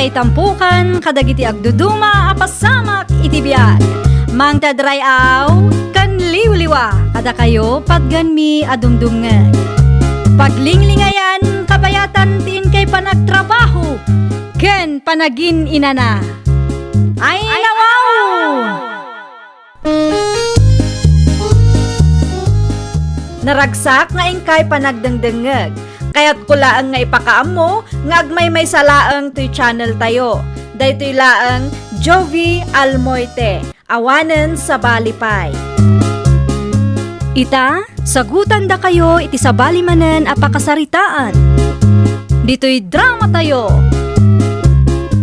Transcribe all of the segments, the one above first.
ngay tampukan, kadagiti agduduma, apasamak iti biag. Mang tadrayaw, kan liwliwa, kada kayo pagganmi adumdumngeg. Paglinglingayan, kabayatan tiin kay panagtrabaho, ken panagin inana. Ay nawaw! Naragsak nga ingkay panagdengdengeg. Kaya't kulaang nga ipakaam mo, nga agmay salaang to'y channel tayo. Daytoy laang Jovi Almoite, awanen sa balipay. Ita, sagutan da kayo iti sa balimanen apakasaritaan. Dito'y drama tayo.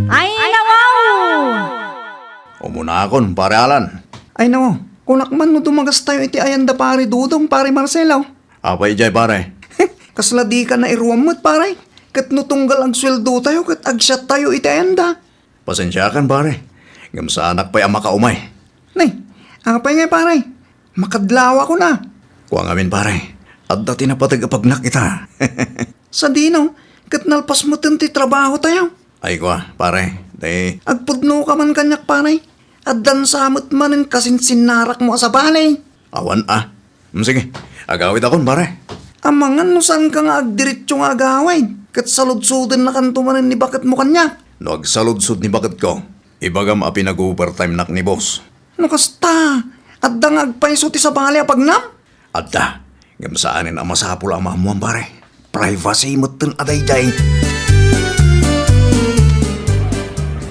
Ay nawaw! Umuna akon, pare Alan. Ay nawa, kunakman no dumagas tayo iti ayanda pare Dudong, pare Marcelo. Apay jay pare. Kasla di ka na iruamot pare. Kat no tunggal ang sweldo tayo, kat agsyat tayo iti ayanda. Pasensya kan pare. Ngam sa anak pa'y ama ka umay. Nay, apay nga pare. Makadlawa ko na. Kuwang amin pare. At dati na patag-apagnak kita. Sa dinaw, kat nalpas mo ti trabaho tayo. Ay kwa, pare. Day, Agpudno ka man kanyak pare. At dansamot man ang kasinsinnarak mo sa balay. awan ah. Sige, agawit akon pare. Amangan no saan ka nga agdiritso nga agawid. Kat saludsudan na kantumanan ni bakit mo kanyak. No agsaludsod ni bakit ko. Ibagam a pinag-overtime nak ni boss. No kasta, at dangag paiso ti sa balay apagnam. Adda, ngam saanin ang masapul ang mamuan pare. Privacy mo tin aday jay.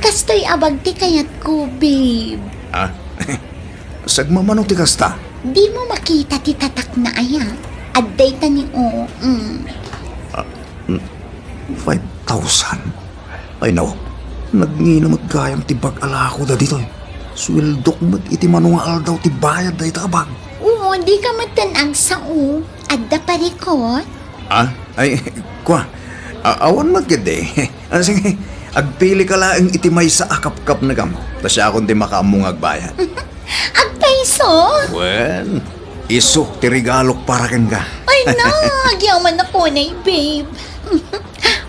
Kastoy abag ti kayat ko, babe. Ah, sagmamanong ti kasta. Di mo makita ti tatak na aya. Adday ta ni o. 5,000. Ay no, nagninamot gayam ti bag-ala ko da dito eh. Swildok mo't iti manual daw ti bayad da itabag. Oo, di ka matanang sa o. Adda parikot. Ah, ay, kwa, awan mo't gede. Sige, agpili ka lang iti may sa akap-kap na gam. Tas siya akong di makaamong agbayad. Agpaiso? Well, iso, ti regalok para ken ka. Ay na, agyaman ako na babe.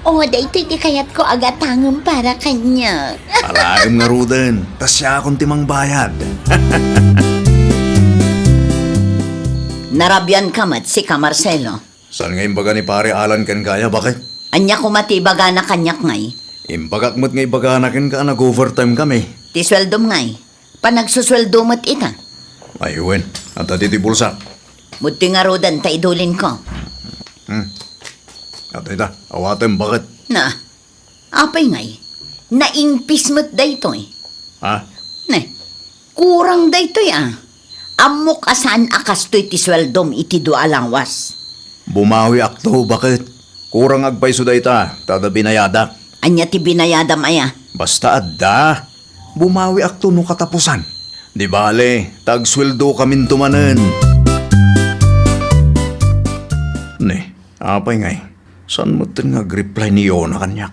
O, dahito ti kayat ko agatangan para kanya. Alaim nga ruden, tas siya akong timang bayad. Narabyan ka mat si ka Marcelo. Saan nga imbaga ni pare Alan ken kaya, bakit? Anya ko matibaga na kanyak ngay. Imbagak mo't nga ibaganakin ka, nag-overtime kami. Ti sweldom ngay. Panagsusweldo mo't ita. Ay, wen, at ati ti bulsa. Buti nga rodan ta idulin ko. At ita, awatem, bakit? Na, apay ngay. Naingpis mo't daytoy. Ha? Ne, kurang daytoy ah. Amok asan akastoy ti sweldom iti dua langwas. Bumawi akto, bakit? Kurang agpaiso da ita, tada binayadak. Anya ti binayadam aya. Basta adda, bumawi akto no katapusan. Di bale, tagsweldo kamin tumanen. Ne, apay ngay, saan mo tin nag-reply ni Yona kanyak?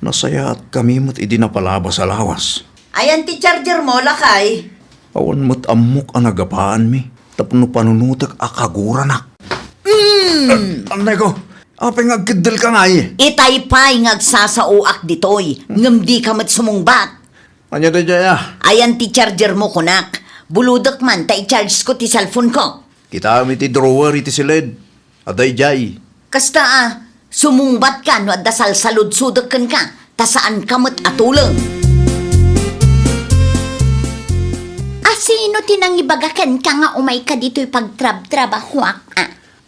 Nasaya at kami mo't idinapalaba sa lawas. Ayan ti charger mo, lakay. Awan mo't amok ang nagapaan mi. Tapno panunutak akaguranak. Anay ko, apay ngagkidil ka nga eh. Itay pa'y ngagsasauak ditoy. Ngam di ka mat sumungbat. Anya da jaya, Ayan ti charger mo kunak. Buludak man, ta i-charge ko ti cellphone ko. kita mi ti drawer iti silid. Aday jay. Kasta sumungbat ka no at dasal salud-sudak kan ka. Ta saan ka mat atulang. Sino tinang ibagakan ka nga umay ka dito'y pagtrab-trabahuak?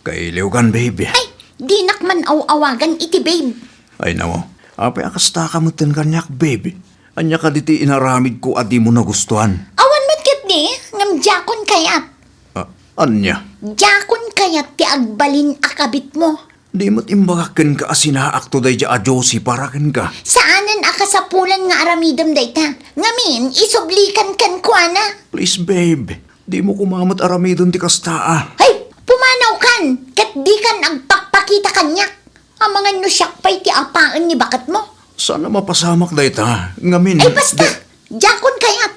Kailiw kan, baby. Ay, di nakman awagan iti babe. Ay namo, apay akasta ka mo tin kanyak, baby. Anya ka diti inaramid ko at di mo nagustuhan. Awan mo't kat ni, ngam jakon kayat. Anya, Jakon kayat ti agbalin akabit mo. di mo't imbagakin ka asinaak to day ja ajosi para ken ka. Saanan akasapulan nga aramidam dayta? Ngamin, isublikan kan kuana. Please, babe. Di mo kumamot aramidon ti kasta. Hay, pumanaw kan, kat di kan agpakpakita kanyak. Amangan no siyak pa'y ti apaan ni bakat mo. Sana mapasamak day ta. Ngamin. Ay basta, jakon kayat.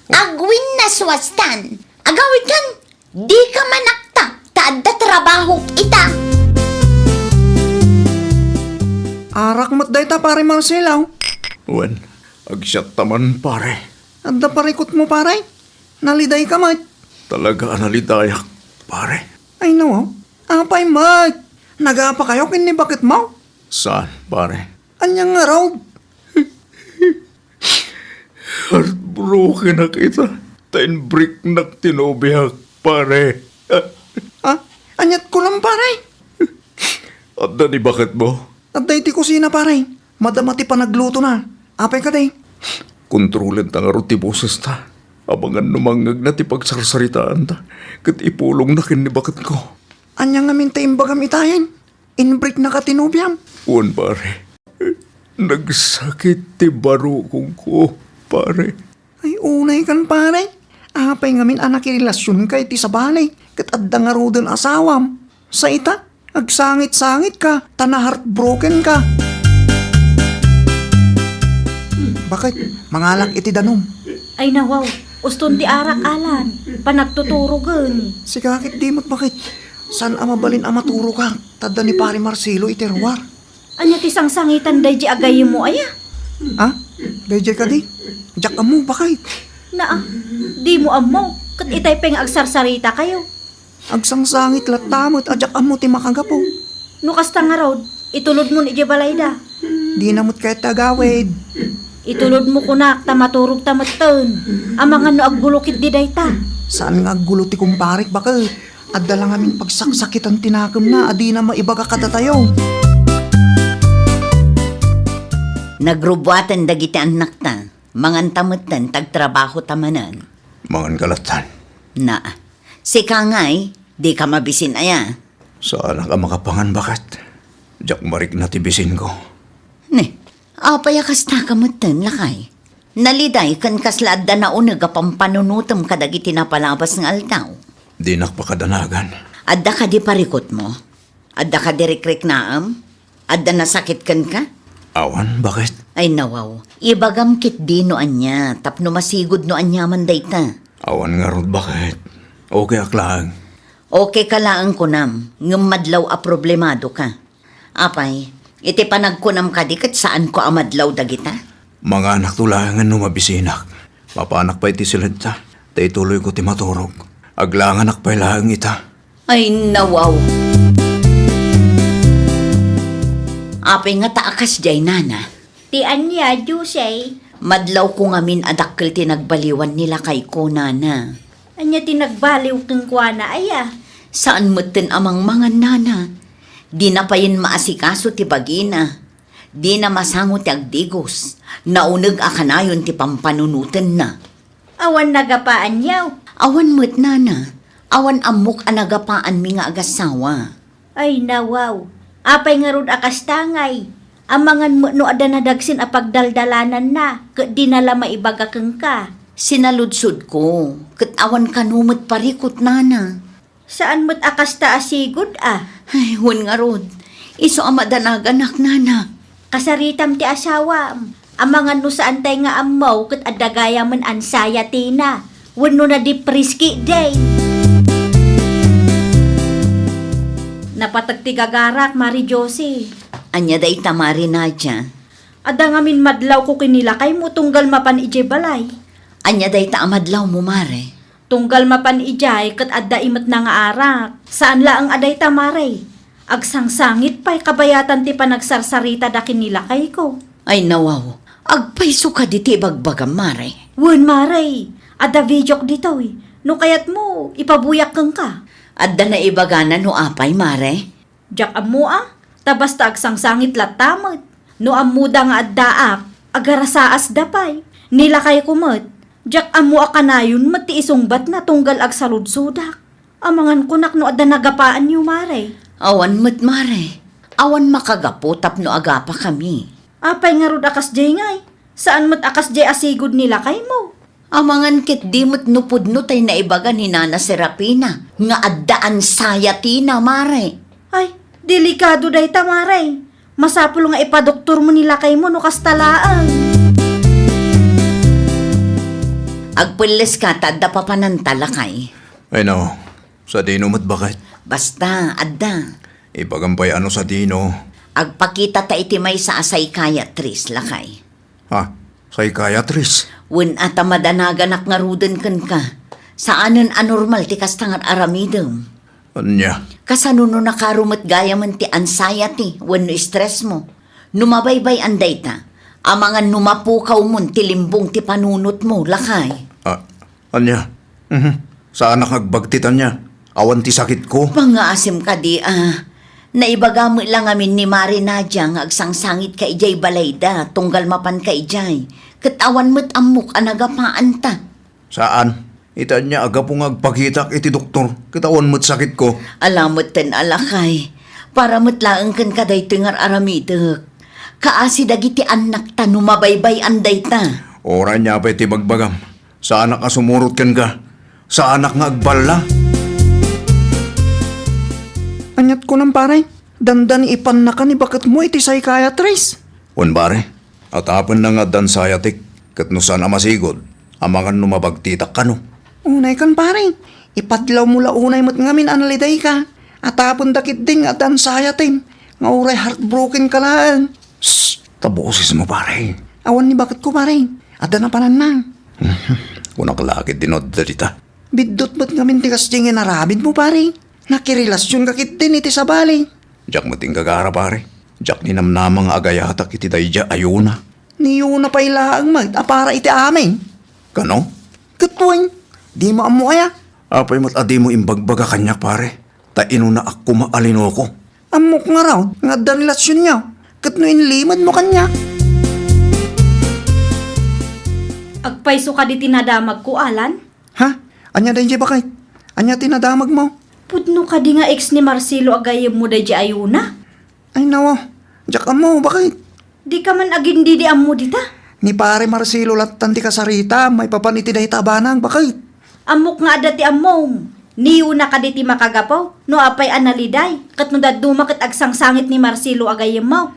Agwin na swastan. Agawid kan, di ka manakta, taadda trabaho ita. Arak mat day ta pare Marcelo. Wan, agsyat taman pare. Adda parikot mo, pare. Naliday ka, mat. Talaga analidayak, pare. Ay, no. Apay, mat. Nagapa kayo, kini bakit mo? Saan, pare? Anyang nga raw. Heartbroken na kita. Tain brick na tinobihak, pare. Ah, anyat ko lang, pare. At ni bakit mo? Adda iti kusina, pare. Madamati pa nagluto na. Apay ka, day. Kontrolin ta nga ruti boses ta. Abangan numangag na ti pagsarsaritaan ta. Kat ipulong na kin ni bakit ko. Anyang nga mintayim bagam itayin. Inbreak na katinubiyam. Uwan, pare. Nagsakit ti baro kong ko, pare. Ay, unay kan, pare. Apay ngamin anak irelasyon ka iti sa balay. Kat adda nga rodon asawam. Sa ita, agsangit-sangit ka. Tana heartbroken ka. Bakit? Mangalak iti danom. Ay nawaw, uston ti arak alan, panagtuturugan. Si kakit dimot bakit? San amabalin amaturo ka? Tadda ni pare Marcelo iti ruwar. Anya ti sangsangitan day di agay mo aya? Ha? Bejer ka di? Diyak mo, bakit? Naa, di mo amo, kat itay peng agsarsarita kayo. Agsangsangit latamot, adyak mo ti makagapo. No kasta nga raw, itulod mo ni balayda. Di namot kay tagawid. Itulod mo kunak, tamaturog tamatan. Amang ano aggulukit di dayta. Saan nga gulo ti kumparik bakit? Adda lang amin pagsaksakit ang tinakam na, adi na maibaga kada tayo. Nagrubwatan dagiti anak ta. Mangan tamutan tagtrabaho tamanan. Mangan kalatan. Na, si Kangay, di ka mabisin aya. Saan ka makapangan bakit? Diyak marik na tibisin ko. Ne, apaya kasta kamutan lakay. Naliday kan kaslada na unag pampanunutom kadagiti napalabas ng altaw. Di nakpakadanagan. Adda ka di parikot mo? Adda ka di rikrik naam? Adda nasakit kan ka? Awan, bakit? Ay nawaw, ibagam kit di no anya, tapno masigod no anya man dayta. Awan nga rod, bakit? Okay aklang. Okay ka laang kunam, ngamadlaw a problemado ka. Apay, iti panagkunam ka di kat saan ko amadlaw dagita? Mga anak tulangan numabisinak. Mapanak pa iti silad ta. Tay tuloy ko ti maturog. Aglangan akpay lang ita. Ay nawaw. Apay nga taakas jay nana. Ti anya, Jusay. Madlaw ko ngamin adakkel tinagbaliwan nila kay ko nana. Anya tinagbaliw kang kuana aya. Saan mutin amang mga nana? Di na pa yun maasikaso ti bagina. Di na masango ti agdigos. Naunag akanayon ti pampanunutan na. Awan nagapaan yaw. Awan mo't nana. Awan amok anagapaan mi nga agasawa. Ay nawaw. Apay nga rod akastangay. Amangan mo no ada nadagsin a pagdaldalanan na. Kat di nala maibaga kang ka. Sinaludsod ko. Kat awan kanumot parikot nana. Saan mo't akasta asigod ah? Ay, huwag nga rod. Iso amadanag anak nana. Kasaritam ti asawam. Amangan no saan tay nga amaw kat adagaya man ansaya tina. Wano na di priski day. Napatagtigagarak, Mari Josie. Anya day tamari na dyan. Ada ngamin madlaw ko kinila kay mo tunggal mapan ije balay. Anya day taamadlaw mo mare. Tunggal mapan ijay kat adda imat na nga arak. Saan la ang aday tamare? Agsangsangit pa'y kabayatan ti panagsarsarita da kinila kay ko. Ay nawaw. Agpaiso ka diti bagbagam mare. Wen mare, ada videok dito eh. No kayat mo, ipabuyak kang ka. Adda na ibagana no apay mare. Jak amo ah, tabasta agsangsangit latamot. No amuda nga addaak, agarasaas dapay. Nilakay kumot, jak amo akanayon mati isungbat na tunggal agsaludsudak. Amangan kunak no adda nagapaan niyo mare. Awan mo't mare. Awan makagapo tapno agapa kami. Apay nga rod akas jay ngay. Saan mo't akas jay asigod nila kay mo? Amangan kit di mo't nupudno tay na ibaga ni Nana Serapina. Nga addaan saya tina mare. Ay, delikado day tamare. Masapul nga ipadoktor mo nila kay mo no kastalaan. Agpulis ka tadda pa panantalakay. Ay no, sa dino mat bakit? Basta, adda. Ipagampay ano sa dino. Agpakita ta iti may sa asay kaya tris lakay. Ha? Psychiatrist? Wen ata madanaganak nga ruden kan ka. Saanan anormal ti kastangat aramidem. Anya? Kasano no nakarumat gaya man ti anxiety when no stress mo. Numabaybay anday ta. Amangan numapukaw mon ti limbong ti panunot mo, lakay. Anya? Saan nakagbagtitan niya? Awan ti sakit ko. Pangaasim ka di Naibaga mo lang amin ni Mari Nadia nga agsangsangit ka ijay balayda, tunggal mapan ka ijay. Katawan mo't amok anagapaan ta. Saan? Itan niya aga pong agpakitak iti doktor. Kitawan mo't sakit ko. Alamot ten alakay. Para mo't laang kan ka day tingar aramitek. Kaasi dagiti anak ta numabaybay anday ta. Ora niya pa iti bagbagam. Sa anak nga sumurot kan ka. Sa anak nga agbala. Anyat ko ng pare, dandan ipan na ka ni bakit mo iti psychiatrist. Wan bare, at apan na nga dan sayatik. Kat no sana masigod. Amangan numabagtitak ka no. Unay kan pare, ipadlaw mula unay mo't ngamin analiday ka. At tapon dakit din at dan sayatin. Nga uray heartbroken ka lang. Shh, tabosis mo pare. Awan ni bakit ko pare, at na panan na. Unang kalakit dinod dalita. Bidot mo't ngamin tigas dingin narabid mo pare. Nakirelasyon kakit din iti sa bali. Diyak mo ting kagara pare. Diyak ninamnamang agayatak iti dayja ayuna. Niyo na pa ilaang apara iti amin. Kano? Katwing, di mo amo kaya. Apay mo't adi mo imbagbaga kanyak pare. Ta inuna ako maalino ko. Amok nga raw, nga dan relasyon niya. Kat no inlimad mo kanya. Agpaiso ka di tinadamag ko, Alan? Ha? Anya din siya bakit? Anya tinadamag mo? Pudno ka di nga ex ni Marcelo agayem mo da di ayuna? Ay nawa, diyak mo, bakit? Di ka man agin di mo dita? Ni pare Marcelo latan ti kasarita, may papaniti na itabanang, bakit? Amok nga adati amom. Niyo na ka di ti makagapaw, no apay analiday. Kat no daduma kat agsangsangit ni Marcelo agayem mo.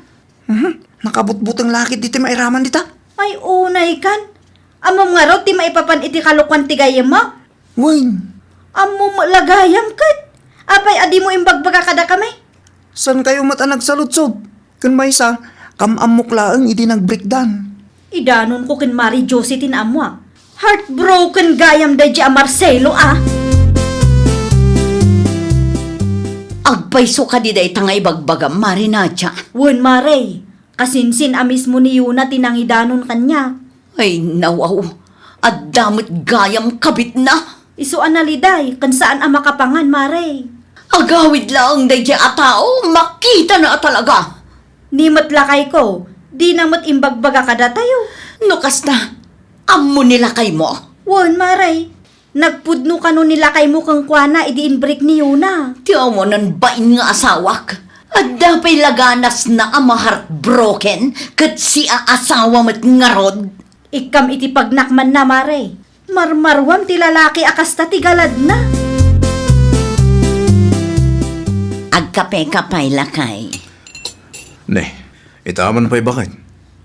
Nakabutbutang lakit diti mairaman dita. Ay unay kan. Amom nga raw ti maipapan iti kalukwan ti gayem mo. Wayne, Amom lagayam kat. Apay adi mo imbagbaga kada kamay. saan kayo mata nagsalutsod? Kun may isa, kamamok laang iti nag-breakdown. Idanon ko kin Mari Josie tin amwa. Heartbroken gayam da di Marcelo Agpaiso ka di day tangay bagbagam, Mari Nadia. Wen Mare, kasinsin amis mo ni Yuna tinangidanon kanya. Ay nawaw, at damot gayam kabit na. Isu analiday, kan saan ang makapangan, Mare? Agawid lang day di atao, makita na talaga. Nimot lakay ko, di namot imbagbaga kada tayo. No kasta, amo nila kay mo. Wen Mare, nagpudno ka no nilakay mo kang kwana, idi-inbreak ni Yuna. Tiyaw mo nan bain nga asawak. At dapay laganas na ama heartbroken kat si aasawa mo't ngarod. Ikam iti pagnakman na, Mare. Marmarwam ti lalaki akasta ti galad na. Agkape-kapay lakay. Ne, itaman pa'y bakit?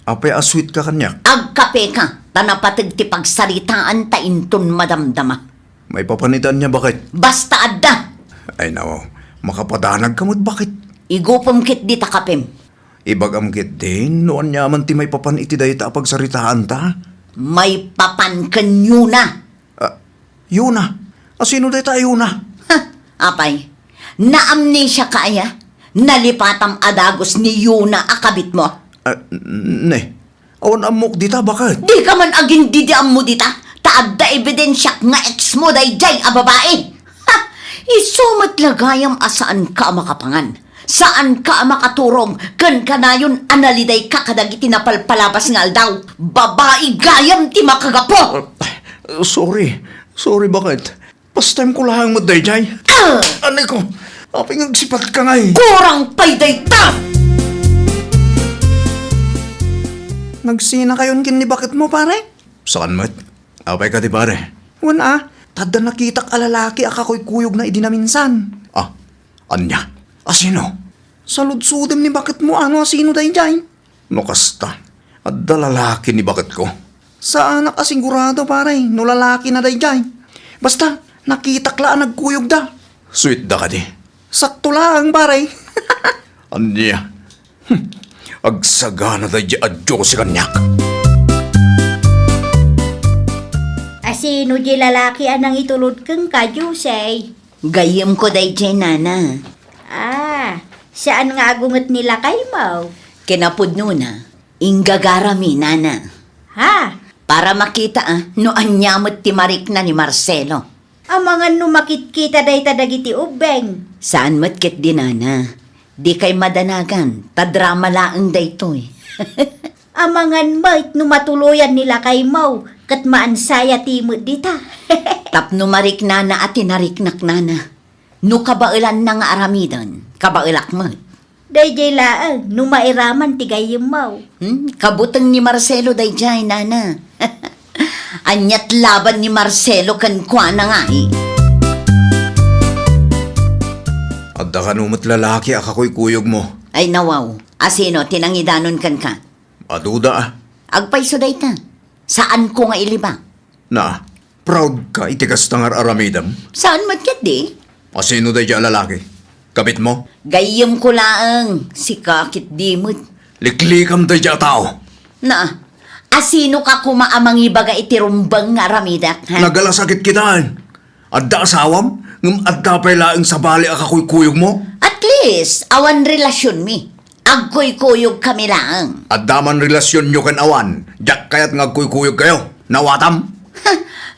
Apay asweet ka kanyak. Agkape ka, tanapatag ti pagsaritaan ta inton madamdama. May papanitan niya bakit? Basta adda, Ay nawaw, makapadanag ka mo't bakit? igupom kit di takapim. Ibagam kit din, noon niya man ti may papan iti dayta pagsaritaan ta. May papan kanyo na. Yuna, asino dayta Yuna? Ha, apay, naamnesia kaya? Nalipatam adagos ni Yuna akabit mo. Ne, awan amok dita bakit? Di ka man aging didiam mo dita, taadda ebidensyak nga ex mo day jay a babae. Ha, isumat lagayam asaan ka makapangan. Saan ka makaturong kan kanayon analiday ka kadagiti napalpalabas nga aldaw. Babae gayam ti makagapo. Sorry bakit? Past time ko lahang madayjay. Anay ko, apay ngagsipat ka nga eh. Kurang payday ta! Nagsina kayon kin ni bakit mo pare? Saan mat? Apay ka di pare. Wana, tada nakitak alalaki akakoy kuyog na idinaminsan. Anya? Asino? Saludsudem ni bakit mo ano asino day jay? No kasta, at dalalaki ni bakit ko. Sa anak asigurado pare, no lalaki na day jay. Basta, nakitak laan nagkuyog da. Sweet da ka di. Sakto lang pare. Anya? Agsagana da di adyo si kanyak. Asino di lalaki anang itulod kang kajusay? Gayem ko dayjay nana. Saan nga agungot nila kay Mau? Kinapudno na, inggagarami nana. Ha? Para makita no anyamot ti Marik na ni Marcelo. Amangan numakit-kita day tadagiti ubeng. Saan matkit di nana? Di kay madanagan, tadrama laang daytoy. Amangan mo't numatuluyan nila kay Mau, kat maansaya timot dita. Tapno Marik nana at tinariknak nana. No kabailan na nga aramidon, kabailak mo. Dayjay laang, numairaman tigay yung Mau. Kabutang ni Marcelo dayjay nana. Anyat laban ni Marcelo kan kwa na nga Adda ka numot lalaki akakoy kuyog mo. Ay nawaw, asino tinangidanon kan ka. Aduda Agpayso dayta. Saan ko nga ilibang? Na, proud ka itikas tangar aramidam. Saan matkit di? Asino day lalaki? Kabit mo? Gayem ko laang, si kakit dimot. Liklikam day tao. Na, asino ka kumaamang ibaga itirumbang nga ramidak, ha? Nagalasakit kitaan. Adda asawam? Ngam adda pa'y laing sa bali akakoy kuyog mo? At least, awan relasyon mi. Agkoy kuyog kami lang. Adda man relasyon nyo kan awan. Diyak kaya't ngagkoy kuyog kayo. Nawatam? Ha,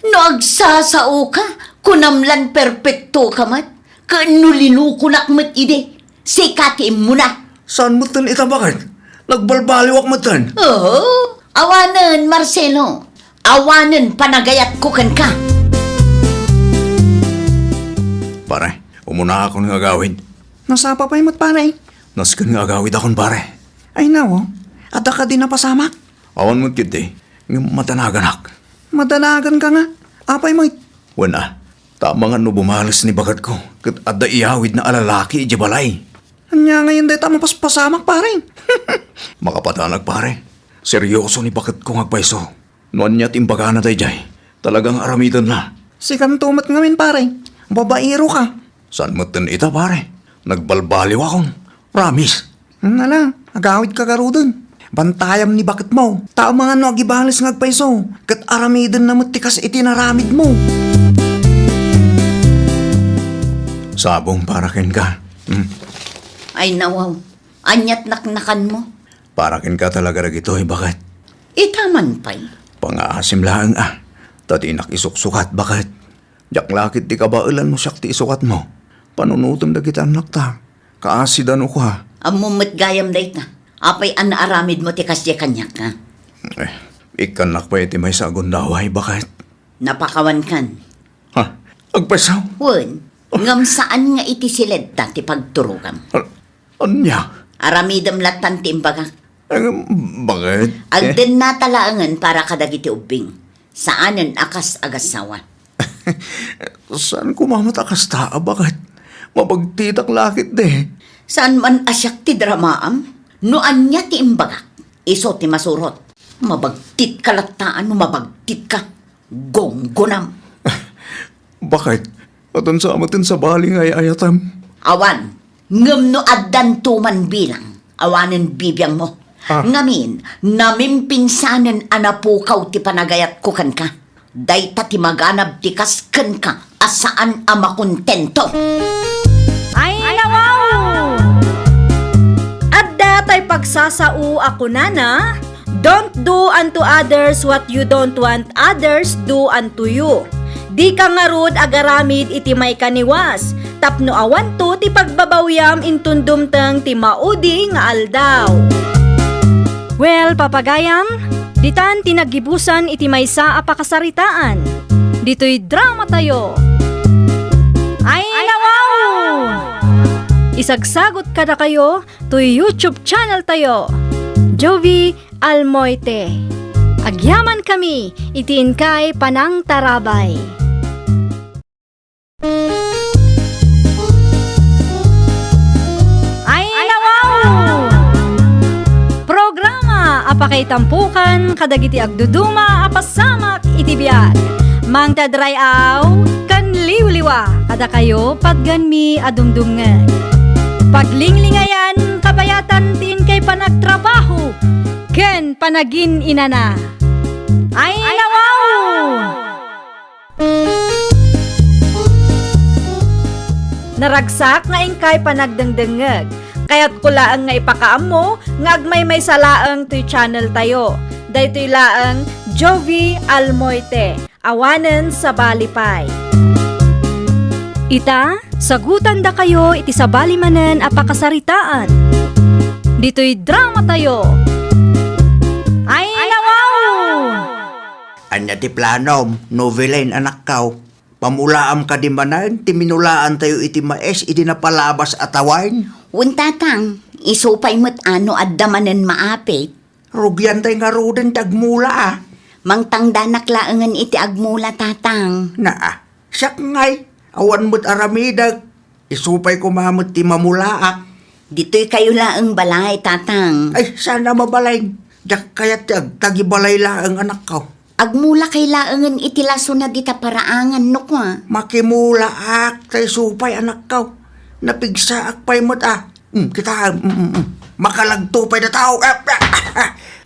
no agsasao ka, kunamlan perpekto ka mat. Kanulinukunak mat ide. Sikatim mo na. Saan mo tan itabakit? Nagbalbaliwak mo tan. Oo, awanan Marcelo. Awanan panagayat ko kan ka. Pare, umuna ako ng agawid. Nasapa pa yung paray. Naskan nga agawid akong pare. Ay nawo, ada ka din napasamak. Awan mo kit eh. Ng matanaganak. Madanagan ka nga. Apay mo, Wana, tama nga no bumalas ni bagat ko. Kat adda iyawid na alalaki ijabalay. anya ngayon day tama paspasamak pare. Makapatanag pare. Seryoso ni bagat ko ngagpaiso. Noan niya timbaga na tayo jay. Talagang aramitan na. Si tumat ngamin pare. Babairo ka. Saan mo tan ita pare? Nagbalbaliw akong. Promise. Nala, agawid ka garo dun. Bantayam ni bakit mo. Tao mga no agibalis ngagpaiso. Kat aramidan na matikas itinaramid mo. Sabong para ken ka. Ay nawaw, anyat naknakan mo. Para ken ka talaga ragito bakit? Itaman pa'y. Pangaasim lang Tati nakisuksukat bakit? Jak lakit di kabailan mo siyak ti isukat mo. Panunutom na kita anak ta. Kaasidan ko ha. Amumot gayam day ka. Apay anaaramid mo tikas di kanyak ka. Ikanak pa iti may sagon daway bakit? Napakawan kan. Ha? Agpasaw? Wen, ngam saan nga iti silid ta ti pagturugam. Anya? Aramidam latan ti imbaga. Bakit? Agden na talaangan para kadagiti ubing. Saanan akas agasawa. Saan kumamatakas taa bakit? Mapagtitak lakit de. Saan man asyak ti dramaam? Noan niya ti imbaga. Iso ti masurot. Mabagtit ka lataan mo mabagtit ka. Gonggonam. Bakit? Atan sa amatin sa baling ay ayatam. Awan, ngam no addan tuman bilang. Awanan bibiyang mo. Ngamin, namin pinsanan anapukaw ti panagayat ko kan ka. Dayta ti maganab ti kasken ka asaan ama kontento. Ay, nawaw! At datay pagsasao ako nana, don't do unto others what you don't want others do unto you. Di ka nga rod agaramid iti may kaniwas, tapno awan to ti pagbabawyam intundumteng ti maudi nga aldaw. Well, papagayam, ditan tinagibusan iti maysa a pakasaritaan. Dito'y drama tayo. Ay, nawaw! Isagsagot ka na kayo to YouTube channel tayo. Jovi Almoite. Agyaman kami, itiin kay Panang Tarabay. Ay, nawaw! Programa apakay tampukan kadagiti agduduma apasamak iti biag. Mang tadray aw kan liwliwa kada kayo pagganmi adumdumngan. Paglinglingayan kabayatan tin kay panagtrabaho ken panagin inana. Ay, nawaw! Naragsak nga ingkay panagdengdengeg. Kaya't kulaang nga ipakaamo nga agmay may salaang to'y channel tayo. Daytoy laang Jovi Almoite. Awanen sa Balipay. Ita, sagutan da kayo iti sabali manen a pakasaritaan. Dito'y drama tayo. Ay, nawaw! Anya ti planom, novelain anak kaw. Pamulaam ka di manan, ti minulaan tayo iti maes, iti napalabas atawain. Tatang, isupay mo't ano at damanan maapit. Rugyan tayo nga roden tagmula ah. Mang tangdanak laangan iti agmula, tatang. Na siyak ngay, awan mo't aramidag. Isupay ko mamot ti mamulaak. Dito'y kayo laang balay, tatang. Ay, sana mabalay. Yak kaya tagibalay laang anak ko. Agmula kay laangan iti laso na dita paraangan, no kwa. Makimulaak tayo supay anak ko. Napigsaak pa'y mo't ah. Kita, makalagto pa'y na tao.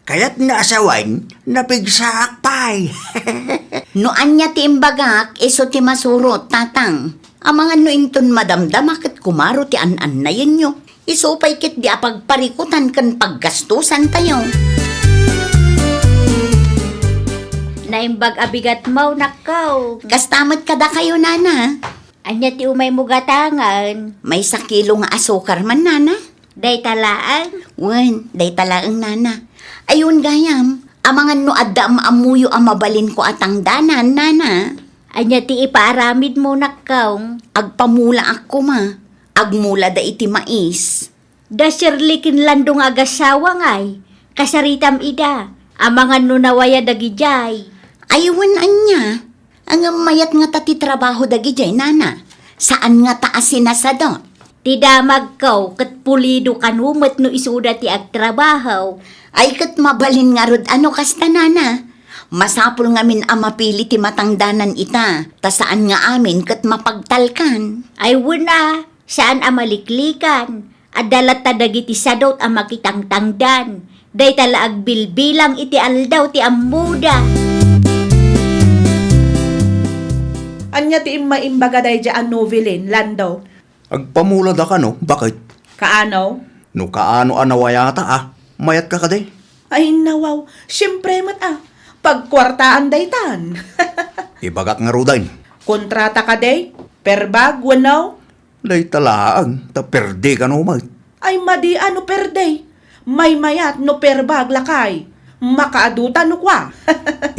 Kaya't naasawain, napigsaak pa'y. No anya ti imbagak, iso ti masurot, tatang. Amangan no inton madamdam, akit kumaro ti an-an na yun nyo. Iso pa'y kit di apagparikutan kan paggastusan tayo. Naimbag abigat mau nakaw. Kastamot kada kayo, nana. Anya ti umay mo gatangan. May sakilo nga asukar man, nana. Day talaan. Wen, day talaang nana. Ayun gayam, amangan no adda maamuyo ang mabalin ko atang danan, nana. Anya ti ipaaramid mo nakaw. Agpamula ako ma. Agmula da iti mais. Da sirlikin landong agasawa ngay. Kasaritam ida. Amangan no nawaya dagijay. Ayun anya. Ang mayat nga tati trabaho dagijay, nana. Saan nga taas sinasadot? Ti damag kaw ket pulido kanumot no isuda ti agtrabaho. Ay kat mabalin nga rod ano kasta, nana. Masapul nga min ang mapili ti matangdanan ita. Ta saan nga amin kat mapagtalkan. Ay wuna. Saan amaliklikan. Adalat ta dagiti sadot ang makitang tangdan. Day tala agbilbilang iti aldaw ti amuda. Anya ti imbaga day dyan novelin, Landaw. Agpamula da ka no, bakit? Kaanaw? No kaano anawayata ah, mayat ka kaday. Ay nawaw, siyempre mat pagkwartaan daytan. Ibagak nga rodain. Kontrata ka day, per bag, wanaw. Day talaang, ta perde ka no mayat. Ay madi ano per day. May mayat no per bag lakay. Makaaduta no kwa.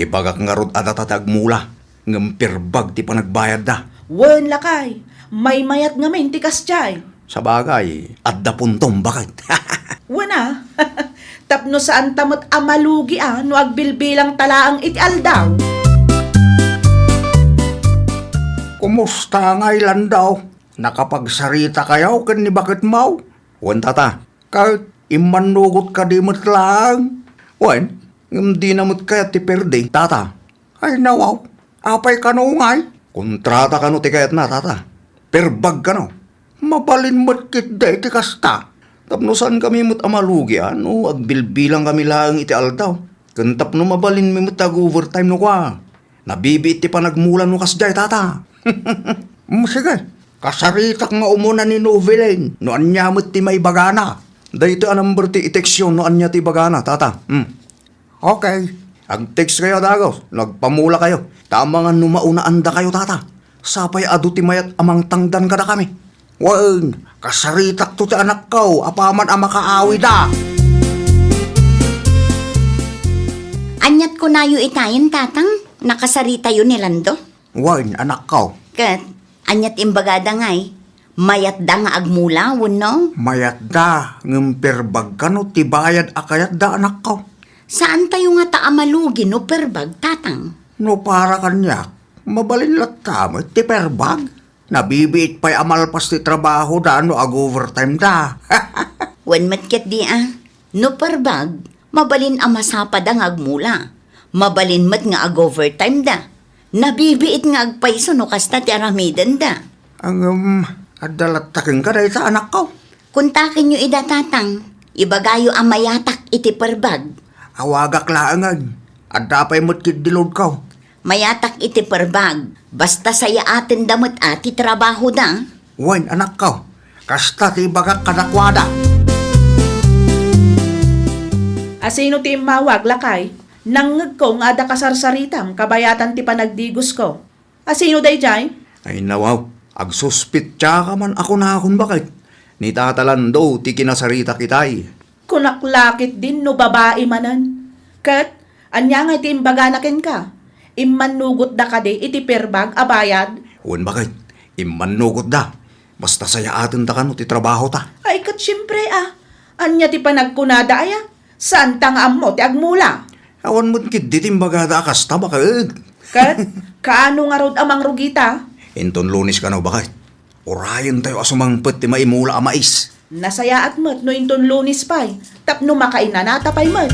Ibagak nga rod adatatag mula. Ngampirbag ti panagbayad da. Wen lakay. May mayat nga min tikas jay. Sa bagay, adda puntong bakit? Wana. Tapno saan tamot amalugi no agbilbilang talaang iti aldaw. Kumusta nga ilan daw? Nakapagsarita kayaw kan ni bakit mau? Wan tata, kahit imanugot ka di mo't lang. Wan, hindi na mo't kaya ti perde, tata. Ay nawaw, apay ka no ngay. Kontrata ka no ti kayat na, tata. Perbag ka no. Mabalin mo't kit day ti kasta. Tapno saan kami mo't amalugi ano, agbilbilang kami lang iti aldaw. Kantap no mabalin mi mo't tag-overtime no kwa. Nabibiit ti panagmulan no kasjay, tata. Sige, kasaritak nga umuna ni novelain. No anya mo't ti may bagana. Dahito anamber ti iteksyon no anya ti bagana, tata. Okay. Ag-text kayo dagos. Nagpamula kayo. Tama nga numauna-anda kayo, tata. Sapay adu ti mayat amang tangdan kada kami. Wan, kasaritak to ti anak ko. Apaman ang makaawi da. Anyat ko na yu itayin, tatang. Nakasarita yun ni Lando. Wan, anak ko. Kat, anyat imbagada ngay. Mayat da nga agmula, no? Mayat da. Ngimpirbag ka no, tibayad akayat da anak ko. Saan tayo nga taamalugi no perbag, tatang? No para kanyak, mabalin lat tamit ti perbag. Nabibiit pa'y amalpas ti trabaho da no ag-overtime da. Wen matket di no perbag, mabalin ang masapad ang agmula. Mabalin mat nga ag-overtime da. Nabibiit nga agpaiso no kasta ti aramidan da. Ang adalatakin ka dahil sa anak ko. Kuntakin nyo ida, tatang. Ibagayo ang mayatak iti perbag. Awagak laangan. At dapay mo't kidilod ko. Mayatak iti perbag. Basta saya atin damot ati trabaho da. Wen, anak ko. Kasta ti bagak kadakwada. Asino ti mawag lakay? Nangag ko nga ada kasarsaritam kabayatan ti panagdigos ko. Asino day jay? Ay nawaw, agsuspit ka man ako na akong bakit. Ni tatalando ti kinasarita kitay. Kunaklakit din no babae manan. Kat, anya nga iti imbaganakin ka. Immanugot da ka di iti perbag abayad. Wen bakit? Immanugot da. Basta saya atin da kano ti trabaho ta. Ay kat syempre Anya ti panagkunada aya? Saan ta nga ammo ti agmula? Awan mo't kid di timbagada kasta bakit. Kat, kaano nga rod amang rugita? Inton lunis ka na bakit? Orayon tayo asumangpet ti maimula amais. Nasaya at mat no inton lunis pay. Tapno makainanata pay mat.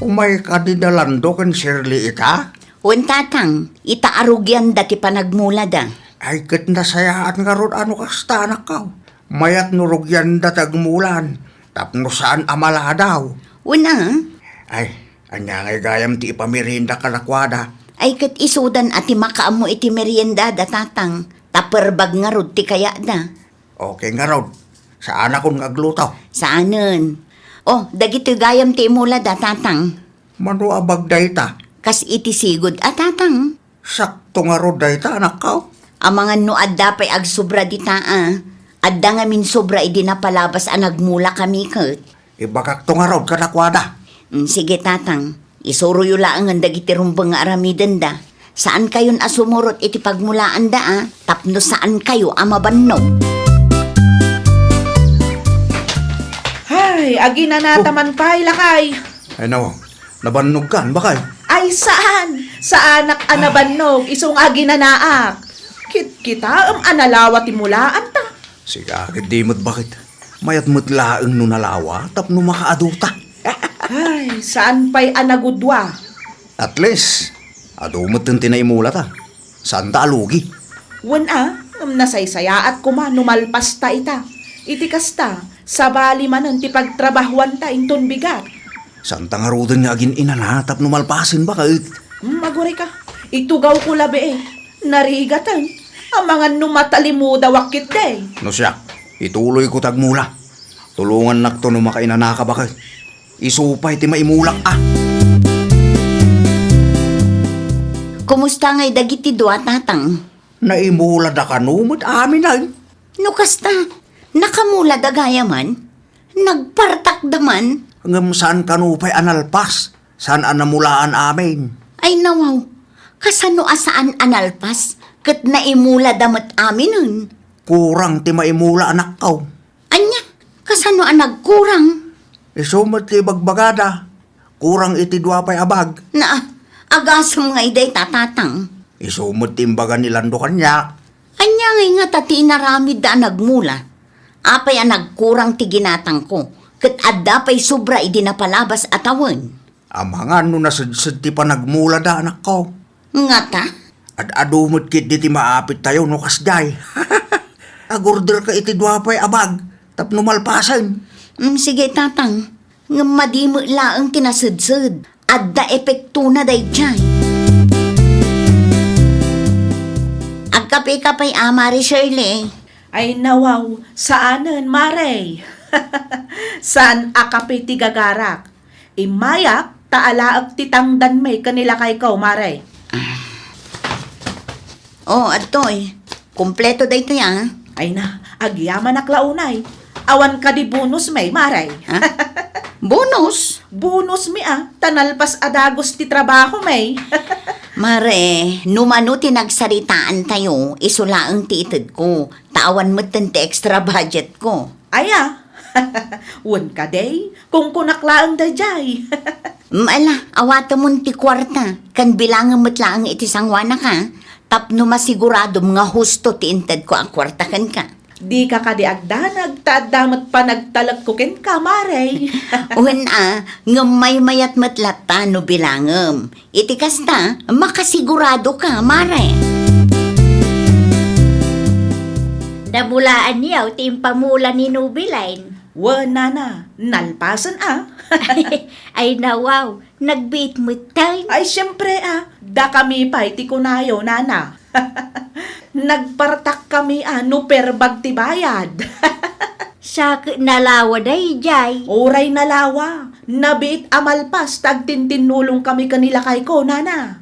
Umay ka di dalando kan Shirley ita? Wen tatang, itaarugyan da ti panagmula da. Ay kat nasayaan nga ron ano kasta anak ka. Mayat nurugyan da tagmulan. Tapno saan amala daw. Una, Ay, anya ngay gayam ti ipamirinda kalakwada. ay kat isudan ati makaamo iti merienda da tatang. Taperbag nga rod ti kaya da. Okay nga ron. Saan akong aglutaw? Saanen? Oh, dagito gayam ti imula da tatang. Mano abag dayta? Kas iti sigod tatang. Sakto nga ron dayta anak ka. Amangan no adda pa'y agsobra di taa. Adda nga min sobra idi napalabas ang nagmula kami kat. Ibagak to nga ron kalakwada. Sige tatang, isuro yu laang ang dagiti rumbang nga aramiden da. Saan kayon asumurot iti pagmulaan da tapno saan kayo amabannog. Ay, aginanata man pay lakay. Ay nawa, nabannog kan bakay? Ay saan? Sa anak anabannog, isong aginanaak. Kita analawa ti mulaan ta. Siga, di mo't bakit? Mayat mo't laang no nalawa, tapno makaaduta. Ay, saan pa'y anagudwa? At least, adumot yung tinaimula ta. Saan ta alugi? Wan nasaysaya at kuma numalpas ta ita. Iti kasta, sa bali manan ti pagtrabahuan ta inton bigat. Saan ta nga rodon nga agin inana, tapno malpasin ba kahit? Maguray ka, itugaw ko labi narigatan. Ang mga numatalimuda wakit day. No siya, ituloy ko tagmula. Tulungan nakto no makainanaka ba kahit? Isupay ti maimulak Kumusta nga'y dagiti dua tatang? Naimula da kanumot amin ay. No kasta, nakamula da gaya man? Nagpartak daman? Hanggang saan kanupay analpas? Saan anamulaan amin? Ay nawaw, kasano asaan analpas? Kat naimula damat amin nun. Kurang ti maimula anak kaw. Anya, kasano ang nagkurang? Isumot ti bagbagada. Kurang iti duapay abag. Na, agasam nga iday tatatang. Isumot ti imbaga nilando kanya. Anya nga tati inaramid da nagmula. Apay ang nagkurang ti ginatang ko. Kat adda pa'y sobra idi napalabas atawan. Amangan no nasadsad ti panagmula da anak ko. Nga ta? At adumot kit di ti maapit tayo no kasday. Agorder ka iti duapay abag. Tapno malpasan. Sige tatang, nga madimo laang kinasudsud. Adda epekto na day dyan. Agkape-kapay Mari Shirley. Ay nawaw, saanan Maray? Saan akapi ti gagarak? Imayak, taalaag ti tangdan may kanila kay ko, Maray. Oh, adtoy. Kompleto day to ya. Ay na, agyaman aklaunay. Awan ka di bonus may, Maray. Bonus? Bonus mi tanalpas adagos ti trabaho may. Mare, numano tinagsaritaan tayo, isulaang ti itid ko. Tawan mo ti extra budget ko. Aya, wan ka day, kung kunaklaang da jay. Mala, awata mo ti kwarta. Kan bilangan mo't laang iti sangwana ka. Tapno masigurado mga husto ti inted ko ang kwarta kan ka. Di ka kadiagdanag, taadamat pa nagtalag ko ken ka, Maray. Nga may-mayat matlata no bilangam. Iti kasta, makasigurado ka, Mare. Namulaan niyaw ti impamula ni Nubiline. nana, nalpasan Ay nawaw, nagbiit mo tayo. Ay, syempre da kami pa'y ti kunayo, nana. Nagpartak kami no perbag ti bayad. Sakit nalawa day jay. Oray nalawa, nabiit amalpas, tagtintinulong kami kanila kay ko, nana.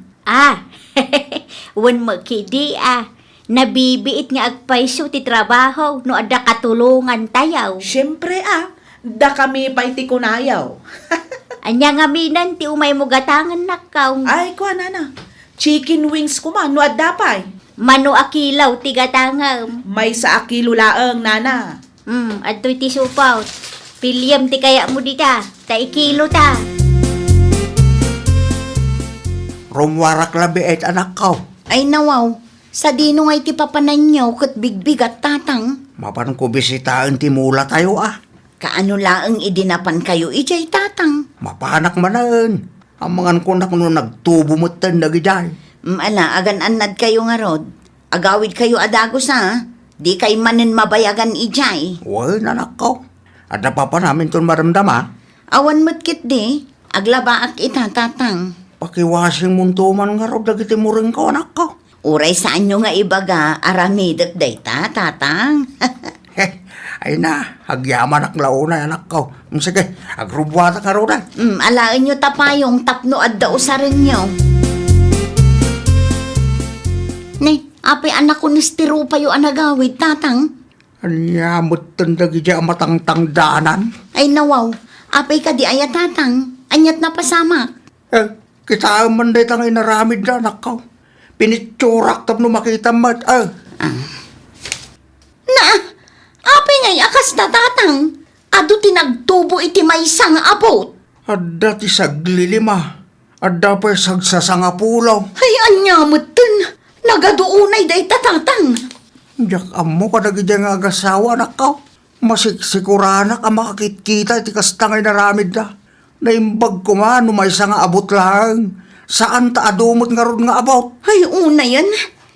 Wan makidi nabibiit nga agpaiso ti trabaho no ada katulungan tayaw. Syempre da kami pa'y ti kunayaw. Anya nga minan ti umay mo gatangan nakaw. Ay, kwa, nana. Chicken wings ko man, no adapay. Mano akilaw ti gatangam. May sa akilo laeng, nana. Adto'y ti supaw. Pilyam ti kaya mo dita. Ta ikilo ta. Rumwarak labi et anak ko. Ay nawaw, sa dino ngay ti papananyaw kat bigbig at tatang. Mapan ko bisitaan ti mula tayo Kaano laang idinapan kayo ijay tatang. Mapanak manan. Amangan ko na kung nagtubo mo tan nagijay. Ala, agan anad kayo nga rod. Agawid kayo adagos Di kay manin mabayagan ijay. Uy, anak ko. At pa namin itong maramdama. Awan matkit di, aglabaak ita tatang. Pakiwasing muntuman nga rod dagiti mo rin ko, anak ko. Uray saan nyo nga ibaga aramidot day tatang. Ay na, agyaman ak launa, anak ko. Sige, agrubwata ka rin. Alaan nyo tapayong tapno at dausaran nyo. Apay anak ko nistiro pa yung anagawid, tatang. Anyamot tandagi dyan matangtang danan. Ay nawaw, apay ka di aya tatang. Anyat na pasama. Kita man day tang inaramid na, anak ko. Pinitsurak tapno makita mat. Apay ngay akas na tatang. Ado tinagtubo iti may sang abot. Adda ti saglilima. Adda pa sagsasangapulaw. Ay anyamot dun. Nagaduunay day tatang. Diyak amo ka nagidya nga agasawa, anak ko. Masiksikuranak ang makakitkita iti kastangay naramid na. Naimbag ko man, umaysa nga abot lang. Saan ta adumot nga ron nga abot? Ay una yan.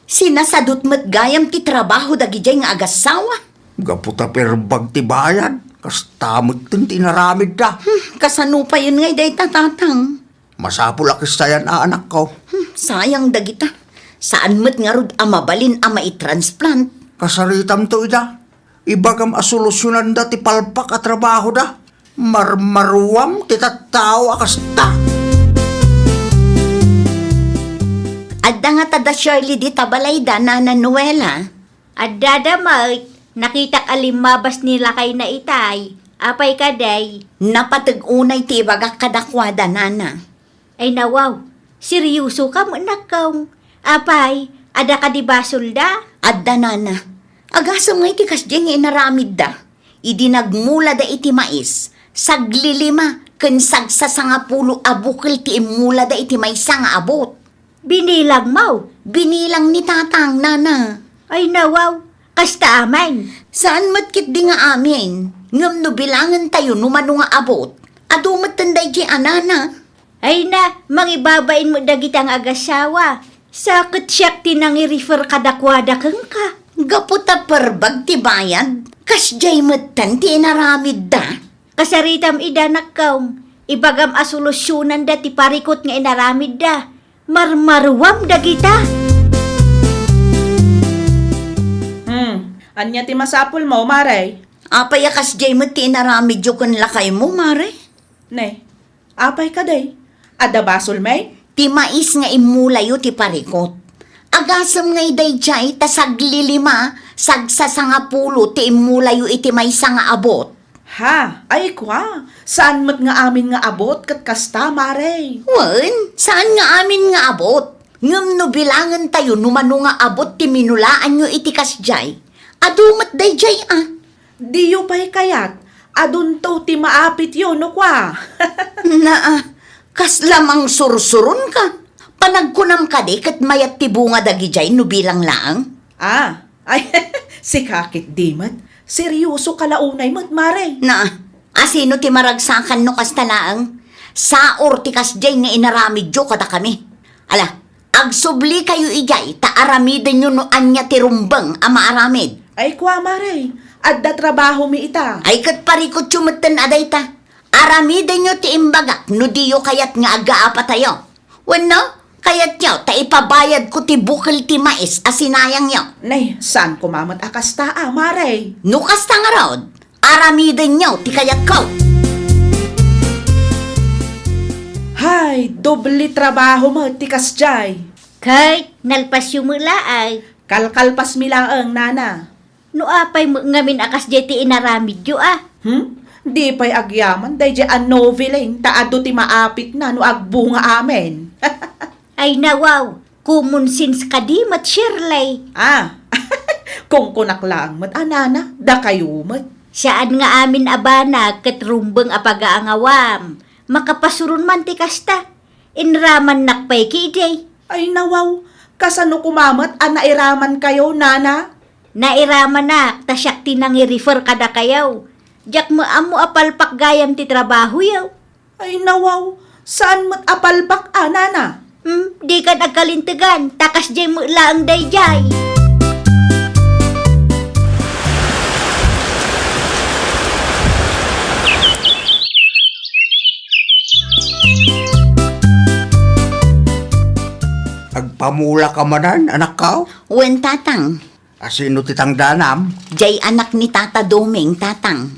Sinasadot mat gayam ti trabaho dagijay nga agasawa. Gaputa perbag ti bayan. Kastamot tin tinaramid na. Kasano pa yun ngay day tatang. Masapulakis tayan anak ko. Sayang dagita. Saan mat nga rod amabalin ama i-transplant? Kasaritam to ida. Ibagam asolusyonan da ti palpak at trabaho da. Marmaruam ti tattao akasta. Adda nga tada Shirley di tabalay da na Noela. Adadamay, nakita alimabas nila kay na itay. Apay kaday. Napatag-unay ti ibagak kadakwada nana. Ay nawaw, seryoso ka mo nakaw. Apay, ada ka di basol da? Adda nana. Agasam ngay ti kasdya nga inaramid da. Idi nagmula da iti mais. Saglilima, ken sagsasangapulo abukil ti imula da iti may nga abot. Binilang mau. Binilang ni tatang nana. Ay nawaw, kasta amay. Saan matkit di nga amin? Ngam no bilangan tayo numano nga abot. Adumat tanday di anana. Ay na, mangibabain mo dagitang agasawa. Sakit siyak tinang i-refer kadakwada kang ka. Gaputa perbag ti bayad. Kasjay matan ti inaramid da. Kasaritam idanak kaong. Ibagam asolusyonan da ti parikot nga inaramid da. Marmaruam dagita. Anya ti masapul mo, Maray? Apay kasjay mo ti inaramid yo kun lakay mo, mare. Ne, apay ka day. Ada basol may? Ti mais nga imulayo ti parikot. Agasam nga iday jay tasaglilima, sagsasangapulo ti imulayo iti may nga abot. Ha, ay kwa. Saan mat nga amin nga abot kat kasta, Maray? Wan, saan nga amin nga abot? Ngam no bilangan tayo numano nga abot ti minulaan nyo iti kasjay. Adumat day jay Di yu pa'y kayat. Adun to ti maapit yun, no kwa? Kas lamang sursurun ka. Panagkunam ka di kat mayat ti bunga dagi jay no bilang laang. Ay, si kakit dimat. Seryoso kalaunay mat, Maray. Asino ti maragsakan no kastalaang? Saor ti kasjay nga inaramid jo kada kami. Ala, agsubli kayo ijay, ta aramiden nyo no anya ti rumbang ama aramid. Ay kwa, Maray. Adda trabaho mi ita. Ay kat parikot sumatan aday ta. Aramidan nyo ti imbagak, no diyo kayat nga agaapa tayo. Wano, kayat nyo, ta ipabayad ko ti bukal ti mais, asinayang nyo. Nay, saan kumamat akas ta, Maray? Nukas ta nga rod, aramidan nyo ti kayat ko. Hay, doble trabaho mo, tikas jay. Kay, nalpas yumula ay. Kalkalpas mi lang nana. No apay mo ngamin akas jeti inaramid yo Di pa'y agyaman, day dya an noveling, taado ti maapit na, no agbunga amen. Ay nawaw, common sense kadimat Shirley. Kung kunak lang mat, nana, da kayo mat. Saan nga amin abana ket rumbeng apagaangawam. Makapasurun man ti kasta. Inraman nakpay kijay. Ay nawaw, kasano kumamat, nairaman kayo, nana? Nairaman na, tasyak tinang i-refer kada kayaw. Jak mo amo apalpak gayam ti trabaho yaw. Ay nawaw, saan mat apalpak, nana? Di ka nagkalintigan, takas jay mo laang dayjay. Agpamula ka manan, anak ka? Wen tatang, Asino titang danam? jay anak ni Tata Doming tatang.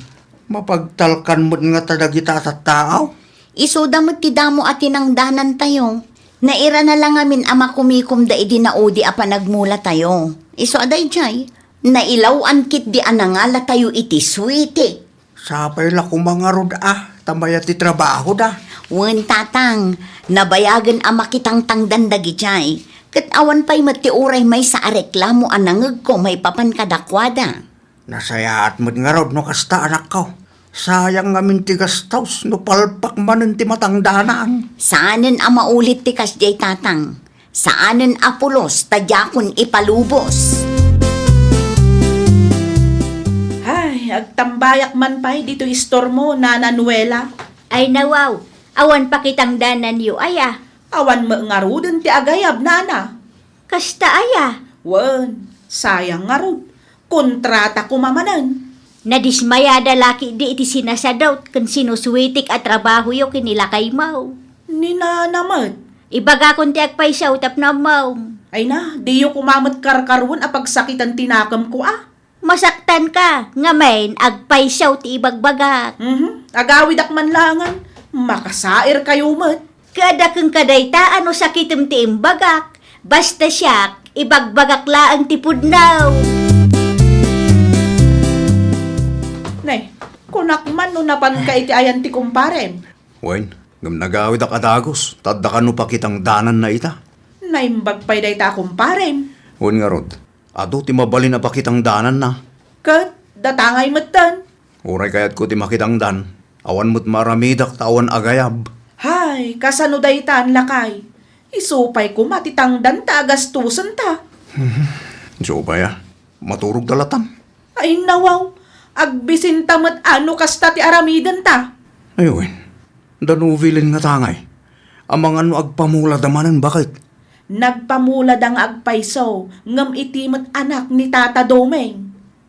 Mapagtalkan mo nga tadagita sa tao? Isuda mo ti damo at tinangdanan tayo. Naira na lang amin ama kumikum da idinaudi a panagmula tayo. Iso aday jay, nailawan kit di anangala tayo iti sweetie. Sapay la kumangarod tamaya ti trabaho da. Wen tatang, nabayagan ama kitang tangdan dagi jay. Kat awan pa'y mati uray may sa areklamo anangag ko may papan kadakwada. Nasayaat mo't ngarod no kasta anak ko. Sayang ngamin ti gastaws no palpak manen ti matangdanaan. Saanen ama ulit ti kasjay tatang? Saanen apulos tadyakon ipalubos? Ay, agtambayak man pa'y dito istor mo, nana Nuela. Ay nawaw, awan pa kitang danan yu aya. Awan mo ngaruden ti agayab, nana. Kasta aya. Wen, sayang ngarud. Kontrata kumamanan. Nadismayada laki di iti sinasadot kan sinusuwitik at trabaho yo kinilakay mau. Ni nana mat. Ibaga kon ti agpaysaw tap na mau. Ay na, di yung kumamat karkarwan a pagsakitan tinakam ko Masaktan ka, ngamain agpaysaw ti ibagbagak. Agawid ak manlangan. Makasair kayo mat. Kada kang kadayta ano sakitem ti imbagak. Basta siya, ibagbagak laang ti pudnaw. Nay, kunak man no napan ka iti ayan ti kumparem. Wen, gam nagawid ak adagos. Tadda ka no pakitang danan na ita. Naimbag pa'y day ta kumparem. Wen ngarod, ado ti mabalin na pakitang danan na. Kat, datangay matan. Uray kayat ko ti makitang dan. Awan mo't maramidak tawan agayab. Hay, kasano day ta ang lakay. Isupay ko matitangdan ta agastusan ta. So ba ya? Maturog dalatan. Ay nawaw, agbisinta mat ano kasta ti aramidan ta. Ayun, danuvilin nga tangay. Amang ano agpamula damanan bakit? Nagpamula dang agpayso, ngam itimat anak ni Tata Domeng.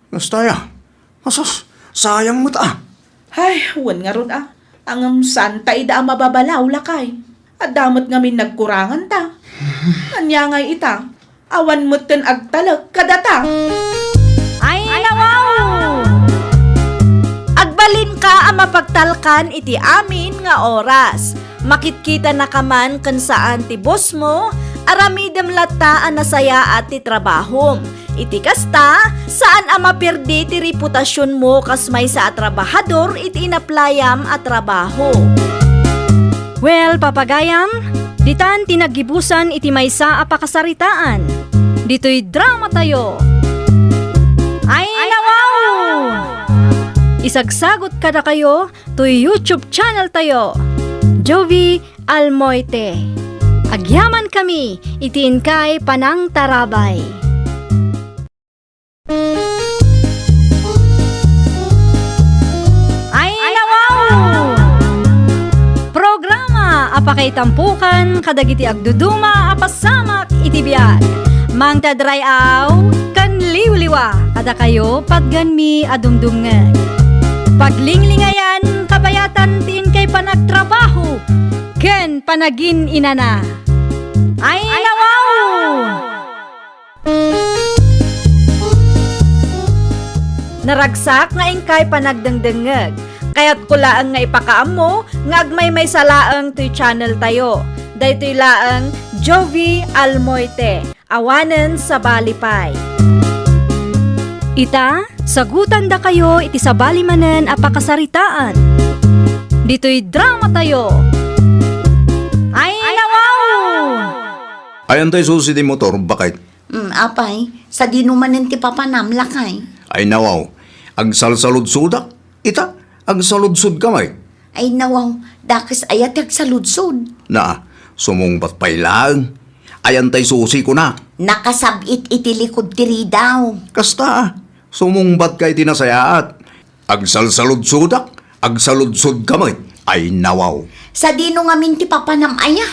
Nastaya, asas, sayang mo ta. Hay, wan nga ron Angam santa ida ang mababalaw lakay. At damat ngamin nagkurangan ta. Anya ngay ita, awan mo ten agtalag kadata. Ay nawaw! Agbalin ka ang mapagtalkan iti amin nga oras. Makitkita na kaman kan saan ti boss mo, aramidem latta ang nasaya at ti trabahom. Iti kasta, saan ang mapirdi ti reputasyon mo kasmay sa trabahador iti inaplayam at trabaho. Well, papagayam, ditan tinagibusan iti maysa a pakasaritaan. Dito'y drama tayo. Ay nawaw! Isagsagot kada kayo to YouTube channel tayo. Jovi Almoite. Agyaman kami, itiin kay Panang Tarabay. Ay nawaw! Programa apakay tampukan kadagiti agduduma apasamak iti biag. Mang tadrayaw kan liwliwa Kada kayo, pagganmi adungdungag. Paglinglingayan, kabayatan tiin kay panagtrabaho. Ken panagin inana. Ay nawaw! Naragsak nga ingkay panagdengdengeg. Kaya't kulaan nga ipakaammo nga agmay may salaang to'y channel tayo. Daytoy laang Jovi Almoite. Awanen sa Balipay. Ita, sagutan da kayo iti sabali manen a pakasaritaan. Dito'y drama tayo. Ay nawaw! Ayan tayo susi di motor, bakit? Apay, sa dinumanin ti papanam lakay. Ay nawaw, agsalsalod sudak, ita, agsaludsud kamay. Ay nawaw, dakis ayat ag sa ludsod. Na, sumungbat pa'y lang. Ayan tayo susi ko na. Nakasabit iti likod tiri daw. Kasta, sumungbat kay tinasayaat. Agsalsalod sudak, agsaludsud kamay. Ay nawaw. Sa dino nga minti papanam aya.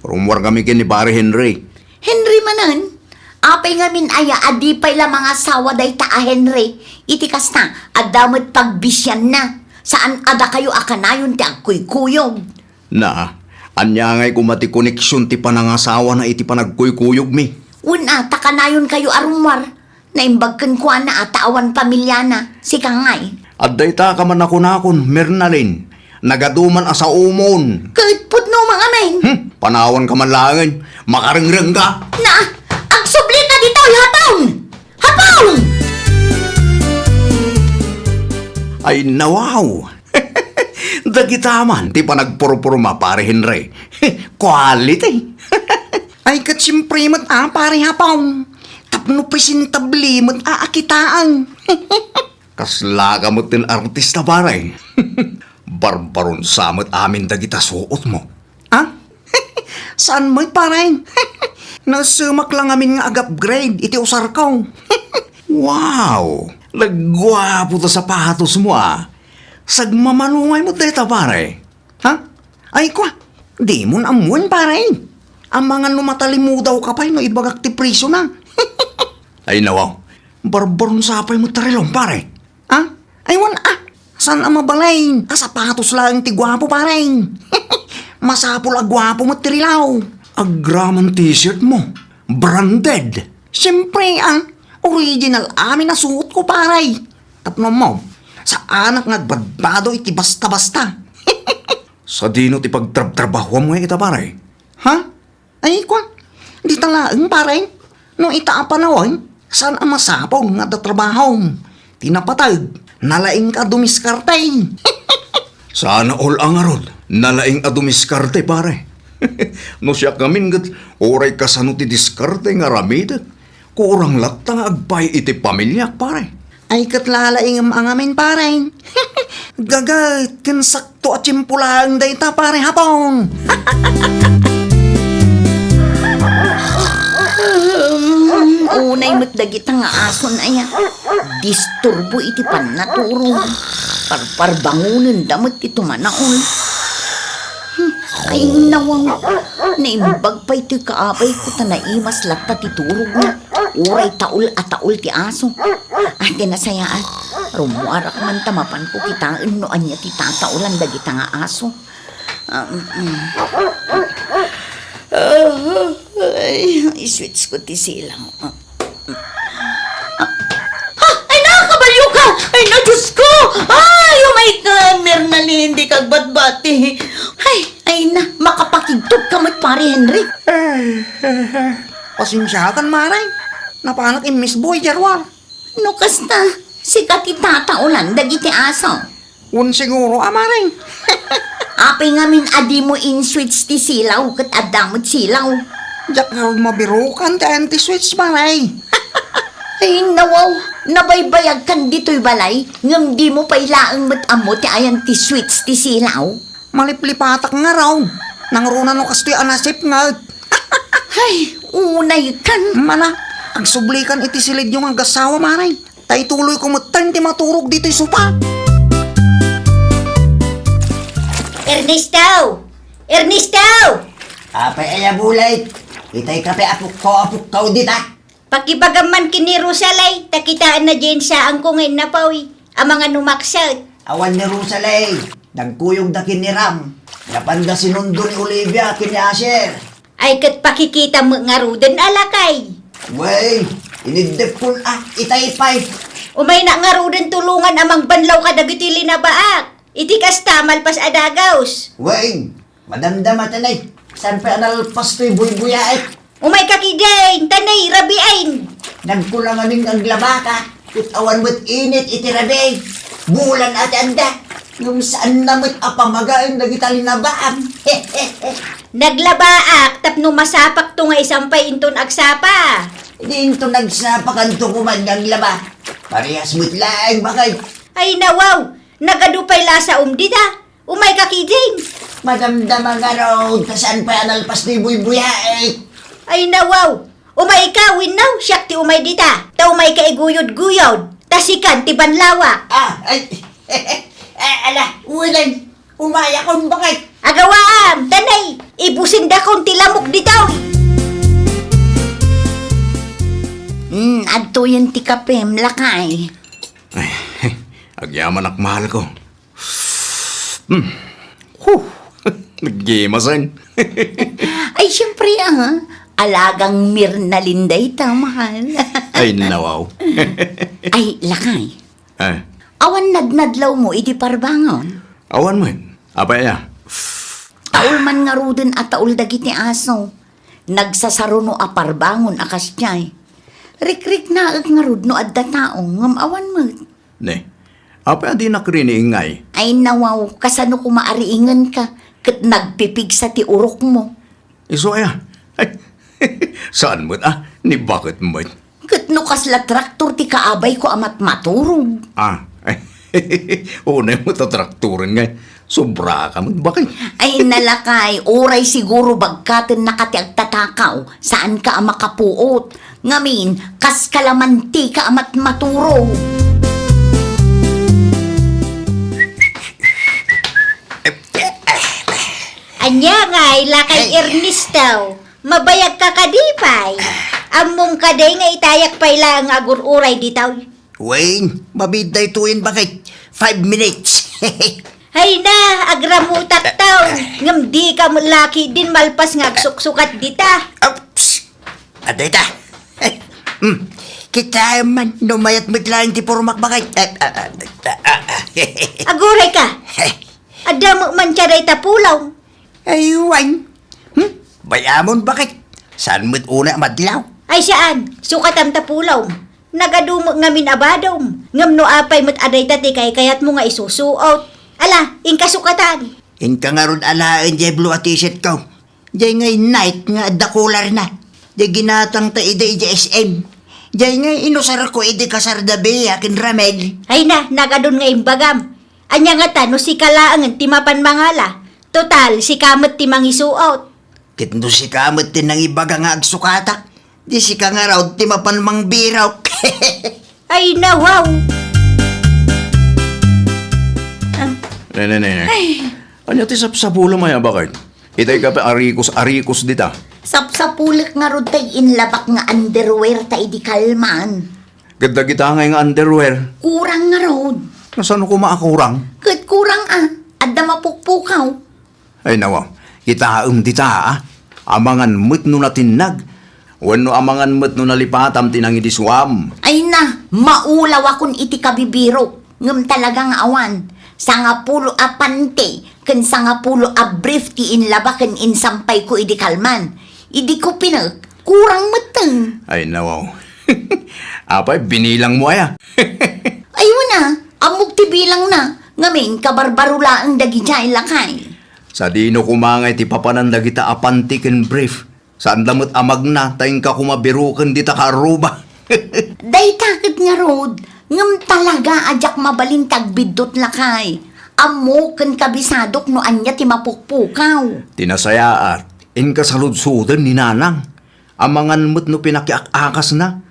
Rumwar kami kini pare Henry. Henry manan. Apay nga min aya, adipay la mga asawa day ta a Henry. Itikas na, adamot pagbisyan na. Saan ada kayo akanayon ti agkuykuyog. Na, anya ngay kumati koneksyon ti panangasawa na iti panagkuykuyog mi. Una, takanayon kayo arumwar. Naimbagkan ko na atawan pamilya na. Si Kangay. At day ta ka man nakon, Mernalin. Nagaduman asa umon. Kahit putno mga men. Panawan ka man langin. Makarengreng ka. Na, agsubli ka dito, hapong! Hapong! Ay nawaw. Dagitaman, ti panagpurupurma pare Henry. Quality. Ay katsimprimat pare hapong. Tapno presentabli mat aakitaan. Kasla ka mo tin artista pare. Barbaron samot amin dagita suot mo. Ah? Saan mo'y pareng? Nasumak lang amin nga ag-upgrade, iti usar ko. Wow! Nagwapo ta sapatos mo Sagmamanungay mo deta pare. Ha? Ay kwa, di mo amuan pare. Ang mga numatalimu daw kapay no ibagak ti priso na. Ay nawaw, barbaron sapay mo tarilong pare. Ha? Ay wan saan ang mabalay? Sapatos lang ti gwapo pare. Masapul ag gwapo mo ti rilaw. Agraman t-shirt mo, branded. Siyempre original amin na suot ko pare. Tapno mo, sa anak nagbadbado iti basta-basta. Sa dino ti pagtrabaho mo ita pare. Ha? Ay kwa, di talaang pare. No ita panawon, saan ang masapaw nga datrabaho? Tinapatag, nalaing ka dumiskartay. Sana all ang arod, nalaing adumiskarte pare. No siya kamin gat, oray kasano ti diskarte nga ramid. Kurang lakta nga agbay iti pamilya pare. Ay katlalaing ang amin pare. Gagat, kinsakto at simpulang dayta pare hapong. Unay matdagit nga aso na ya. Disturbo iti panaturong. Parbangunan damot iti manaol. Ay nawang. Naimbag pa iti kaapay ko ta naimas lakta ti turog na. Uray taul at taul ti aso. At tinasayaan. Rumuarak man tamapan ko kitaan no anya ti tataulan dagita nga aso. Ay, switch ko ti silang. Ay, nakakabaliw ka! Ay, na, Diyos ko! Ay, oh my God! Mernalin, hindi kagbat-bati. Ay, na, makapakigtog ka mat pare, Henry. Pasensya kan maray. Napanak in Miss Boy Jarwar. No, kasta, si kati tataulan, dagiti aso. Un siguro maray. Apay ngamin adi mo in switch ti silaw, kat adamot silaw. Diyak nga mabirukan ti anti-switch maray. Ay, nawaw, nabaybayag kan dito'y balay, ngam di mo pailaang matamo ti ayan ti switch ti silaw. Maliplipatak nga raw. Nangruna no kastoy anasip nga. Ay, unay kan. Mana, ang sublikan iti silid yung agasawa maray. Tay tuloy kumutan ti maturog dito'y supa. Ernesto! Ernesto! Apay ay bulay. Itay kape apuk ko dita. Pakibagaman kini Rosalay, takitaan na dyan sa ang kungay na pawi, ang mga numaksat. Awan ni Rosalay, nagkuyog na kini Ram. Napan ga sinundo ni Olivia kini Asher. Ay kat pakikita mo nga ruden alakay. Wey, inigdep kun itay-pay. Umay na nga ruden tulungan amang banlaw ka dagitili na baak. Iti kasta malpas adagaws. Wey, madamdama tanay. San pa analpas to'y buy-buyaet. Umay kakigain, tanay, rabiain. Nagkulanganing ang labaka. Awan mo't init itirabe. Bulan at anda. Yung saan namit apamagain nagitali na baam. Naglabaak, tapno masapak to nga isampay inton agsapa. Hindi ito nagsapakan to kuman ng laba. Parehas mo't laing bakay. Ay nawaw, nagadupay lasa umdita. Umay kakiding. Madamdama nga raw, tasaan pa analpas ni buy-buyaet. Ay nawaw, umay ka winaw, siyak ti umay dita. Ta umay ka iguyod-guyod. Tasikan ti banlawa. Ala, ulan. Umaya kong bakit? Agawaam, tanay, ibusin da kong tilamok ditaw. Adto yan ti kapem, lakay. Ay, agyaman ak mahal ko. Naggimasan. Ay, syempre alagang Mirna Linday ta, mahal. Ay, nawaw. Ay, lakay. Ay, Awan nadnadlaw mo, iti parbangon. awan mo. Apa ya? Taul man nga ruden at taul dagiti aso. Nagsasaruno a parbangon akas tiyay. Rik-rik na nga rudno adda tao, ngam awan mo. Ne, apa di nakrini ingay? Ay nawaw, kasano ko maariingan ka, kat nagpipig sa ti urok mo. Iso ya? Ay, saan mo? Ni bakit mo? Kat no kasla traktor ti kaabay ko amat maturog. Ay, unay mo tatrakturin nga. Sobra ka mo. Bakit? Ay nalakay, oray siguro bagkaten nakati agtatakaw, saan ka makapuot. Ngamin, kas kalamanti ka amat maturog. Anya ngay, lakay Ernesto. Mabayag ka kadipay. Among kaday nga itayak pay lang agur-uray ditaw. Wayne, mabiday tuin bakit? 5 minutes. Hay na, agramutak taw. Ngam di ka mo laki din malpas nga agsuksukat dita. Oops! Aday ta. Kita man, numayat mitlaing ti purmak bakit? Aguray ka. Adamo man tiyaday tapulaw. Ay, Wayne. Bayamon bakit? Saan mo't una madlaw? Ay saan, sukatam tapulaw. Nagadumo ngamin abadom. Ngam no apay mo't aday tati kay kayat mo nga isusuot. Ala, inkasukatan. Inka nga ron alaan jay blue at t-shirt ko. Jay ngay night nga dakular na. Jay ginatang ta ide SM. Jay ngay inusar ko ide kasardabi akin ramel. Ay na, nagadun nga imbagam. Anya nga ta, no si kalaangan timapan mangala. Total, si kamot ti mangisuot. Kitno si kamot din ng ibaga nga agsukata. Di si ka nga raw timapan mang biraw. Ay na, wow. Ne. Anya ti sapsapulo maya bakit? Itay ka pa arikos dita. Sapsapulik nga rod tay inlabak nga underwear ta idi kalman. Ganda kita nga underwear. Kurang nga rod. Nasaan ko maakurang? Kat kurang adda mapukpukaw. Ay nawa, itaam dita amangan mo't no natinag. Wano amangan mo't no nalipatam tinang idiswam. Ay na, maulaw akong iti kabibiro. Ngam talagang awan. Sangapulo a pante, ken sangapulo a brief ti inlaba ken insampay ko idi kalman. Idi ko pinag, kurang mateng. Ay nawaw. Apay, binilang mo aya. Ayaw na, amog ti bilang na. Ngamin, kabarbarula ang dagijay lakay. Sa dino kumangay ti papananda kita apanti ken brief. Saan damot amag na, tayong ka kumabirukan dita karuba. Day takit nga rod, ngam talaga ajak mabalintag bidot lakay. Amo ken kabisadok no anya ti mapukpukaw. Tinasayaat, inkasaludsudan ni nanang. Amangan mo't no pinakiakakas na.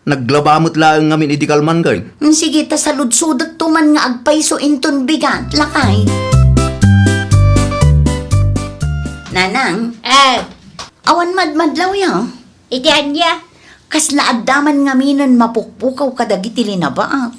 Naglabamot lang ngamin idikalman kay. Sige ta saludsudat tuman nga agpayso inton bigat lakay. Nanang, awan madmadlaw ya. Iti anya. Kasla addaman nga minan mapukpukaw kadagiti linaba.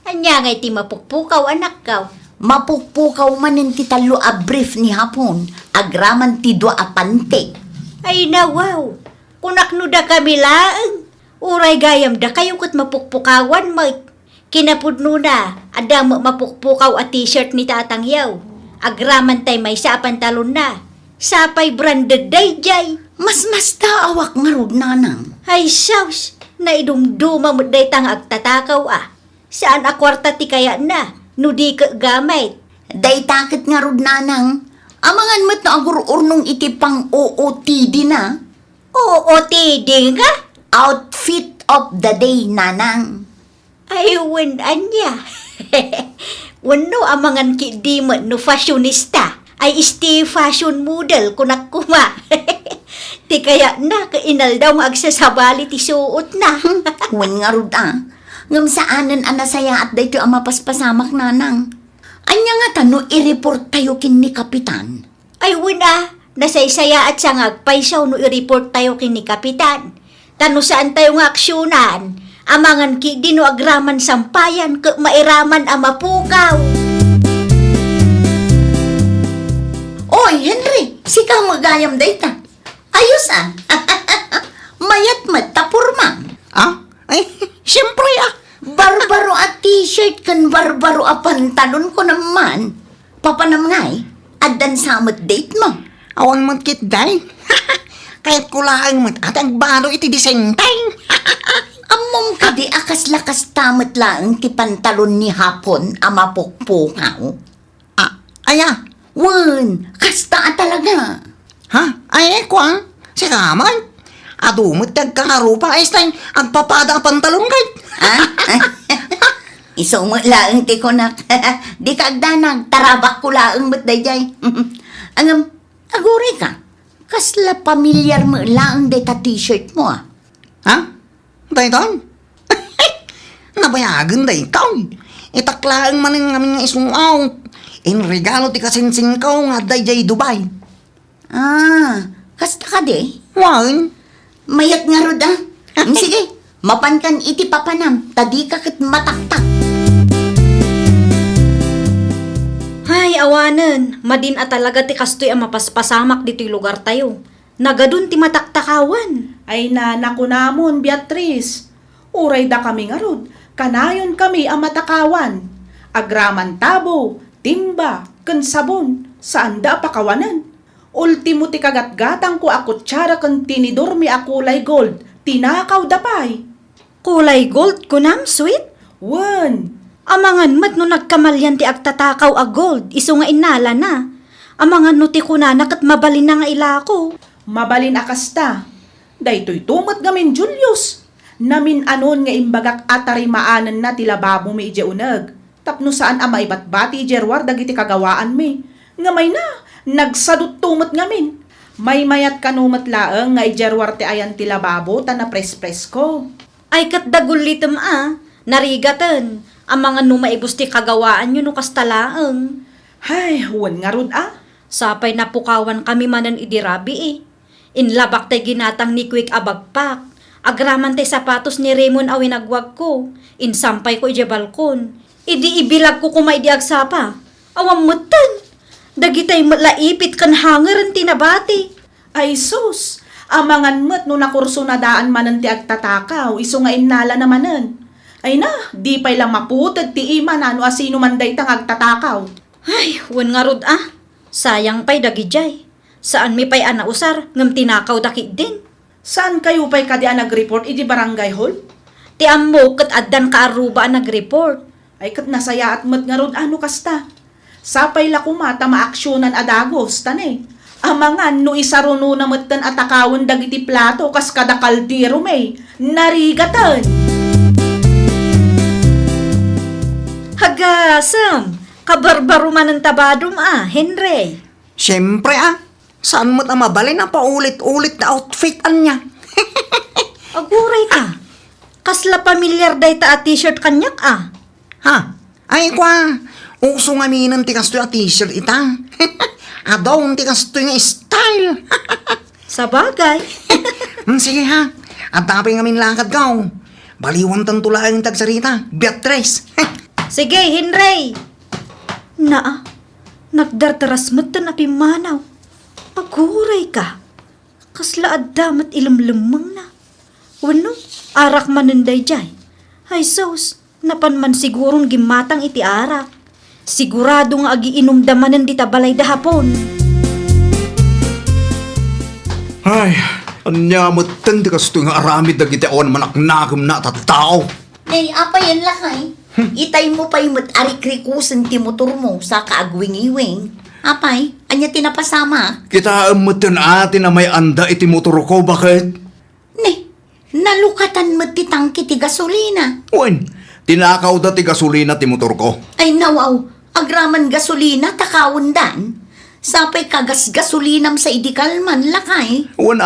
Anya nga iti mapukpukaw anak kaw. Mapukpukaw manin ti talo a brief ni hapon, agraman ti dua a pante. Ay nawaw, kunakno da kami laeng. Uray gayam da kayo kat mapukpukawan mo. Kinapudno na, ada mo mapukpukaw a t-shirt ni Tatang Yaw. Agraman tay may sa pantalon na. Sapay branded day jay. Mas taawak nga rod nanang. Ay saus, naidumduma mo day tang agtatakaw ah. Saan a kwarta ti kaya na, no di ka gamit. Day takit nga rod nanang. Amangan mo't na agururnong iti pang OOTD na. Oo, tiding ka? Outfit of the day, nanang. Ay, anya. Wano amangan ki di mo no fashionista. Ay isti fashion model kunak kuma. Ti kaya na kainal daw nga agsasabali ti suot na. Wen nga rod Ngam saanan anasaya at dayto ang mapaspasamak nanang. Anya nga tano i-report tayo kin ni Kapitan. Ay wala, nasaysaya at sangag paisaw no i-report tayo kini Kapitan. Tano saan tayo nga aksyonan? Amangan ki di no agraman sampayan ke mairaman ang mapukaw. Oy, Henry, sika magayam dayta. Ayos Mayat matapurmang. Ay, siyempre Barbaro at t-shirt kan barbaro a pantalon ko naman. Papanam ngay, adan samot date mo. Awan man kit day. Kahit kulaan mo at ang balo iti di same time. Amom ka di akas lakas tamot lang ti pantalon ni hapon ama pukpukaw. Aya, Wen, kasta talaga. ha? Ay, kwa? Si kaman? Adumot tagkarupa ay stay ang papada ang pantalon kay. Iso mo laang ti konak. Di kagdanag, tarabak ko laang mo't dayjay. Angam, aguri ka. Kasla pamilyar mo laang day ta t-shirt mo Ha? Dayton? Nabayagan dayton. Itaklaan man ng aming isuaw. In regalo ti kasinsing ko nga dayjay Dubai. Kasta ka di? Wan? Mayat nga rod Sige, mapankan iti papanam. Tadi ka kat mataktak. Hay, awanen. Madin a talaga ti kastoy ang mapaspasamak dito'y lugar tayo. Nagadun ti mataktakawan. Ay na nakunamon, Beatrice. Uray da kami nga rod. Kanayon kami ang matakawan. Agraman tabo, timba, ken sabon. Saan da pakawanan? Ultimo ti kagatgatang ko ako tsara ken tinidor mi akulay gold. Tinakaw dapay. Kulay gold kunam, sweet? Wen. Amangan mat no nagkamalyan ti agtatakaw a gold, iso nga inala na. Amangan no ti kunanak at mabalin na nga ilako. Mabalin akasta. Daytoy tumot gamin Julius. Namin anon nga imbagak atarimaanan na ti lababo mi ije uneg. Tapno saan amay batbati jerwar dagiti kagawaan mi. Ngamay na, nagsadot tumot ngamin. May mayat kanumat laeng nga ijerwar ti ayan ti lababo ta na pres-pres ko. Ay kat dagulitem narigatan. Ang mga numaibos ti kagawaan nyo no kastalaeng. Hay, huwan nga rod Sapay napukawan kami manan idirabi Inlabak tay ginatang ni Quick abagpak. Agraman tay sapatos ni Raymond awinagwag ko. Insampay ko ije balkon. Idi ibilag ko kumay di agsapa. Awam mutan. Dagitay laipit kan hangaran tinabati. Ay sus, amangan met no nakurso na daan manan ti agtatakaw, iso nga innala namanen. Ay na, di pa'y lang maputag ti ima na no asino man day tang agtatakaw. Ay, wan nga rod Sayang pa'y dagijay. Saan mi pa'y anausar, ngam tinakaw daki din. Saan kayo pa'y kadian nag-report iti barangay hall? Ti ammo kat addan ka aruba nag-report. Ay kat nasaya at met nga rod ano kasta. Sapay la kumata maaksyonan adagos, tane. Amangan no isaruno na metten atakawon dagiti plato kas kada kaldero may narigatan. Hagasam, kabarbaro man ang tabadom Henry. Siyempre saan mo't mabalin na paulit-ulit na outfit niya. Aguray ka. Kasla pamilyar day ta a t-shirt kanyak Ha? Ay kwa, uso nga minan ti kastoy a t-shirt ita. Adaw ti kastoy nga style. Sa bagay. Sige ha, At tapay ngamin lakad ka. Baliwan tan tulaang tagsarita. Beatrice. Sige, Henry. Naa, nagdardaras mo tan apimanaw. Paguray ka. Kasla addamat ilamlamang na. Wano, arak manunday jay. Ay sos, napan man sigurong gimatang iti arak. Sigurado nga agiinom damanan di tabalay dahapon. Ay, anyamot tan di kasto nga aramid na gitaon manaknagam na tattao. Nay, apa yan lakay? Itay mo pa'y mat-arikrikusan ti motor mo sa kaagwing-iwing. Apay, anya tinapasama? Kita amutin atin na may anda iti motor ko, bakit? Ne, nalukatan mo ti tangki ti gasolina. Wen, tinakaw da ti gasolina ti motor ko. Ay nawaw, agraman gasolina takawundan. Sapay kagas gasolinam sa idikalman lakay. Wen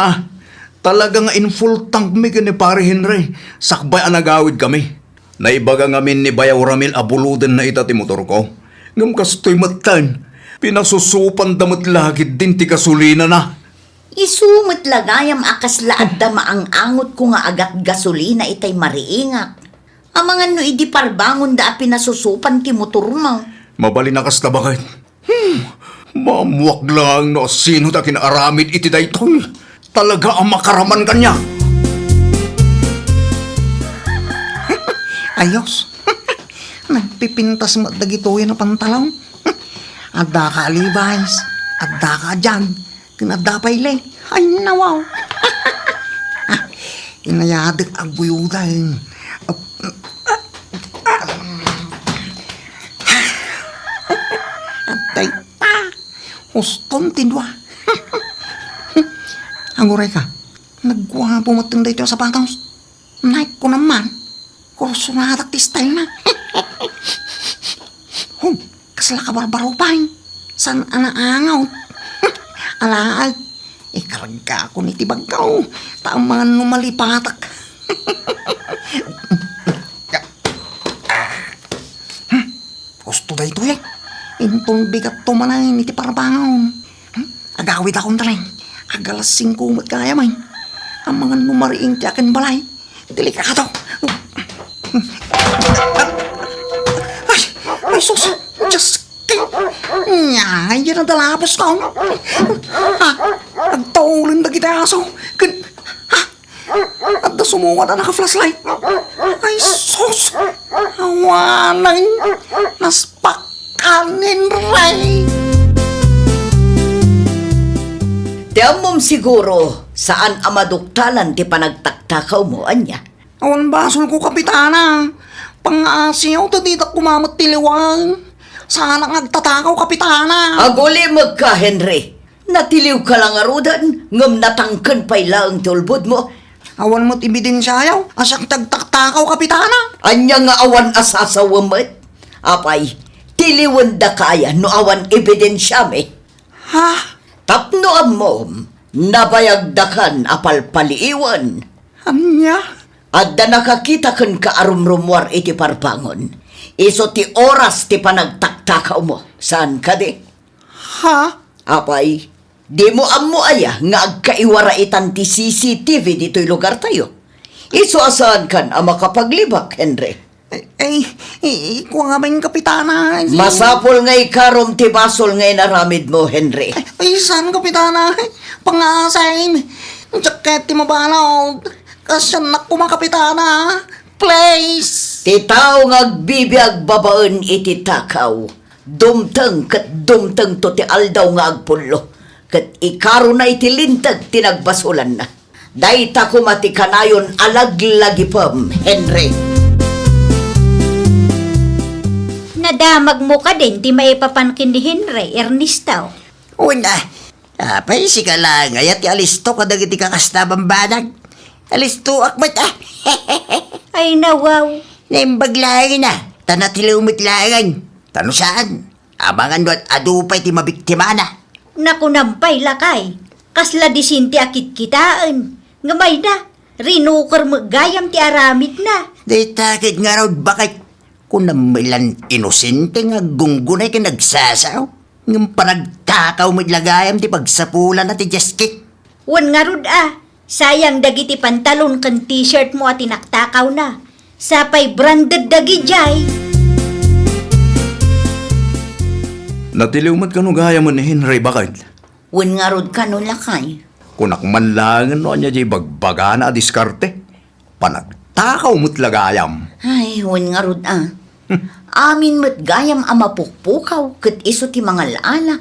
talagang in full tank mi ni pare Henry. Sakbay anagawid kami. Naibaga ngamin ni Bayaw Ramil abuludan na ita ti motor ko. Ngam kastoy matan, pinasusupan damot lagid din ti gasolina na. Isumot lagayam akas laad da maang-angot ko nga agat gasolina itay mariingak. Amangan no idi parbangon da pinasusupan ti motor mo. Mabalinakas na bakit? Mamuwag lang no sino ta kinaaramid iti daytoy. Talaga ang makaraman kanya. Ayos. Nagpipintas mo dagitoy na pantalaw. Adda ka Levi's. Adda ka dyan. Kinadda pa ilay. Ay, nawaw. Inayadik ang buyudan. Atay pa. Huston tinwa. Anguray ka. Nagwapo mo tinday ito sa sapatos. Naik ko naman. Kurso na atak ti style na. Kasla ka barbaro pa. San anaangaw. Alaag. Ikarag ka ako ni tibagaw. Taang mga numalipatak. Gusto da ito eh. Intong bigat tumanay ni ti parabangon. Agawid akong taray. Agalas 5 kaya man. Ang mga numariing ti akin balay. Delikado. Ay, sus! Diyos ka! Nya, yan ang dalapos ko. Nagtaulin na kita aso. At na sumungat na naka-flashlight. Ay, sus! Awanan! Naspakanin, Ray! Diyan siguro saan amaduktalan ti panagtaktakaw mo, anya? Awan basol ko, kapitana. Pang-asiyaw, tadita kumamot tiliwang. Sana ngagtatakaw, kapitana. Aguli magka, Henry. Natiliw ka lang arudan, ngam natangkan pa'y laang tulbod mo. Awan mo't ebidensyayaw. Asak tagtaktakaw, kapitana. Anya nga awan asasawamat. Apay, tiliwan da kaya no awan ebidensya me. Ha? Tapno amom, nabayagdakan apal paliiwan. Anya? Adda nakakita kan ka arumrumwar iti parpangon. Iso ti oras ti panagtaktakaw mo. Saan ka di? Ha? Apay, di mo ammo aya nga agkaiwara itan ti CCTV dito'y lugar tayo. Iso asahan kan ang makapaglibak, Henry. Ikuha nga ba yung kapitana? Masapol ngay karom ti basol ngay naramid mo, Henry. Ay, saan kapitana? Pangasain. Jacket ti mabanaw. Kasyanak ko mga kapitana. Please. Ti tao ngagbibiyag babaan iti takaw. Dumtang kat dumtang to ti aldaw nga agpulo. Kat ikaro na iti lintag tinagbasulan na. Dayta kumati kanayon alaglagipam, Henry. Nadamag mo ka din, di maipapankin ni Henry, Ernesto. Una, apay si ka lang, ayat alisto ka dagiti kakastabang banag. Alisto akmat Ay nawaw. Naimbag lang na, tanatilumit langan. Tano saan? Abangan doon adupay ti mabiktima na. Nakunampay lakay. Kasla disinti akit kitaan. Ngamay na, rinukar mo gayam ti aramid na. Di takit nga raw bakit kung namilan inosente nga gunggunay ka nagsasaw. Ng panagtakaw mo lagayam ti pagsapulan na ti Jeski. Wan nga rod Sayang dagiti pantalon kan t-shirt mo at tinaktakaw na. Sapay branded dagi jay. Natiliwmat ka no gaya mo ni Henry bakit? Wen nga rod ka no lakay. Kunak man langan no niya jay bagbaga na diskarte. Panagtakaw mo't lagayam. Ay, wen nga rod Amin mo't gayam mapukpukaw ket iso ti mga laala.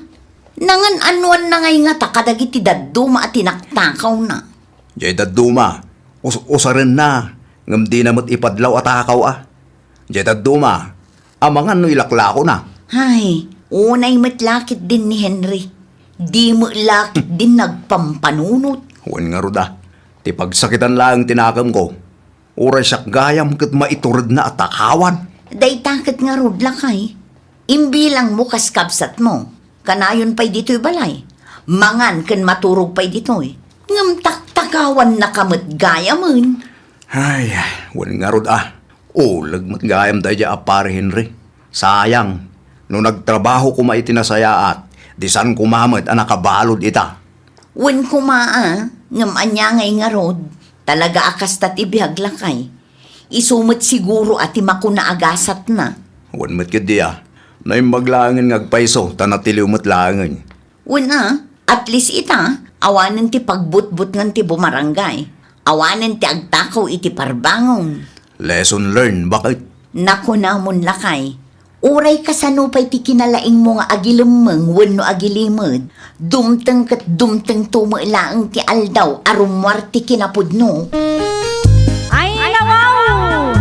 Nangan anuan na ngay nga takadagiti dadduma at tinaktakaw na. Jay daduma, usarin na. Ngam di na mo't ipadlaw at akaw Jay daduma, amangan no ilaklako na. Ay, unay mo't lakit din ni Henry. Di mo lakit din nagpampanunot. Huwag nga ruda, ti pagsakitan lang tinakam ko. Uray siyak gayam kat maiturad na at akawan. Day takit nga rod lakay. Imbilang mo kaskabsat mo. Kanayon pa'y dito'y balay. Mangan kan maturog pa'y dito'y. Ngam taktakawan na kamot gayamon. Ay, huwag nga ruda. Ulag mat gayam dahi dya apare Henry. Sayang, no nagtrabaho ko maitinasaya at disan kumamat ang nakabalod ita. Wen kumaa, ngam anya ngay nga rod. Talaga akas tat ibihag lakay. Isumot siguro at makuna agasat na. Huwag mat kadiya. Na yung maglangan ngagpaiso, tanatiliw mat langan. Wen at least ita, awanan ti pagbutbut ngan ti bumarangay. Awanan ti agtakaw iti parbangon. Lesson learned, bakit? Naku namon lakay. Uray kasanupay ti kinalaing mo nga agilemeng wenno agilimod. Dumteng ket dumteng tumelaang ti aldaw arumwar ti kinapudno. Ay, nawaw!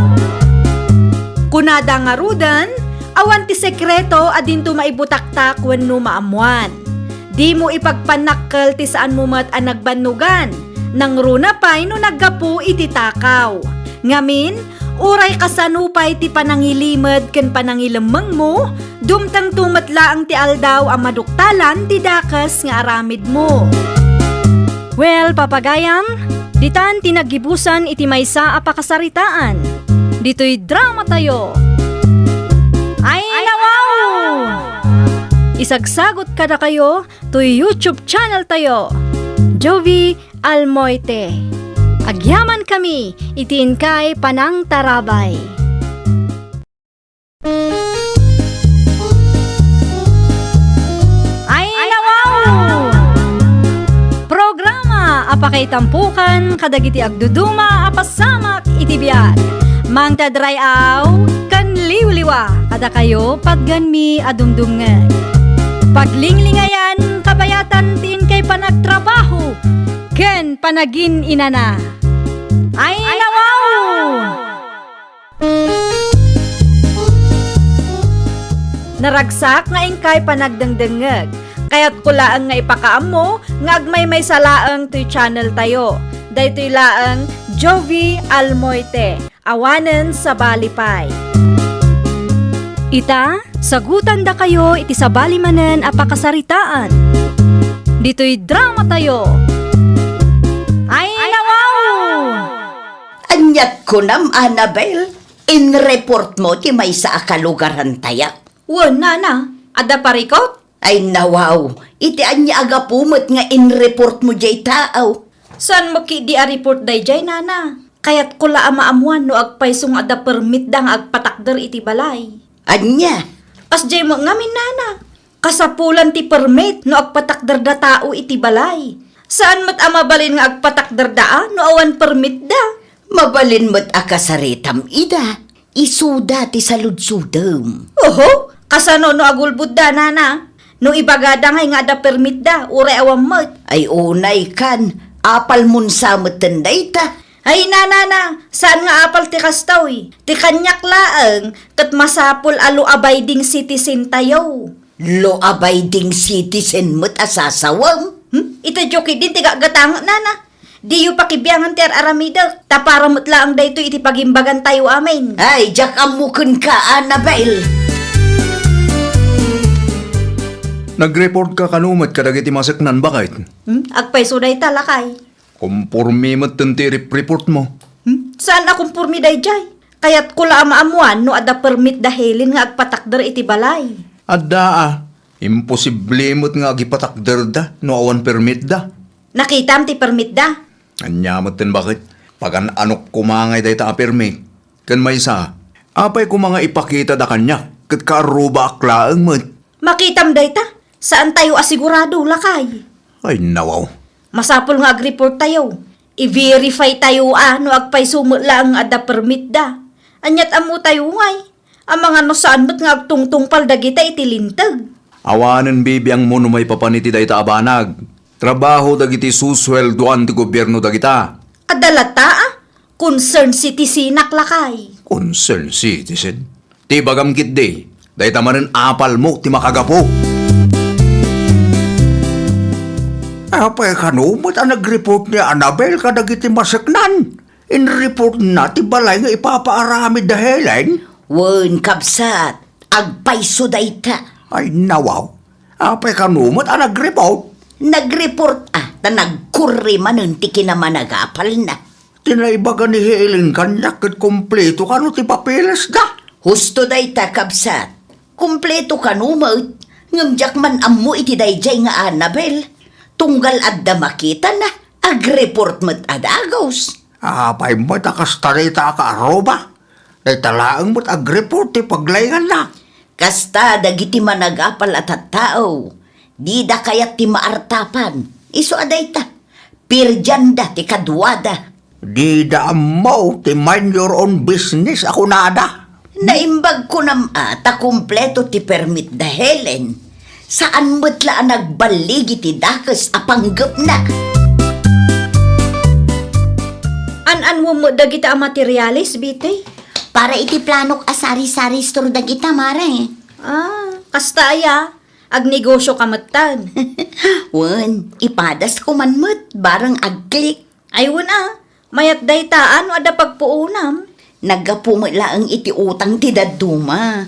Kunada nga rudan, awan ti sekreto adin tu maibutaktak wenno maamuan. Di mo ipagpanakkel ti saan mo mat ang nagbanugan. Nang runa pa'y no naggapu iti takaw. Ngamin, uray kasanupay ti panangilimad ken panangilemeng mo, dumtang tumatla ang ti aldaw ang maduktalan ti dakas nga aramid mo. Well, papagayam, ditan tinagibusan iti maysa a pakasaritaan. Dito'y drama tayo. Ay, nawaw! Isagsagot kada kayo to YouTube channel tayo. Jovi Almoite. Agyaman kami, itiin kay Panang Tarabay. Ay, nawaw! Programa, apakay tampukan, kadagiti agduduma, apasamak, itibiyag. Mang tadrayaw, kan liwliwa, kada kayo, pagganmi, adumdungan. Paglinglingayan, kabayatan, tiin kay panagtrabaho, ken panagin inana. Ay, nawaw! Naragsak nga ingkay panagdengdengeg. Kaya't kulaan nga ipakaam mo, nga agmay may salaang to'y channel tayo. Daytoy laang Jovi Almoite, awanen sa balipay. Ita, sagutan da kayo iti sa balimanen apakasaritaan. Dito'y drama tayo. Ay, nawaw! Anyat ko nam, Annabel. In-report mo ti may sa akalugaran tayak. Wen nana, ada parikot? Ay nawaw, iti anya aga pumot nga in-report mo jay tao. San mo ki di a report day jay nana? Kayat kula amaamuan no agpaysong ada permit dang agpatakder iti balay. Anya? As jay mo ngamin nana. Kasapulan ti permit no agpatakder da tao iti balay. Saan mo't amabalin nga agpatakder da no awan permit da? Mabalin mo't akasaritam ida. Isuda ti saludsudem. Oho, kasano no agulbud da nana? No ibagada nga da permit da, uray awam mo't. Ay unay kan, apal mun sa matenday ta. Ay na, saan nga apal ti kastaw Ti kanyak laeng, kat masapul alo abiding citizen tayo. Lo abiding citizen mo't asasawam. Ito joki din tiga gatang nana. Di yu pakibiyangan ti aramida, tapara mo't laang dayto iti pagimbagan tayo amin. Ay, jak amukun ka, Annabel. Nag-report ka kanumat kadagiti masaknan bakit? Agpay suday talakay. Kumpurmi mo tanti report mo. Saan akong purmiday jay? Kaya't kula amaamuan no ada permit dahilin nga agpatakder iti balay. Adda imposible mo't nga agipatakder da, no awan permit da. Nakitam ti permit da. Anyamot din bakit? Pag anok kumangay day ta permit. Kan may sa, apay ko mga ipakita da kanya. Kat karuba aklaang mo. Makitam day ta. Saan tayo asigurado, lakay? Ay nawaw. Masapol nga ag-report tayo. I-verify tayo no agpay sumula ang ada permit da. Anyat amo tayo ngay. Ang mga no saan ba't nga agtungtung dagita itilintag. Awanan bibiyang mo no may papaniti day ta abanag. Trabaho dagiti susweldoan ti gobyerno dagita. Adalata concern citizen lakay. Concern citizen. Ti bagam kit day. Day tamarin apal mo ti makagapo. Apay kanumot ang nag-report ni Annabel kadagiti masaknan. In-report na ti balay nga ipapaarami dahilan. Wen kabsat, agpayso dayta. Ay nawaw. Apay kanumot ang nag-report. Nagreport ta nagkurri manen ti kinamanagapal na. Tinaibaga ni Helen kanyak kat kompleto kano ti papeles da. Husto dayta kabsat. Kumpleto kanumot. Ngamjak man ammo iti dayjay nga Annabel. Tunggal adda makita na. Agreport mo't adagos. Apay mo takas tarita ka aroba. Day talaang mo't agreport ti paglayngan na. Kasta dagiti managapal at tao. Di da kayat ti maartapan. Iso aday ta. Pirjanda ti kadwada. Di da mo ti mind your own business ako nada. Naimbag ko nam ta kumpleto ti permit da Helen. Saan mo't laan nagbaligi ti dakas apanggap na. An mo dagita ang materialis, bitay? Para iti planok asari-sari store dagita, mare. Kasta aya. Agnegosyo kamatan. Wen, ipadas ko man mo't barang agklik. Ayun mayat daytaan o ada pagpuunam. Nagapumula ang iti utang ti daduma.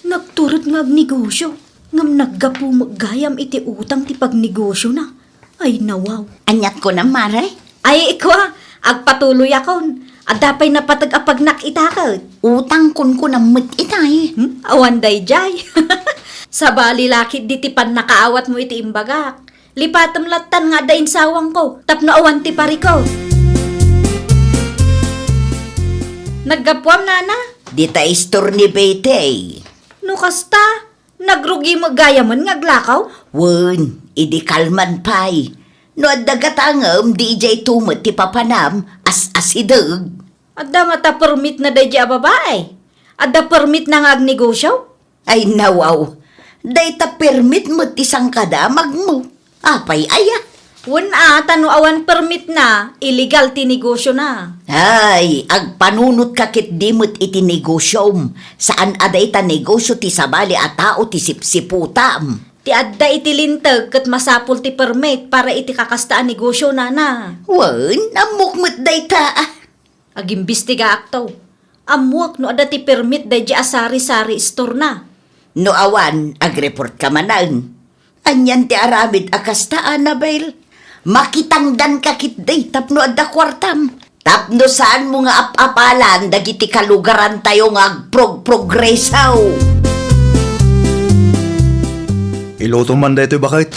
Nagturot nga agnegosyo. Ngam naggapumagayam iti utang ti pagnegosyo na. Ay nawaw. Anyat ko na, mare. Ay ikwa, agpatuloy akon. Adapay na patag-apag nakitakot. Utang kun ko na mo't itay. Awan day jay. Sa bali lakit di ti pan nakaawat mo iti imbagak. Lipatam latan nga dain sawang ko. Tapno awan ti pariko. Naggapuam nana. Di ta istor ni Betey. No kasta, nagrugi mo gayaman ngaglakaw. Wen, idi kalman pay. No dagatangam di jay tumot ti papanam as asideg. Adda nga ta permit na day a babae. Adda permit na nga agnegosyo. Ay nawaw. Day ta permit mo ti sangkadamag mo. Apay aya. Wen tano awan permit na, illegal ti negosyo na. Ay, agpanunot kakit dimot iti negosyom. Saan aday ta negosyo ti sabali a tao ti sipsiputam. Ti adda iti lintag ket masapul ti permit para iti kakastaan negosyo na na. Wen, amukmut day ta. Agimbestiga akto. Amuak no adda ti permit day asari-sari store na. No awan, agreport ka manan. Anyan ti aramid akasta, Annabel. Makitangdan kakit day tapno adda kwartam. Tapno saan mo nga apapalan dagiti kalugaran tayo nga progresaw. Iluto man dito bakit?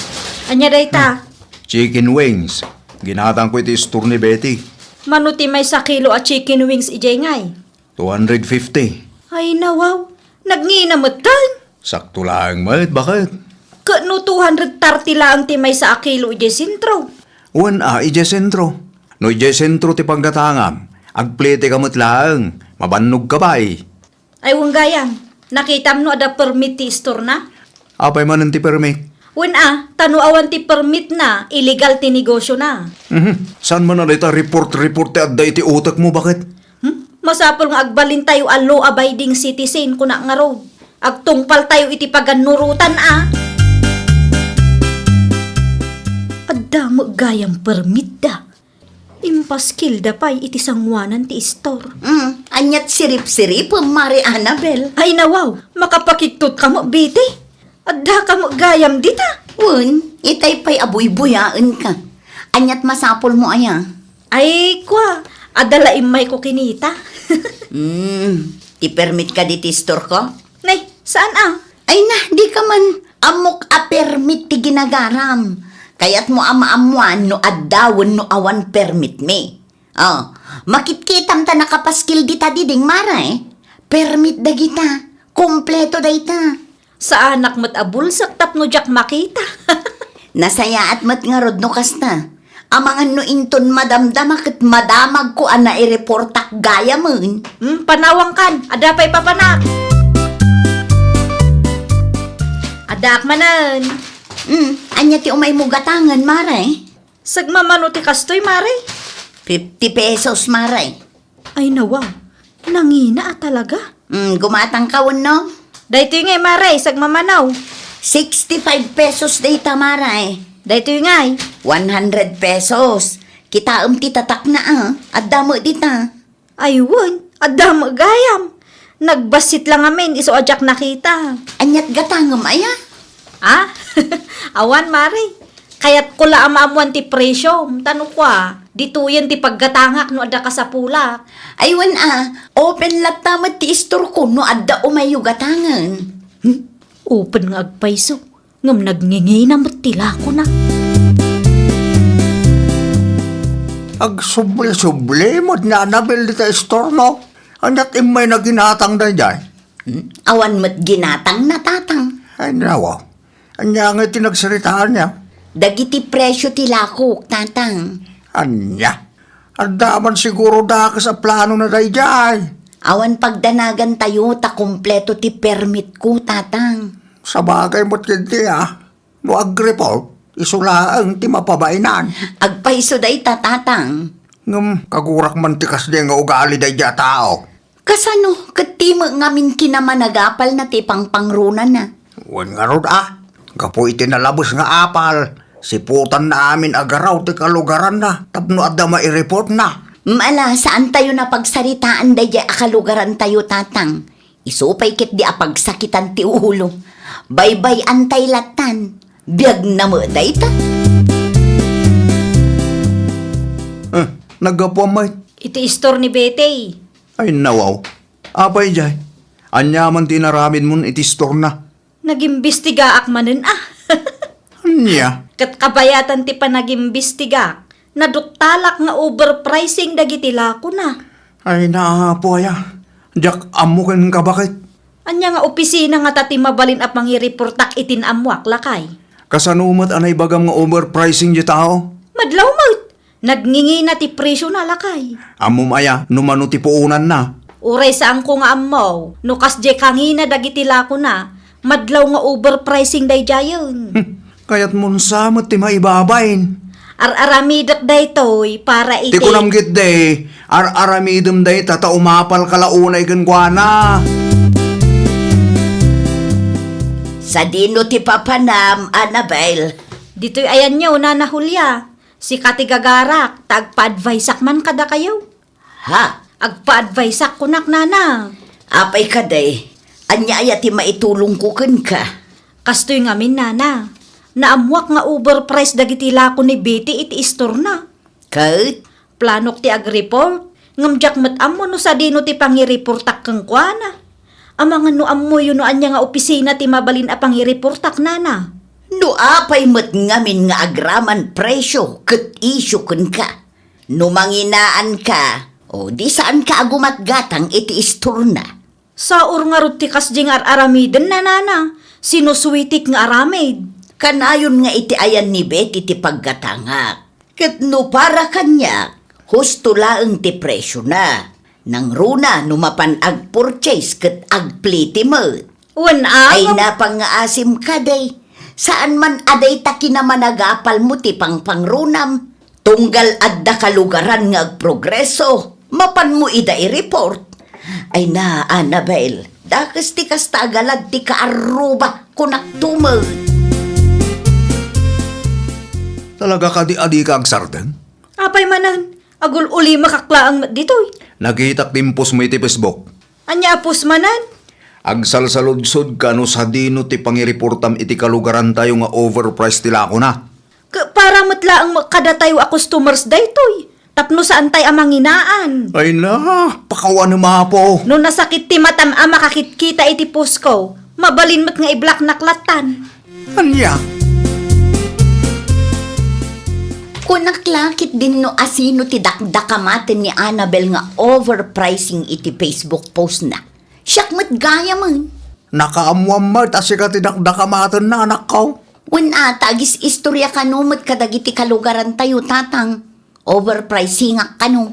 Anya day ta? Chicken wings. Ginatang ko iti store ni Betty. Manuti may sa kilo at chicken wings ijay ngay. 250. Ay nawaw, nagnginamutan. Sakto lang mat, bakit? Kano 230 lang ti may sa kilo ijay sintro. Uwan ije sentro. No ije sentro ti paggatangam. Agplete kamot lang. Mabannog ka ba Ay gayam, nakitam no ada permit ti store na? Apay man ti permit. Wen tanuawan ti permit na, illegal ti negosyo na. Saan man na dita report ti adda iti utak mo, bakit? Masapol nga agbalin tayo a law-abiding citizen kuna nga road. Agtungpal tayo iti paganurutan Adda mo gayang permit da. Impaskil da pay iti sangwanan ti store. Anyat sirip-sirip, Mari Annabel. Ay nawaw, makapakiktot ka mo, biti. Adda ka mo gayam dita. Wen, itay pa'y abuy-buyaan ka. Anyat masapol mo aya. Ay kwa, adala imay ko kinita. Ti permit ka di ti store ko? Nay, saan Ay na, di ka man amok a permit ti ginagaram. Kaya't mo ama-amuan no adawon no awan permit me. Oh, makitkitam ta nakapaskil dita diding mara eh. Permit da kita. Kompleto da ita. Sa anak mo't abulsak tapno jak makita. Nasaya at mat nga rod no kasta. Amangan no inton madamdam ket madamag ko ana i-reportak gaya mun. Panawang kan, ada pa'y papanak. Adak manan. Anya ti umay mo gatangan, maray. Sagmamano ti kastoy, mare. 50 pesos, maray. Ay nawa, nangina talaga. Gumatang kawon, no? Dahito yung ngay, mare, sagmamanaw. 65 pesos data, maray. Dahito yung ngay. 100 pesos. Kita ti tatak na, at damo dita. Ayun, adam gayam. Nagbasit lang amin, iso ajak nakita. Anyat gatangam, aya? Ah, awan, mare. Kaya't kula amamuan ti presyo. Tanong ko dito yan ti paggatangak no ada ka sa pulak. Aywan open lap tamat ti istor ko no adda umayo gatangan. Open nga agpaiso. Ngam nagngingi na matila ko na. Agsubli-subli mo't na nabil di ta store mo. Anyat imay na ginatang da dyan. Awan mat ginatang natatang. Ay nawa. Anya nga tinagsaritaan niya. Dagiti presyo ti lakok, tatang. Anya. Adaman siguro da ka sa plano na day dyan. Awan pagdanagan tayo ta kumpleto ti permit ko, tatang. Sa bagay mo't kinti No ag-report, isulaang ti mapabainan. Agpaiso day tatang. Ngam, kagurak man tikas di nga ugali day dya tao. Kasano, katimo ngamin kinamanagapal na ti pangpangrunan na. Wan nga rod Kapo iti nalabos nga apal. Siputan na amin agaraw ti kalugaran na. Tapno adda mai-report na. Mala, saan tayo na pagsaritaan day akalugaran tayo, tatang? Isupay kit di apagsakitan ti ulo. Baybay antay latan. Biyag na mo day ta. Nagapamay. Iti istor ni Betty. Ay nawaw. Apay jay. Anyaman tinaramin mon iti store na. Nagimbestiga akmanen Anya. Kat kabayatan ti panagimbestiga. Naduktalak nga overpricing dagiti lako na. Ay naapo Jak amukin ka bakit? Anya nga opisina nga tati mabalin at mangiriportak itin amwak lakay. Kasanumat anay bagam nga overpricing di tao? Madlaw mo't. Nagngingi na ti presyo na lakay. Amum numano ti puunan na. Uray saan ko nga amaw. Nukas je kangina dagiti lako na. Madlaw nga overpricing day jayon. Kaya't mon samot ti maibabain. Ar-aramidak day toy para iti. Ti kunamgit day, ar-aramidem day tata umapal kalaunay gengguana. Sa dino ti papanam, Annabelle. Dito'y ayan nyo, Nana Julia. Si Katigagarak, tagpa-advisak man kada kayo. Ha? Agpa-advisak kunak, Nana. Apay ka day. Anya ti maitulong ko ka. Kastoy ngamin, Nana. Naamwak nga overpriced dagiti lako ni Betty iti istor na. Kahit? Planok ti agreport. Ngamjak matammo no sa dino ti pangiriportak kang kuana. Amangan no ammo yun no anya nga opisina ti mabalin a pangiriportak, Nana. No apay mat ngamin nga agraman presyo ket isyo kun ka. No manginaan ka, o di saan ka agumat gatang iti istor na. Saur nga rutikas jing ar-aramiden na, Nana. Sinusuwitik nga aramid. Kanayon nga iti ayan ni Betty ti paggatangak. Ket no para kanya, husto laeng ti presyo na. Nang runa no mapan ag-purchase ket ag-pliti mo. Ay napangaasim ka day. Saan man aday ta kinamanagapal mo ti pangpangrunam. Tunggal adda kalugaran nga agprogreso. Mapan mo ida i-report. Ay na, Annabelle, dakas ti kasta agalag ti kaaruba kunak tumod. Talaga ka di adi ka agsarden? Apay manan, agul uli makaklaang ditoy. Nagitak timpos mo iti Facebook. Anya apos manan? Agsalsaludsod ka no sa dino ti pangiriportam iti kalugaran tayo nga overpriced tila ako na. Para matlaang kada tayo a customers daytoy. Tapno saan tay amanginaan. Ay na, pakawan na mapo. No nasakit ti matam a makakitkita iti pusko, mabalin mat nga i-black naklatan. Anya? Kunaklakit din no asino ti dakdakamaten ni Annabel nga overpricing iti Facebook post na. Siyak mat gaya man. Nakaamuamad asi ka tinakdakamatan na anak ko. Wen ata agis istorya kanumot kadagiti kalugaran tayo tatang. Overpricing nga kanu.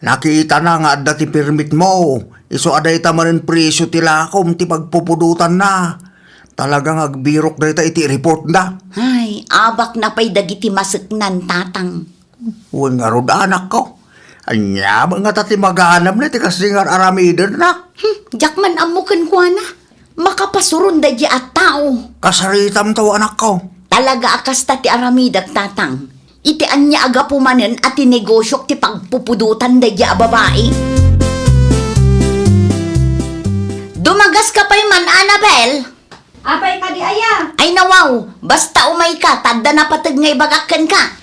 Nakita na nga adda ti permit mo. Iso aday tamanin presyo ti lakom ti pagpupudutan na. Talagang agbirok na iti report na. Ay, abak na pa'y dagiti masaknan tatang. Huwag nga rod anak ko. Anya, mga tati maghanap na ti kasingar aramidan na. Jakman amukan ko na. Makapasurun da di at tao. Kasaritam to anak ko. Talaga akas ti aramidak tatang. Iti anya aga pumanen at tinegosyok ti pagpupudutan da di a babae. Dumagas ka pa'y man, Annabel. Apay ka di aya. Ay nawaw, basta umay ka, tadda na patag nga ibagakan ka.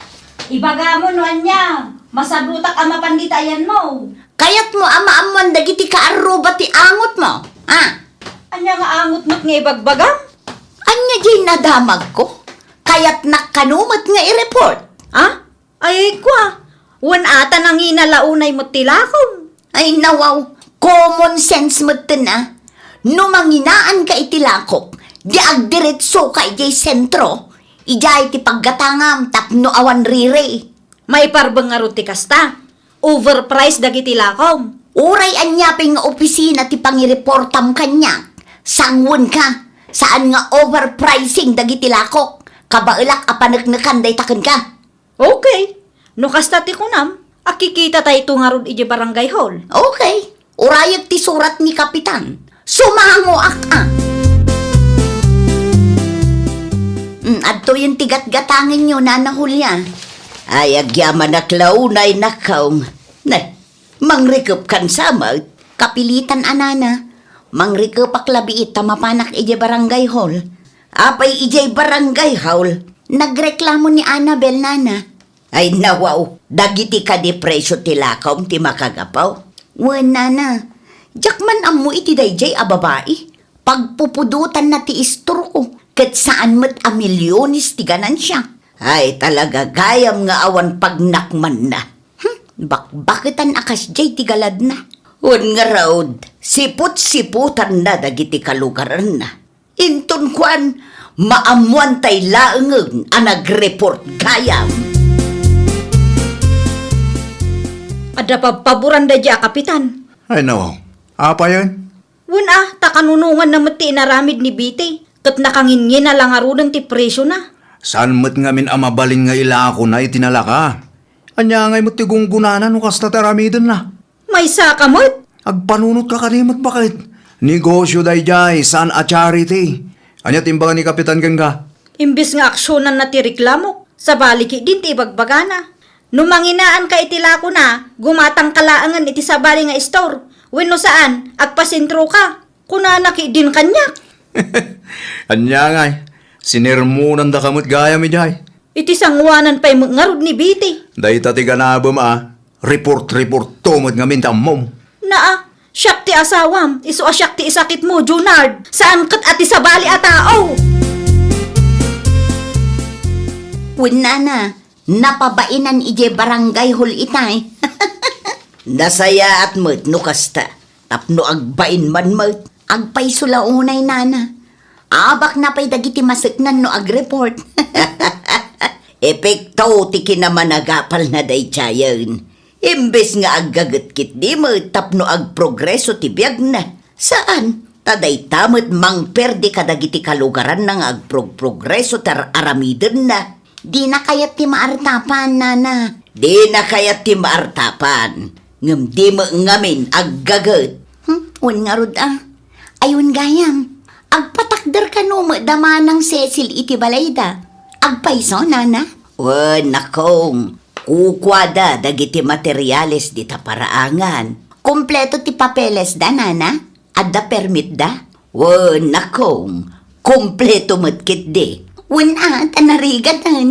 Ibaga mo no anya. Masabutak ama panditayan mo. Kayat mo ama-aman dagiti kaaruba ti angot mo. Anya nga angot mo't nga ibagbagam? Anya di nadamag ko. Kayat nakanumat nga i-report. Ay kwa. Wan ata nang inalaunay mo't tilakom. Ay nawaw, common sense mo na. Numanginaan ka itilakok, di agdiretso ka ijay sentro, ijay ti paggatangam tapno awan rire. May parbang nga ruti kasta. Overpriced dagiti lakom. Uray anyaping nga opisina ti pangireportam kanya. Sangwon ka, saan nga overpricing dagiti lakok. Kabailak apanagnakan day taken ka. Okay. No kasta ti kunam, akikita tayo nga rod iji barangay hall. Okay, urayag ti surat ni Kapitan. Sumango ak. Adto yung tigat-gatangin nyo, Nana Julia. Ay, agyaman na klaunay na kaong. Mangrikup kan sama, kapilitan anana. Mangrikup aklabiit tamapanak ije barangay hall. Apay ije barangay hall. Nagreklamo ni Annabel, Nana. Ay, nawaw, dagiti ka di presyo tilakaw ti makagapaw. Wan, Nana. Jakman amo iti dayjay a babae. Pagpupudutan na ti istor ko. Kat saan mo't a milyonis ti ganansya. Ay talaga gayam nga awan pagnakman na. Bakbakitan akas jay ti galad na. Un nga raod, siput-siputan na dagiti kalugaran na. Inton kwan, maamuan tay laengeg a nagreport gayam. Ada paboran da dya, Kapitan. Ay no, apa yan? Wan takanunungan na mati inaramid ni Biti. Kat nakangingin na lang arunan ti presyo na. Saan mo't ngamin amabalin nga ilako na itinalaka? Anya ngay mo't tigunggunanan no kasta taramidan na. May saka mo't. Agpanunot ka kanimot bakit? Negosyo dayjay, saan a charity? Anya timbangan ni Kapitan Ganga? Imbis nga aksyonan na ti reklamo, sa baliki din ti ibagbagana. Numanginaan ka itilako na, gumatang kalaangan iti sabali nga store. Wenno saan, agpasentro ka. Kunanaki din kanyak. Anya ngay, sinirmunan da kamot gaya mi jay. Iti sangwanan pa'y ngarod ni Biti. Dahita ti ganabam report tumot ngamin tamom. Siyak ti asawam, iso asyak ti isakit mo, Junard. Saan kat ati sabali a tao? Nana, napabainan ije barangay hall itay. Nasaya at mo't no kasta. Tapno agbain man mo't. Agpay sulaunay, Nana. Abak na pa'y dagiti masaknan no agreport. Epekto ti kinamanagapal na day chayan. Imbes nga aggagat kit di mo tapno agprogreso ti biyag na. Saan? Taday tamot mang perdi kadagiti kalugaran nang agprogreso tar aramiden na. Di na kayat ti maartapan, Nana. Di na kayat ti maartapan. Ngam di mo ngamin aggagat. Un nga rod Ayun gayam. Agpatakder ka no damanang Cecil iti balayda. Agpaiso, Nana? Nakong. Kukwada dagiti materyales di ta paraangan. Kompleto ti papeles da, Nana? Adda permit da? Nakong. Kompleto matkit di. Tanarigatan.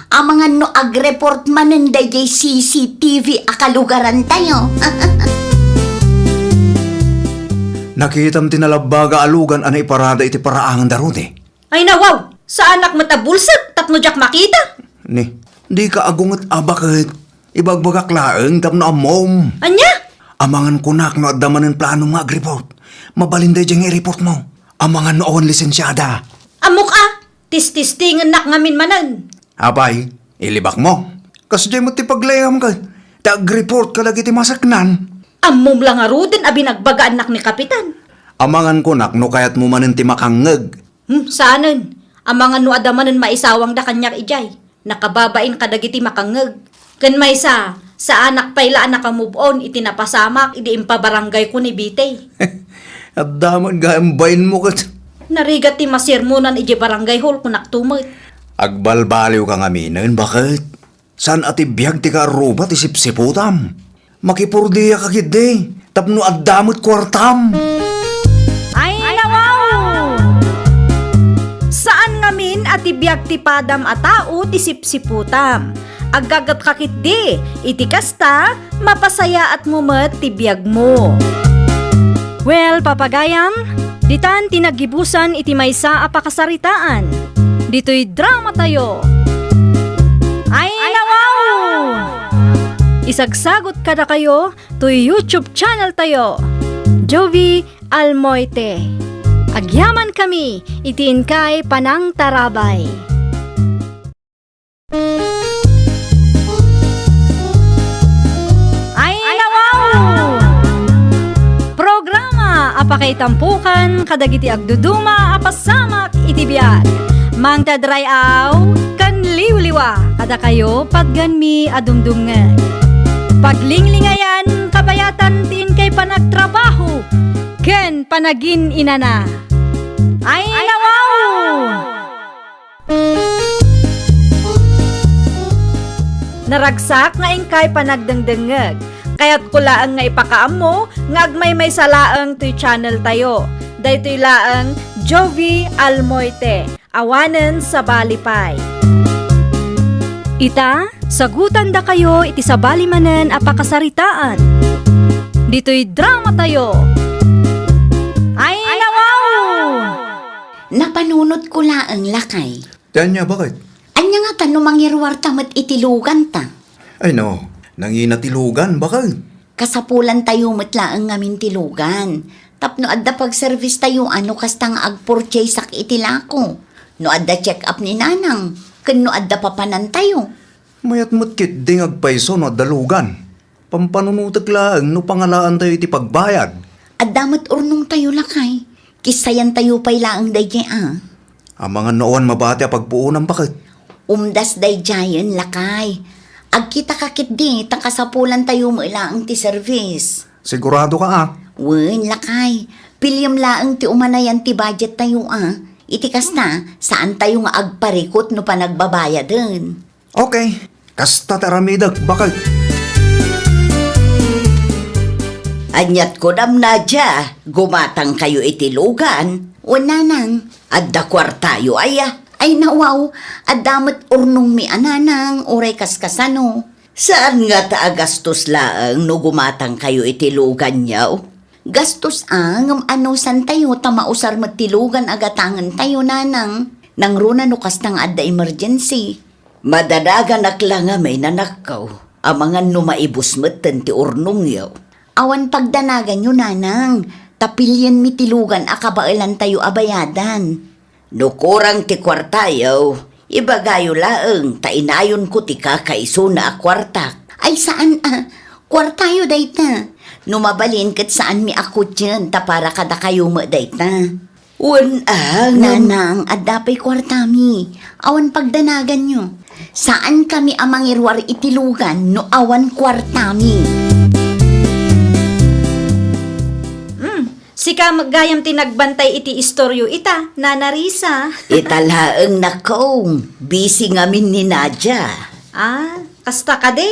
Ang mga no agreport manen da jay CCTV akalugaran tayo. Nakitam tinalabaga alugan anay parada iti paraangan darute. Ay nawaw, sa anak matabulsat, tapno jak makita. Ni, Di ka agungat abakit. Ibagbagak laeng tapno amom. Anya? Amangan kunak no adamanen plano nga agripot. Mabalinday diyang i-report mo. Amangan noon lisensyada. Amok Tis-tistingan nak ngamin manan. Abay, ilibak mo. Kasi di mo ti paglayam ka. Tag-report ka lagi ti masaknan. Amom lang arudin abi nagbagaan nak ni Kapitan. Amangan kunak no kayat mo manen ti makangeg. Saanan? Amangan no adamanan maisawang da kanyak ijay. Nakababain kadagiti makangeg. Kan may sa anak payla naka-move on iti napasamak idi impabarangay ko ni Bitay. At daman gaambayin mo kat. Narigat ti masirmunan iji barangay hall kung naktumot. Agbalbaliw ka nga minen, bakit? San ati biyag ti karuba ti sipsiputam? Makipurdiya ka kidi, tapno addamot kwartam. Ay, nawaw! Saan ngamin at ibiyag ti padam a tao ti sipsiputam? Aggagat kakit di, iti kasta, mapasaya at mumet ti biyag mo. Well, papagayam, ditan tinagibusan iti maysa a pakasaritaan. Dito'y drama tayo. Ay, nawaw! Isagsagot kada kayo to YouTube channel tayo. Jovi Almoite. Agyaman kami, itiin kay Panang Tarabay. Ay, nawaw! Programa apakaitampukan kadagiti agduduma apasamak itibiyag. Mang tadrayaw kan liwliwa kada kayo pagganmi adumdumngan. Paglinglingayan kabayatan tin kay panagtrabaho ken panagin inana. Ay, nawaw! Naragsak nga ingkay panagdengdengeg. Kaya't kulaang nga ipakaam mo, nga agmay may salaang to'y channel tayo. Daytoy laang Jovi Almoite, awanen sa Balipay. Ita, sagutan da kayo iti sa balimanen apakasaritaan. Dito'y drama tayo. Ay, nawaw! Napanunod ko laang lakay. Tanya, bakit? Anya nga tano mangirwar tamat itilugan ta. Ay no, nanginatilugan, bakit? Kasapulan tayo matlaang ngamin tilugan. Tapno adda pag-service tayo ano kasta nga ag-purchase sak itilako. No adda check-up ni nanang. Ken no adda papanan tayo. Mayat mutkit ding agpaiso no dalugan. Pampanunutak lang no pangalaan tayo iti pagbayad. Addamat urnong tayo lakay. Kisayan tayo pay laang dayjay Amangan noon mabati a pagpuunan, bakit? Umdas dayjayan lakay. Agkita kakit di, takasapulan tayo mo ilaang ti service. Sigurado ka Wen, lakay. Pilyam laang ti umanayan ti budget tayo Iti kasta, saan tayo nga agparikot no panagbabayadan? Okay, kasta taramidag, bakit? Anyat ko nam Nadya, gumatang kayo itilugan. Una nang, Adda kwartayo aya. ay nawaw, adamat urnong mi ananang, oray kaskasano. Saan nga taagastos laang no gumatang kayo itilugan yaw? Gastos ngam ano san tayo, tamausar matilugan agatangan tayo nanang. Nang runa no kastang adda emergency. Madadagan akla nga may nanakaw. Amangan no maibus metten ti urnong yaw. Awan pagdanagan nyo nanang, tapilyan mi tilugan akabailan tayo abayadan. No kurang ti kwartayaw, ibagayo laeng tainayon ko ti kakaiso na akwartak. Ay saan kwartayo dayta. Numabalin kat saan mi ako dyan, ta para kada kayo mo dayta. Nanang, adapay kwartami. Awan pagdanagan nyo. Saan kami amangirwar itilugan no awan kwartami? Sika maggayam tinagbantay iti istoryo ita, Nana Risa. Italaeng nakong, busy ngamin ni Nadya. Kasta ka de?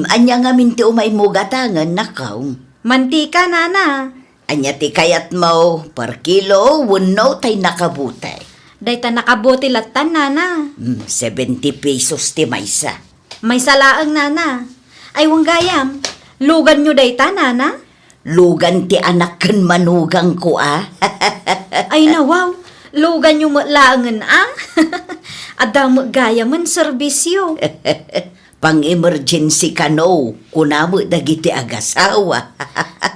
Anya ngamin ti umay mo gatangan nakaw. Mantika, Nana. Anya ti kayat mo, per kilo, wano tay nakabutay. Dayta nakabuti latan, Nana. 70 pesos ti maysa. May salaang, Nana. Ay, wanggayam. Lugan nyo dayta, Nana? Lugan ti anak ken manugang ko Ay, nawaw. Lugan nyo matlaangan, Adamo gaya man serbisyo. Pang-emergency ka no, kunamo dagiti agasawa.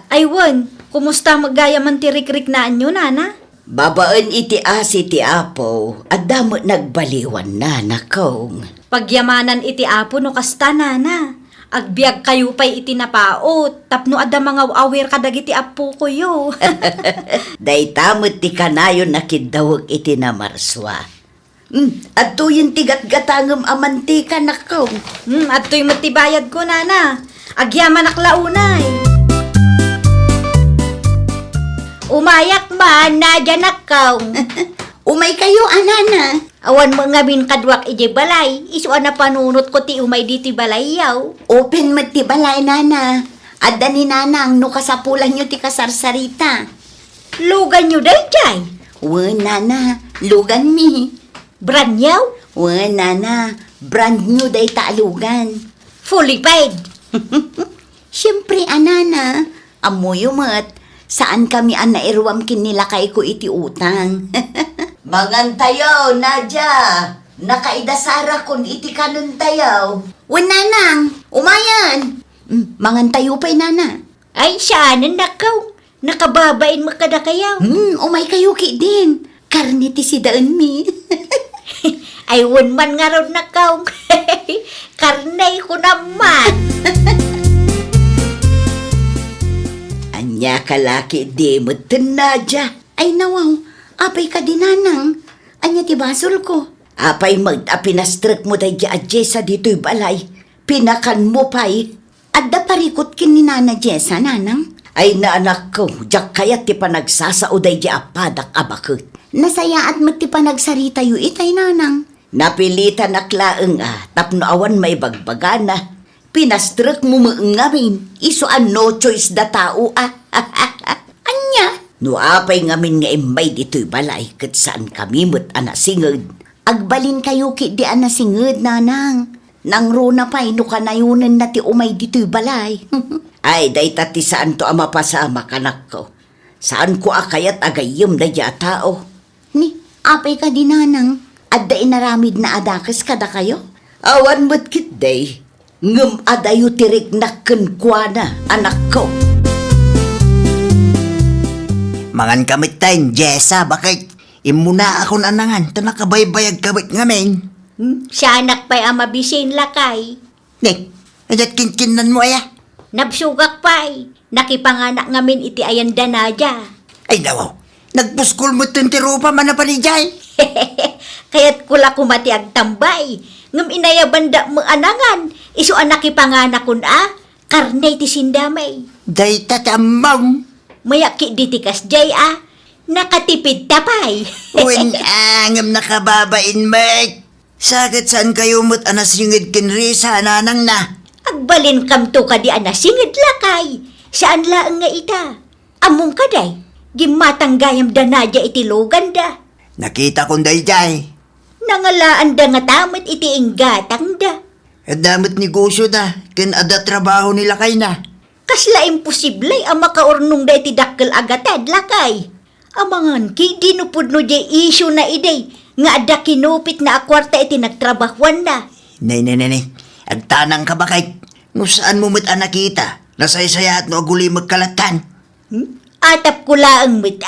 Aywan, kumusta magaya man tirik-rik na anyo, nana? Babaan iti asi ti apo, adamo nagbaliwan na nakong. Pagyamanan iti apo no kasta, nana. Agbiag kayo pa'y iti napaot, tapno ada mga awir kadagiti apo ko yo. Day tamot ti kanayon nakidawag iti namarswa. At to yung tigat-gatangam amantika nakong. At to'y matibayad ko, nana. Agyaman aklaunay. Umayak man na dyan akaw. Umay kayo, anana. Awan mo nga min kadwak ije balay. Isuan na panunot ko ti umay dito balay yaw. Open mat ti balay, nana. Adda ni nanang no kasapulan nyo ti kasarsarita. Lugan nyo day jay. Nana, lugan mi. Brand yaw. Nana, brand new day taalugan. Fully paid. Siyempre, anana. Amoy umat. Saan kami anairwam kinilakay ko iti utang. Mangantayaw, Nadya. Nakaidasara kun iti kanon tayaw. Nanang, umayan. Mangantayo pa'y, nana. Ay saanan nakaw. Nakababain mo kada kayaw. Umay kayo ki din. Karni ti si daan mi. Ay won man nga raw nakaw. Karnay ko naman. Anya kalaki di mo Nadya. Ay nawaw, apay ka din, nanang. Anya ti basol ko. Apay mag-apinastrek mo day Jessa dito'y balay. Pinakan mo pa'y. Adda parikot kin ni Nana Jessa, nanang. Ay naanak ko, jak kaya ti panagsasauday di apadak abakot. Nasaya at mati pa nagsarita yu itay, nanang. Napilitan naklaeng tapno awan may bagbagana. Pinastrek mo ngamin, isuan no choice da tao Anya? No apay ngamin nga imay dito'y balay, kat saan kami mo't anasingod. Agbalin kayo ki di anasingid, nanang. Nang runa pa'y no kanayunan na ti umay dito'y balay. Ay, day tati saan to ama pasama kanak ko. Saan ko akayat agayom da ya tao? Ni, apay ka din, nanang. Adda inaramid na adakas kada kayo? Awan mo't kit day. Ngem adayo tirik naken kuana, anak ko. Mangan kamit tayo, Jessa, bakit? Imuna ako nanangan, ito nakabaybayag kamit ngamin. Siya anak pa'y amabisin lakay. Nek, adat kinkinan mo aya. Nabsugak pa'y. Nakipanganak ngamin iti ayanda na dya. Ay dawaw, nagpuskol mo tintirupa man na panijay. Kaya't kula kumati ag tambay. Ngam inayabanda mo anangan. Isu anak ipanganak kun karne ti sindamay. Day tatamang. Mayaki ditikas jay nakatipid tapay. Uwin angam nakababain, Mike. Sakit saan kayo mo't anasingid kinrisa, nanang na. Agbalin kam to ka di anasingid lakay. Saan laang nga ita? Among kaday. Gimatang gayam da nadya iti logan da. Nakita kong dayjay. Nangalaan da nga tamat iti inggatang da. At damot negosyo da, kin ada trabaho nila kay na. Kasla imposible ang makaurnong da iti dakkel agatad lakay. Amangan ki dinupod no jay issue na iday nga ada kinupit na akwarta iti nagtrabahuan na. Nay, agtanang ka ba kay? No saan mo mo't nakita? Nasaysaya at no aguli magkalatan. Atap ko laang mit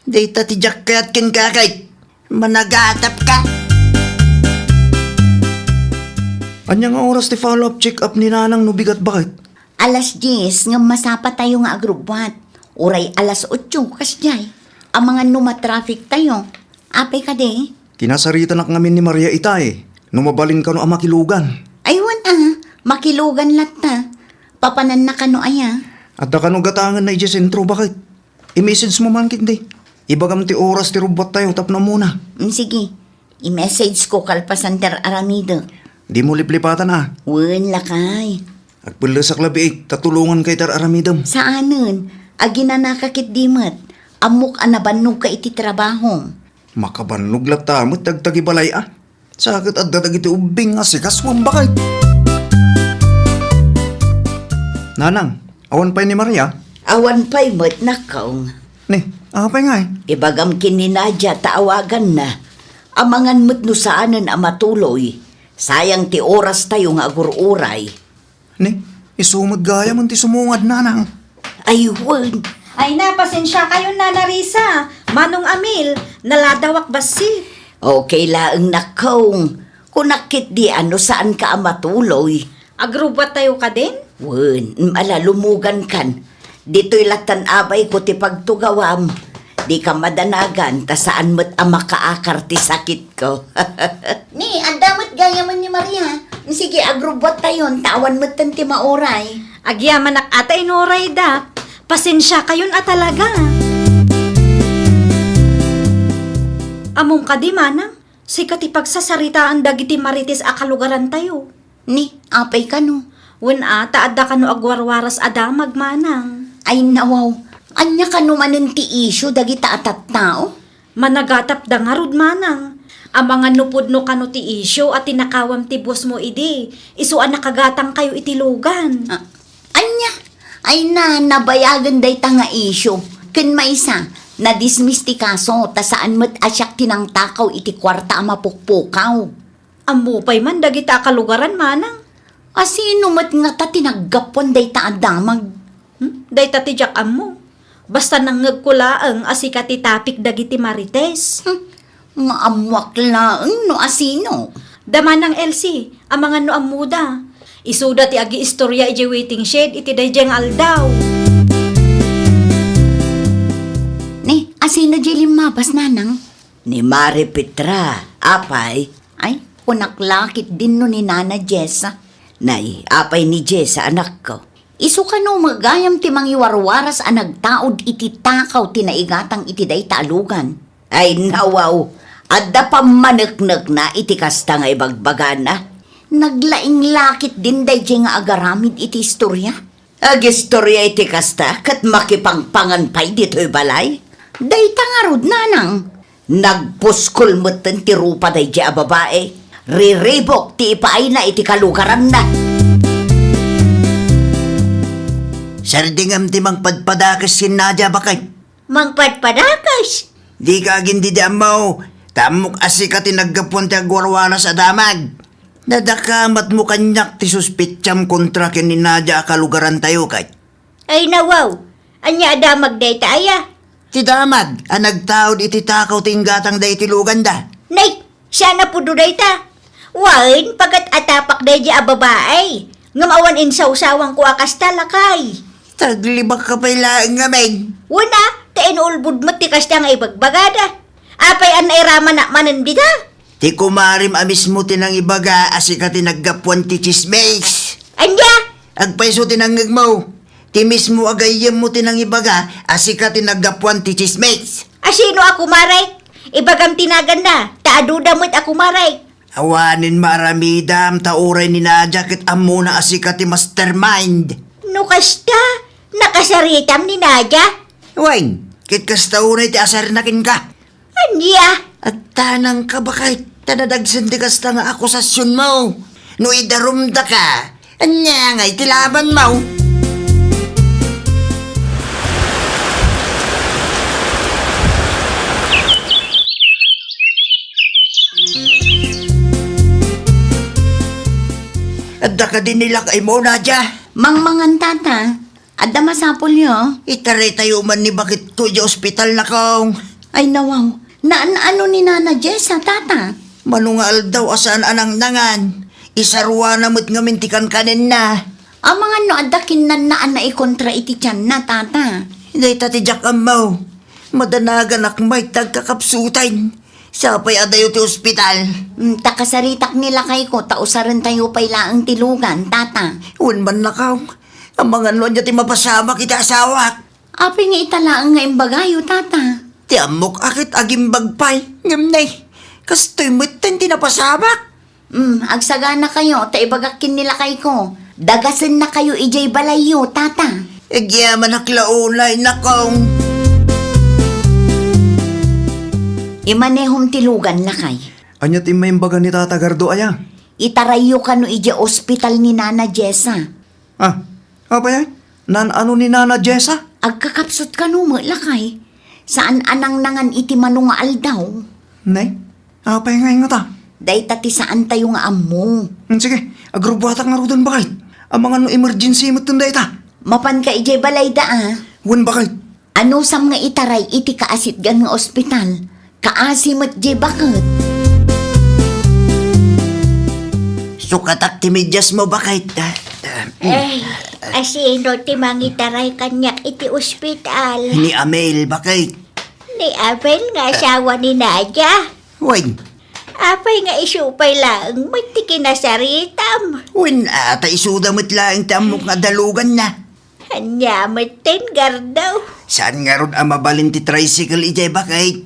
Day tatijak kaya't kin kakay. Managatap ka. Anya nga oras ti follow-up check-up ni nanang no bigat bakit? Alas 10 nga masapa tayo nga agrubwat. Uray alas 8 kasjay. Ang mga numatraffic tayo. Apay ka de. Kinasarita na ngamin ni Maria Itay. Numabalin ka no amakilugan. Aywan makilugan latta. Papanan na kano aya. At da ka no gatangan na ije sentro bakit? I-message mo man kindi. Ibagam ti oras ti rubat tayo tapno muna. Sige, i-message ko kalpasan ter aramido. Di mo liplipatan Wen lakay. Agpula sa klabi tatulungan kay tar aramidam. Saanen? Agina nakakit dimat. Amok anabannog ka iti trabaho. Makabannog latamot dagtagi balay Sakit at dadag iti ubing nga sikas mo bakit? Nanang, awan pa'y ni Maria? Awan pa'y mo't nakaw. Ni, apay nga Ibagam kin ni Nadya taawagan na. Amangan mo't no saanan a matuloy. Sayang ti oras tayo nga agururay. Ni, isumod gaya man ti sumungad nanang. Aywan. Ay na, pasensya kayo na Narisa. Manong Amil, naladawak basi. Okay laang nakong. Kunakit di ano saan ka matuloy. Agrubat tayo ka din? Wen, alalumugan kan. Dito'y latan abay ko ti pagtugawam. Di ka madanagan ta saan mo't makaakar ti sakit ko. Ni, ang damot gaya man ni Maria. Sige, agrobot tayon, tawan mo't ti maoray. Agyaman ak ata inoray da. Pasensya kayon talaga. Among ka di manang, sikat ipagsasaritaan dagiti marites a kalugaran tayo. Ni, apay ka no. Wen taadda ka no agwarwaras adamag manang. Ay nawaw, anya ka numanin ti isyo dagita atat tao? Managatap da nga rod manang. Ang mga nupod no kano ti isyo at tinakawam ti boss mo idi. Isuan nakagatang kayo itilugan. Anya, ay nabayagan day ta nga isyo. Ken maisa, na-dismiss ti kaso, ta saan mo't asyak tinang takaw iti kwarta a mapukpukaw. Amupay man dagita kalugaran manang. Asino mo't nga ta tinaggapon day ta adamag? Day tatijak mo. Basta nangagkulaang asikat itapik dagiti marites. Maamwak laeng no asino. Dama ng LC, ang mga no amuda. Isuda ti agi istorya iti waiting shed iti dayjeng aldaw. Ni, asino di limabas nanang? Ni Mari Petra, apay. Ay, kunaklakit din no ni Nana Jessa. Nay, apay ni Jessa anak ko. Isu ka no magayam ti mangiwarwaras a nagtaod iti takaw tinaigatang iti day taalugan. Ay nawaw, adda pa maneknek na iti kasta nga ibagbagan na. Naglaing lakit din day nga agaramid iti istorya. Agistorya iti kasta kat makipangpangan pa'y dito'y balay. Day tangarod nanang. Nagpuskol mo't ti rupa day a babae. Riribok ti ipaay na iti kalugaran na. Sardingam ti mangpadpadakas sin Nadia bakay. Mangpadpadakas. Di ka agindi di amaw. Tamok asika ti naggapon ti agwarwala sa damag. Nadakamat mo kanyak ti suspitsam kontra ken ni Nadia kalugaran tayo kay. Ay nawaw, anya adamag day taaya. Ti damag, ang nagtaod iti takaw ti ingatang day ti luganda. Nay, sana po day ta. Wain, pagat atapak day di a babae. Ngamawan insaw-sawang ko akas talakay. Taglibak ka pa'y laang nga, Meg. Wala, tain ulbud mo ti kasta nga ibagbagada. Apay an nairaman na manan bida. Ti kumarim amis mo tinang ibaga asika ti naggapuan ti chismes. Anya, Agpaiso tinangag mo. Ti mismo agayam mo tinang ibaga asika ti naggapuan ti chismes. asino ako maray? Ibagam tinagan na, taaduda mo't ako maray. Awanin maramidam tauray ni Nadia kit amo na asika ti mastermind. No kasta, nakasaritam ni Nadia. Weng, kit kastauray ti asarnakin ka. Anya, At tanang ka bakay tadadagsan ti kasta nga akusasyon mo. No idarumda ka, anya ngay ti laban mo. Adda ka din nila kay mo, Nadia. Mangmangan tata, adda masapol yo. Itare tayo man ni bakit ko yung ospital na kong. Ay nawaw, ano ni Nana Jessa tata? Manungal daw asan anang nangan. Isarwa na mo't ngamintikan kanin na. Ang mga no adda kinnanaan na ikontra iti tiyan na tata. Hindi tatidyak amaw. Madanagan akmay tagkakapsutan. Sapay adayo ti ospital. Takasaritak nila kay ko, tausaran tayo pay laang tilugan, tata. Un man nakaw. Ang mga noon niya ti mapasama kita asawak. Apay nga italaang nga imbagayo, tata. Ti amok akit agimbagpay. Ngamnay. Kastoy mo't ti napasabak. Agsagana kayo, taibagakin nila kay ko. Dagasan na kayo ijay balayo, tata. Egyaman naklaulay nakong. Imanehom tilugan na kay. Anya ti may imbaga ni Tata Gardo aya? Itarayo ka no ija ospital ni Nana Jessa. Ah, apa yan? Ano ni Nana Jessa? Agkakapsot ka no lakay. Saan anang nangan iti manungaal daw? Nay, Apay nga ta. Day tati saan tayo nga amo. Sige, agrubatak nga rudan bakit? Ang mga no emergency mo tunday ta. Mapan ka ijay balay da ah. Wan bakit? Ano sam nga itaray iti kaasit gan nga ospital? Kaasimat jay bakit? Sukatak ti medyas mo bakit? Asino ti mangitaray kanyak iti ospital. Ni Amel bakit? Ni Abel nga asawa ni Nadia. Wan, Apay nga isupay lang, may tiki na saritam. wan ata isuda mo't lang tamok nga dalugan na. Hanya matin gardaw. Saan nga ron ang mabalin ti tricycle ijay bakit?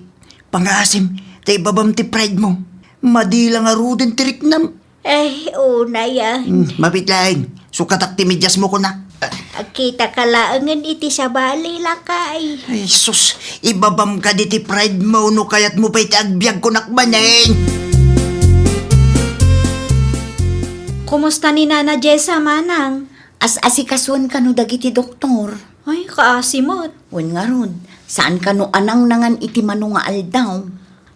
Pangasim, tay babam ti pride mo. Madila nga ruden ti riknam. Ay, una yan. Mapitlaing, sukatak ti medyas mo ko na. Kita kalaangan iti sa bali lakay. Ay, sus, ibabam ka di ti pride mo no kayat mo pa iti agbyag ko nakbanin. Kumusta ni Nana Jessa, manang? As asikasuan ka no dagiti doktor. Ay, kaasimot. Wen nga ron, saan ka no anang nangan iti mano nga aldaw?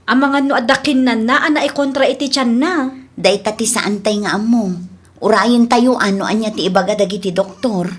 Ang mga no adakin na ana ikontra iti tiyan na. Day tati saan tay nga amo. Urayin tayo ano anya ti ibaga dagiti doktor.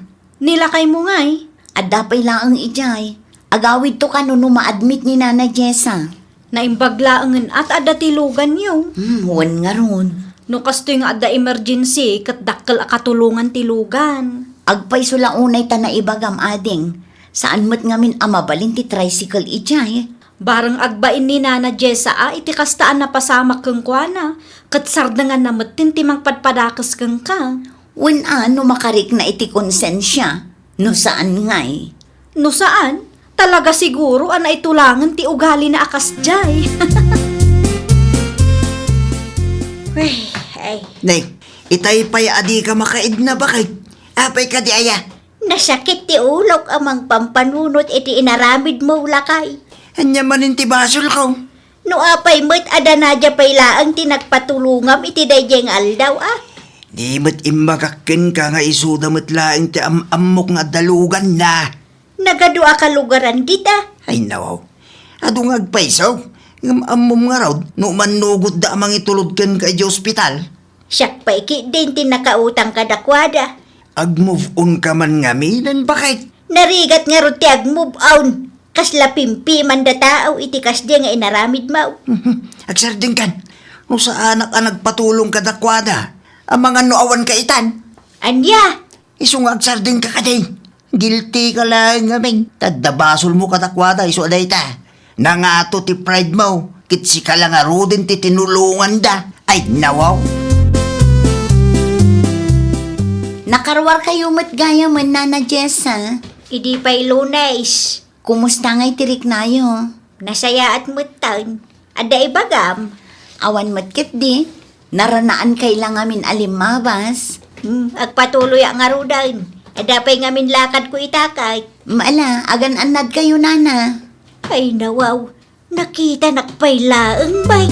Nilakay mo nga'y. Adapay laang ijay. Agawid to ka no ma-admit ni Nana Jessa. Naimbaglaangan at ada tilugan yung. Wen nga ron. No kastoy nga ada emergency kat dakkel akatulungan tilugan. Agpay sula unay ta na ibagam ading. Saan mo't ngamin amabalin ti tricycle ijay. Barang agbain ni Nana Jessa iti kastaan na pasamak kang kuana. Kat sardangan na matin timang padpadakas kang ka. Wen ano makarik na iti konsensya. No saan ngay? No saan? Talaga siguro ana itulangan ti ugali na akas jay. Ay, Nay, itay pa'y adi ka makaid na bakit? Apay ka di aya. nasakit ti ulok amang pampanunot iti inaramid mo lakay. Anya manin ti basol ko. No apay mo't ada Nadia pay laang tinagpatulungam iti dayjeng aldaw ah. Di mo't imbagakin ka nga isuda mo't laing ti amok nga dalugan na. Nagadua ka lugaran kita. Ay nawaw. Ado nga agpaisaw. Ngam amom nga raw, no manugod da amang itulod kan ka di ospital. Siyak pa iki din tinakautang kadakwada. Ag-move on ka man nga minan bakit? Narigat nga ro ti ag-move on. Kasla pimpi man da tao iti kasdi nga inaramid mo. Agsarding kan. No sa anak ang nagpatulong ka dakwada. Ang mga noawan ka itan. Anya, Iso nga agsarding ka kading. Guilty ka lang ngamin. Tadabasol mo katakwada, iso aday ta. Nangato ti pride mo. Kitsi ka lang aro din ti tinulungan da. Ay, nawaw. Nakarwar kayo mo't gaya man Nana Jessa. idi pa'y lunes. Kumusta ngay tirik nayo? Nasaya at mutan. Ada ibagam. Awan mo't kit di. Naranaan kay lang amin alimabas. Agpatuloy ang arudan. Ada pa'y ngamin lakad ko itakay. Maala, agan anad kayo Nana. Ay nawaw, nakita nakpay laang bay.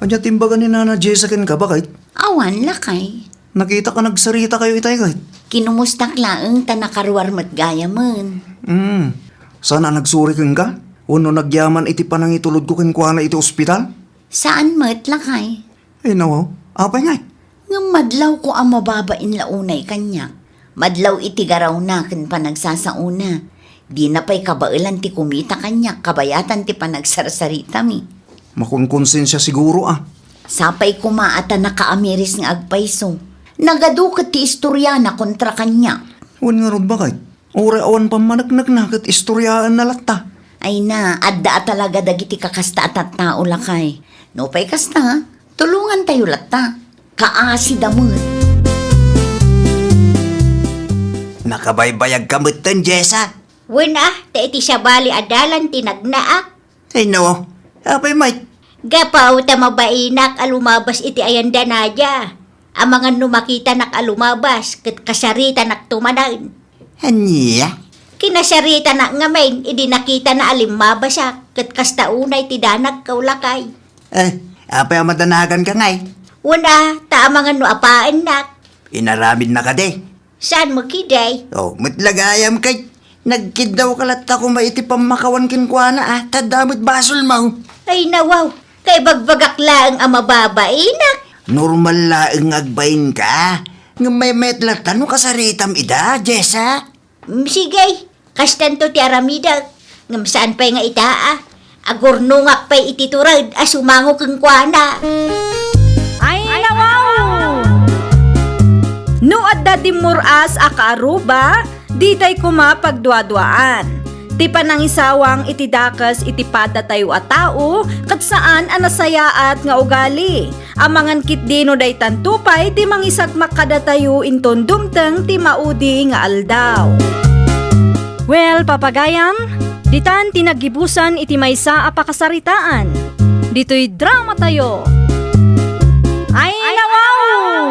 Anya timbagan ni Nana Jessa ken ka bakit? Awan lakay. Nakita ka nagsarita kayo itay kahit? Kinumustak laang tanakarwar mo't gaya man. Sana nagsuri kang ka? Uno nagyaman iti panang itulod ko ken kuana iti ospital? Saan mo't lakay? Ay nawaw, apay ngay. Nga madlaw ko ang mababain launay kanya. Madlaw iti garaw na ken panagsasauna. Di na pa'y kabailan ti kumita kanya, kabayatan ti panagsarsarita mi. Makunkonsensya siguro ah. Sapay kumaata na kaamiris nga agpaiso. Nagadukat ti istorya na kontra kanya. Wan nga ron bakit? Ore awan pa managnagnag at istoryaan na latta. Ay na, adda talaga dagiti kakasta at tao lakay. No pa'y kasta, tulungan tayo latta. Kaasi damot. Nakabaybayag kamutan, Jessa. Wala, ta iti siya bali adalan tinagnaak. Ay, nawaw. Apay, mate. Gapaw ta mabainak alumabas iti ayanda Nadia. Ang mga numakita nak alumabas, kat kasarita nak tumanan. Anya? Kinasarita na ngamen, idi nakita na alimabas siya, kat kastaunay ti danag kaulakay. Apay ang madanagan ka ngay. Wala, ta ang mga nuapaan nak. Inaramid na ka de. Saan mo kiday? Oh, matlagayam kay. Nagkid daw kalat ako maiti pamakawan kinkwana tadamit basol mo. Ay nawaw, kay bagbagak lang ang mababae na. Normal laeng agbayin ka. Nga may metlatan no kasaritam ida, Jessa. Sige, kastanto ti aramida. Ngam saan pa'y nga itaa? Agurnungak pa'y ititurad, asumango kang kwana. Ay, nawaw! No adda dimuras akaaruba, ditay kuma pagduadwaan. Ti panangisawang itidakas itipada tayo a tao, kat saan anasayaat nga ugali. Amangan kit dino day tantupay, ti mangisag makada tayo inton dumteng ti maudi nga aldaw. Well, papagayam, ditan tinagibusan iti maysa a pakasaritaan. Dito'y drama tayo. Ay, nawaw!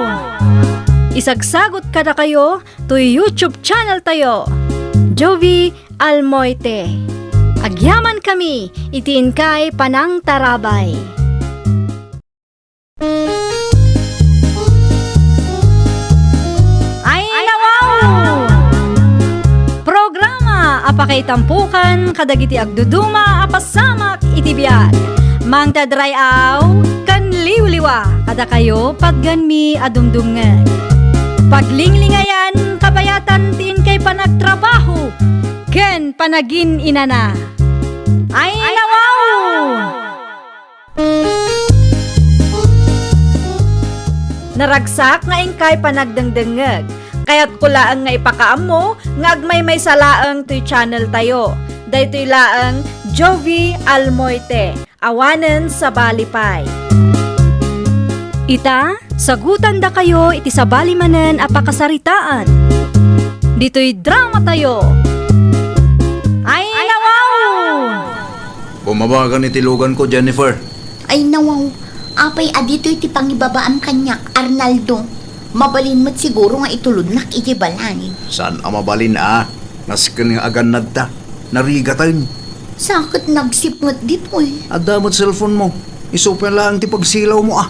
Isagsagot kada kayo to YouTube channel tayo. Jovi Almoite. Agyaman kami, itiin kay Panang Tarabay. Ay, nawaw! Programa apakay tampukan kadagiti agduduma apasamak itibiyag. Mang tadrayaw kan liwliwa kada kayo pagganmi adumdumngeg. Paglinglingayan kabayatan tin kay panagtrabaho ken panagin inana. Ay, nawaw! Naragsak nga ingkay panagdengdengeg. Kaya't kulaang nga ipakaam mo, nga agmay may salaang to'y channel tayo. Daytoy laang Jovi Almoite, awanen sa balipay. Ita, sagutan da kayo iti sa balimanen a pakasaritaan. Dito'y drama tayo. Ay, nawaw! Bumabagan itilugan ko, Jennifer. Ay nawaw, apay adito iti pangibabaan kanyak, Arnaldo. Mabalin mo't siguro nga itulod nak iti balay. Saan amabalin Nasken nga agan nadta. Narigatan. Sakit nagsipngot dito eh. Adamot cellphone mo. Isupen lang ti pagsilaw mo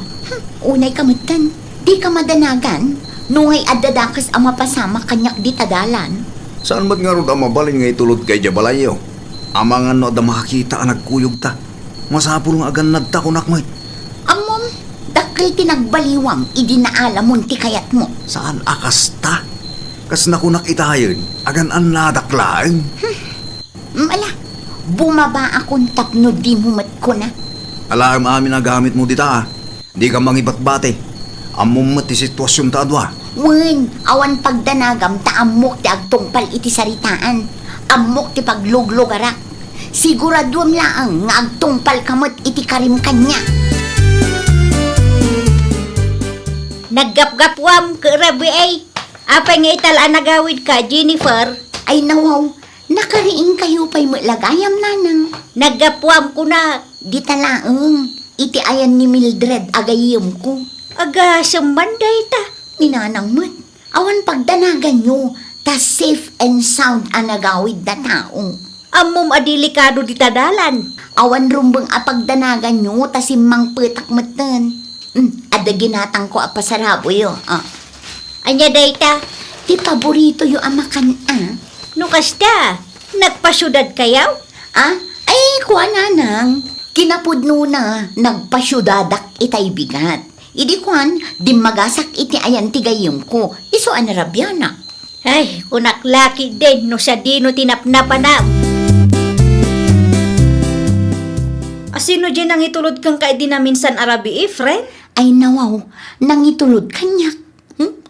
Unay kamatan, di ka madanagan. Nungay adadakas ang mapasama kanyak di tadalan. Saan ba't nga ron amabalin nga itulod kay Jabalayo? Amangan no da makakita ang nagkuyog ta. Masapul nga agan nadta kunak mo. Amom, dakil tinagbaliwang idinaalamon ti kayat mo. Saan akas ta? Kas nakunak itayon, agan ang nadaklaan. Ala, bumaba akong tapno di mumat ko na. Alam amin na gamit mo dita Di ka mangibat-bate. Amom ti sitwasyon ta adwa. Wen, awan pagdanagam ta amok ti agtungpal iti saritaan. Amok ti pagluglugarak. Siguraduam laang nga agtungpal kamot iti karim kanya. Naggapgapwam ka rabi ay. Apay nga italaan nagawid ka, Jennifer. Ay nawaw, nakariing kayo pa'y malagayam nanang. Naggapwam ko na. Di talaang, iti ayan ni Mildred agayim ko. Aga, samanday ta. Ninanang mo't, awan pagdanagan nyo, ta safe and sound ang nagawid na taong. Amom adilikado di tadalan. Awan rumbang apagdanagan nyo, ta simang petak matan. Ada ginatang ko apasarabo yo. Anya dayta, Ti paborito yo amakan no kasta, nagpasyudad kayaw? Ay, kuha nanang. Kinapudno na, nagpasyudadak itay bigat. Idi kuan, di magasak iti ayan tigayim ko. Iso anarabyana. Ay, kunaklaki din no sa dino tinapnapanap. Asino dyan ang itulod kang kaidi na minsan arabi friend? Ay nawaw, nangitulod kanyak.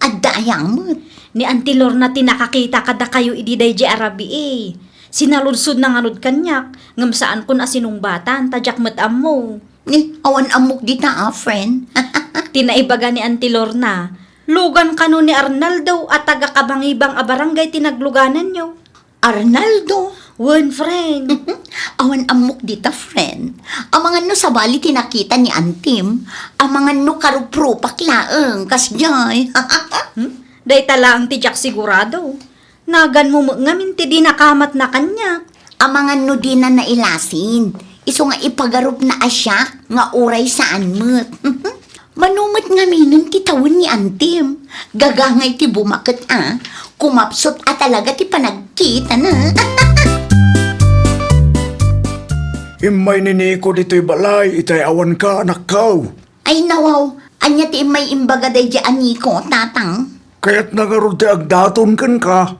Adda ayang mo't. Ni Auntie Lorna tinakakita kada kayo ididay di arabi Sinaludsod na nganod kanyak, ngam saan kun asinungbatan, tadyak matam mo. Awan amok dita friend. Tinaibaga ni Auntie Lorna, lugan kano ni Arnaldo at taga-kabangibang a barangay tinagluganan nyo. Arnaldo? One friend. Awan amok dita friend. Amangan no sa bali tinakita ni Antim. Amangan no karuprupak laeng, kasjay. Day tala ang tijak sigurado. Nagan mo ngamin ti di nakamat na kanya. Amangan no di na nailasin. Iso nga ipagarup na asyak nga uray saan mo't. Manumot nga minun ti tawon ni Antim. Gagangay ti bumakit kumapsot at talaga ti panagkita na. Imay ni Nico dito'y balay, itay awan ka, anak kao. Ay nawaw, anya ti may imbaga day di aniko, tatang. Kaya't nagarod ti agdaton kan ka.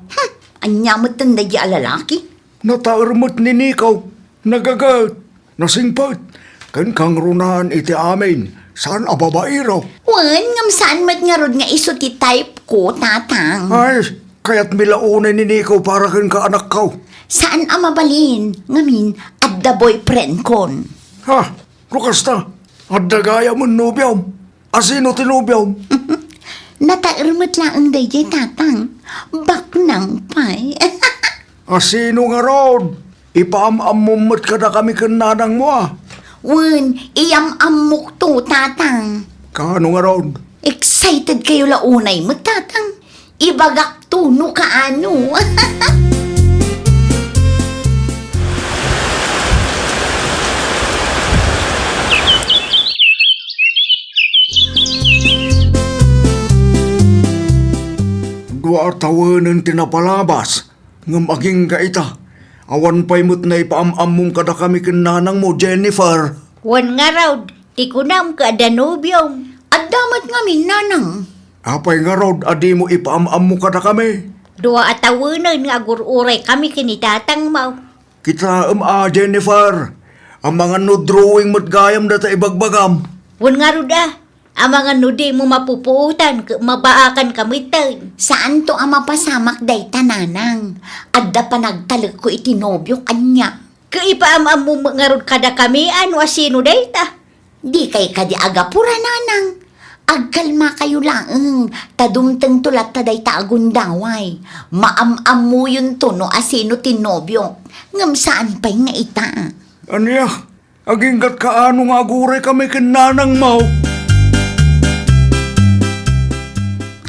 Anya mo tanda di alalaki. Nataarmot ni Nico, nagagat, nasingpat. Kan kang runahan iti amin, saan ababae raw? Wan, ngam saan mat nga rod nga iso ti type ko, tatang. Ay, kaya't milaunay ni Nico para kan ka anak kao. Saan amabalin? Ngamin, at the boyfriend kon. Ha, lukasta, at dagaya mo nubyaw. Asino tinubyaw? Natairmat lang ang day tatang. Baknang pay. Asino nga rod? Ipaam-amumot ka na kami kan nanang mo ah. Wan, iyam-amok to, tatang. Kano nga rod? Excited kayo launay mo, tatang. Ibagak to, no kaano. Dua tawanan tinapalabas. Nga maging kaita. Awan pa'y mo't na ipaam-among kada kami kan nanang mo, Jennifer. Wan nga raw, ti kunam ka danubyong. At damat nga min, nanang. Apay nga rod, adi mo ipaam-among kada kami. Dua atawanan nga agururay kami kinitatang mau. Kita Jennifer. Ang mga no drawing mo't gayam data ibagbagam. Wan nga ruda, ang mga nudi mo mapupuutan, mabaakan kami tayo. Saan to ang mapasamak day tananang? Adda pa nagtalag ko itinobyo kanya. Kaipaam mo nga rod kada kami, ano asino day ta? Di kay kadi agapura nanang. Agkalma kayo lang. Tadumteng tulat taday taagundaway. Maam-am mo yun to no asino tinobyo. Ngam saan pa'y nga ita? Anya, aginggat kaano nga aguray kami kan nanang mo.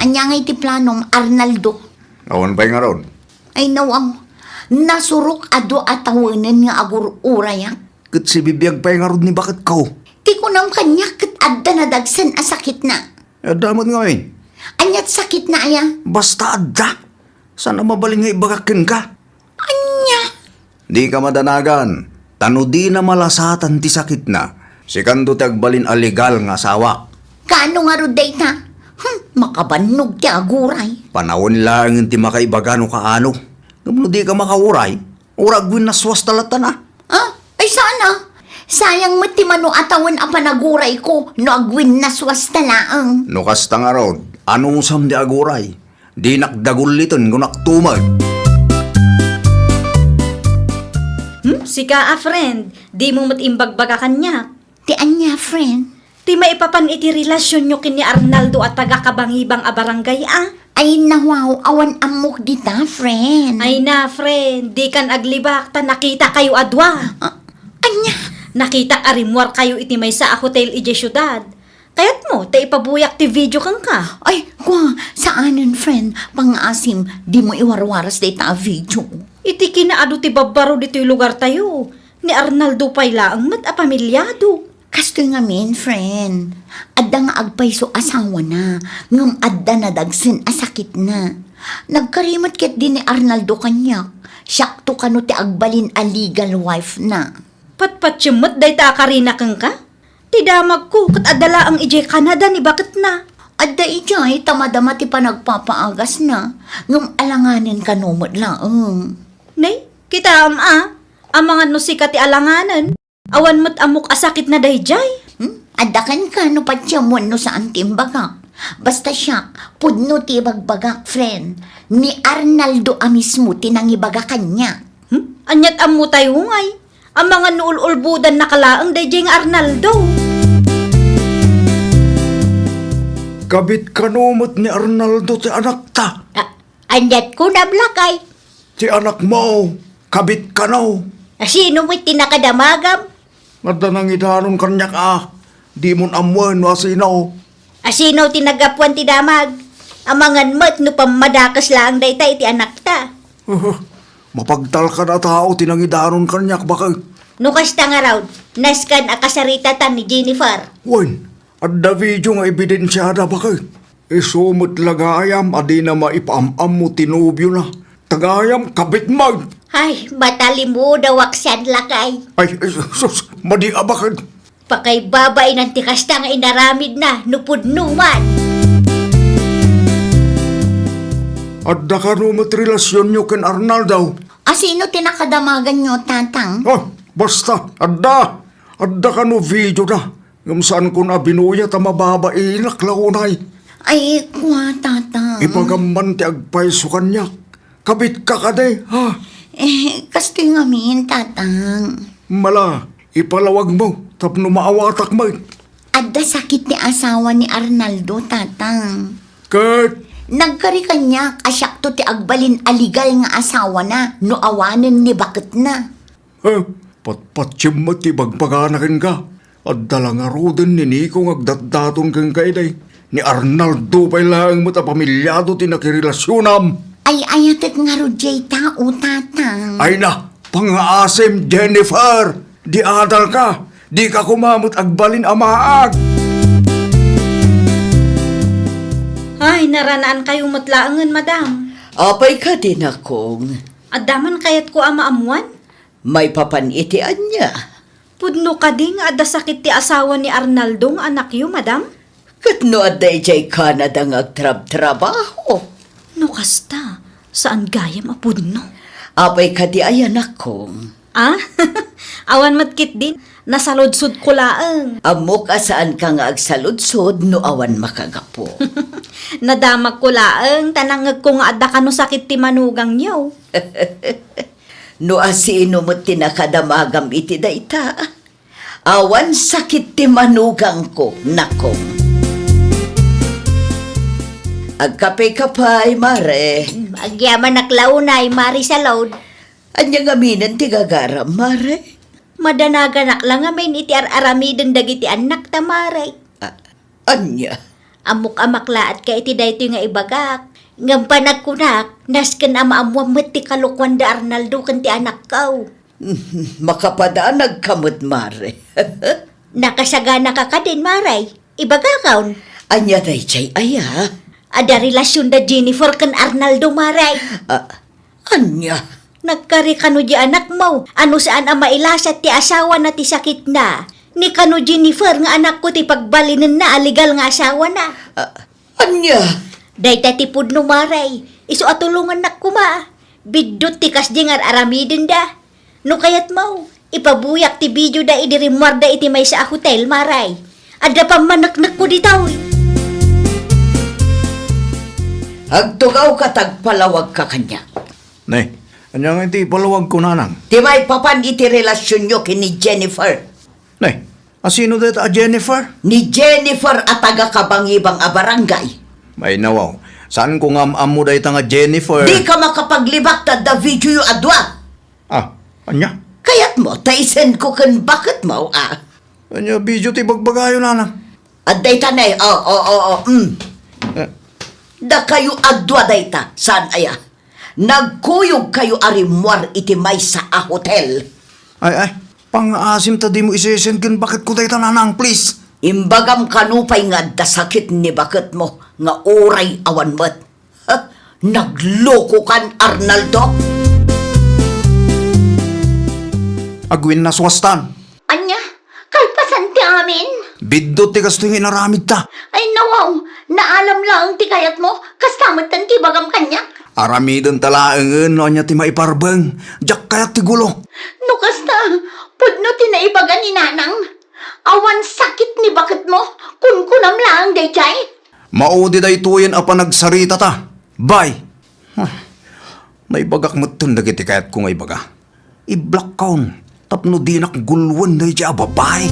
Anya nga iti planom, Arnaldo. Awan pa'y nga rod. Ay nawaw, nasurok ado atawanan nga agur-urayak. Kat si bibiyag pa'y nga rod ni bakit ko. Ti ko nam kanya kat adda na dagsan a sakit na. Damat nga eh. Anyat sakit na aya. Basta adda. Sana mabaling nga ibagakin ka. Anya. Di ka madanagan. Tano di na malasatan ti sakit na. Sikando tagbalin aligal nga asawa. Kano nga ro data? Makabanog ti aguray. Panawon lang ti makaibagano kaano. Ngam di ka makauray. Uragwin na swas talata na. Ah, ay sana. Sayang mati mano atawan a panaguray ko no agwin na swas talaang. No kasta nga rod. Anong sam di aguray? Di nakdaguliton kung naktumag. Sika friend, di mo matimbagbag kanya. Ti anya, friend. Ti maipapan iti relasyon nyo kini Arnaldo at taga-kabangibang a barangay Ay nawaw, awan amok dita, friend. Ay na friend, di kan aglibak ta nakita kayo adwa. Anya. Nakita arimwar kayo iti may sa hotel ije syudad. Kayat mo, ta ipabuyak ti video kang ka. Ay, kwa, saanan, friend? Pang-asim, di mo iwarwaras data a video. Iti kinaado ti babaro dito'y lugar tayo. Ni Arnaldo pa'y laang mat a pamilyado. Kasto nga min, friend. Adda nga agpayso asawa na. Ngam adda na dagsin asakit na. Nagkarimot ket din ni Arnaldo kanyak. Syakto kano ti agbalin a legal wife na. Patpatsyumot day ta karina kang ka? Ti damag ko, kat adala ang ije Canada ni bakit na? Adda ijay, tamadama ti panagpapaagas na. Ngam alanganin kanomot laang. Nay, kita ang mga nusika ti alanganan. Awan mo't amok asakit na dayjay. Adakan ka no patyamon no saan timbagak. Basta siya, pudno ti bagbagak, friend. Ni Arnaldo a mismo tinangibagakan niya. Anyat amu tayo ngay. Ang mga nuul-ulbudan na kalaang dayjay nga Arnaldo. Kabit kanumot ni Arnaldo ti anak ta. Anyat ko na blakay. Ti anak mo, kabit ka no. Sino mo'y tinakadamagam? Adda nang idanon kanyak Di mon amwan wasinaw. Asino tinagapuan ti damag? Amangan mo't no pamadakas lang dayta iti anak ta. Mapagtal ka na tao, tinangidanon kanyak bakit? Nukas ta nga raw, naskan akasarita ta ni Jennifer. Wan, adda video nga ebidensyada bakit? Isumot lagayam, adi na maipamam mo tinubyo na. Tagayam, kabit mag. Ay, matali mo daw aksan lakay. Ay, sus, madi abakad. Pakay babay ng tikasta nga inaramid na, nupod numan. Adda ka no matrelasyon nyo ken Arnaldo. Sino tinakadamagan nyo, tatang? Oh, basta, adda. Adda ka no video na. Ngam saan ko na binuya ta mababainak launay. Ay, kuha, tatang. Ipagamban ti agpaiso kanya. Kabit ka kade, ha? Kastoy ngamin, tatang. Mala, ipalawag mo. Tapno maawatak mo. Adda sakit ni asawa ni Arnaldo, tatang. Kat, Nagkari kanya kasyak to ti agbalin aligal nga asawa na, no awanen ni bakit na. Patpatsyam mo ti bagpaganakin ka. Adda lang aroden ni Nico ngagdatdaton kang kaiday. Ni Arnaldo pa'y lang mo ta pamilyado ti nakirelasyonam. Ay ayatet nga rujay tao, tatang. Ay na, pangaasim Jennifer. Di adal ka. Di ka kumamot agbalin amaag. Ay, naranaan kayong matlaangan, madam. Apay ka din akong. Adaman kayat ko ama amuan? May papanitian niya. Pudno ka ding adda sakit ti asawa ni Arnaldo nga anak yu, madam? Katno aday jay Canada nga agtrab-trabaho. No kasta, saan gayam apudno? Apay ka di ayan akong. Ah? Awan matkit din, nasalodsod ko laang. Amo ka saan ka nga agsaludsod no awan makagapo. Nadamag ko laang, tanangag ko nga adda ka no sakit ti manugang niyo. No asino mo tinakadamagam iti dayta. Awan sakit ti manugang ko, nakong. Agkapay-kapay, mare. Agyaman naklaunay, mari sa load. Anya gaminan ti gagaram, mare. Madanaganak lang nga may iti aramidon dagiti anak tamaray. Anya. Amok amakla at ka iti dayto nga ibagak. Ngam panagkunak, nasken ama-amuam ti kalukwan da Arnaldo kan ti anak kau. Makapadaan nagkamot, mare. Nakasagana ka din, maray. Ibagakaon. Anya day chay aya. Ada relasyon da Jennifer kan Arnaldo, maray. Anya. Nagkari kanu di anak mo. Ano saan ang mailasat ti asawa na ti sakit na. Ni kanu Jennifer nga anak ko ti pagbalinin na aligal nga asawa na. Anya. Day ti pudno maray. Iso atulungan nak kuma. Bidot ti kasdi nga aramidin da. No kayat mo. Ipabuyak ti video da idirimwar da iti may sa hotel maray. Ada pa manaknak ko ditaw. Agtugaw ka tagpalawag ka kanya. Ne, anyang iti palawag ko nanang. Di may papan iti relasyon nyo kini Jennifer. Ne, asino dito a Jennifer? Ni Jennifer at taga-kabangibang a barangay. May nawaw. Saan ko nga mo dahil nga Jennifer? Di ka makapaglibak ta da video yu adwa. Ah, anya? Kayat mo, taisen ko kan bakit mo, Anya, video ti bagbagayo nanang. Aday tanay, Da kayo adwa dayta, saan aya? Nagkuyog kayo arimwar iti may sa a hotel. Ay, pang-asim ta di mo isesend kin bakit ko dahil nanang, please. Imbagam kanupay nga da sakit ni bakit mo, nga oray awan mat. Nagloko kan Arnaldo? Agwin na swastan. Anya, kalpasan ti amin. Biddo ti kasto yung inaramid ta. Ay nawaw, naalam lang ti kayat mo, kastamatan ti bagam kanya. Aramidon talaangan no anya ti maiparbang. Jak kayat ti gulo. No kasta, pudno ti naibaga ni nanang. Awan sakit ni bakit mo, kunkunam lang day chay. Maudi da ituyen apa nagsarita ta. Bye. Naibagak mo tun dagiti kayat ko nga ibaga. I-block kaon. Tapno di nakgulwan da iti ababay.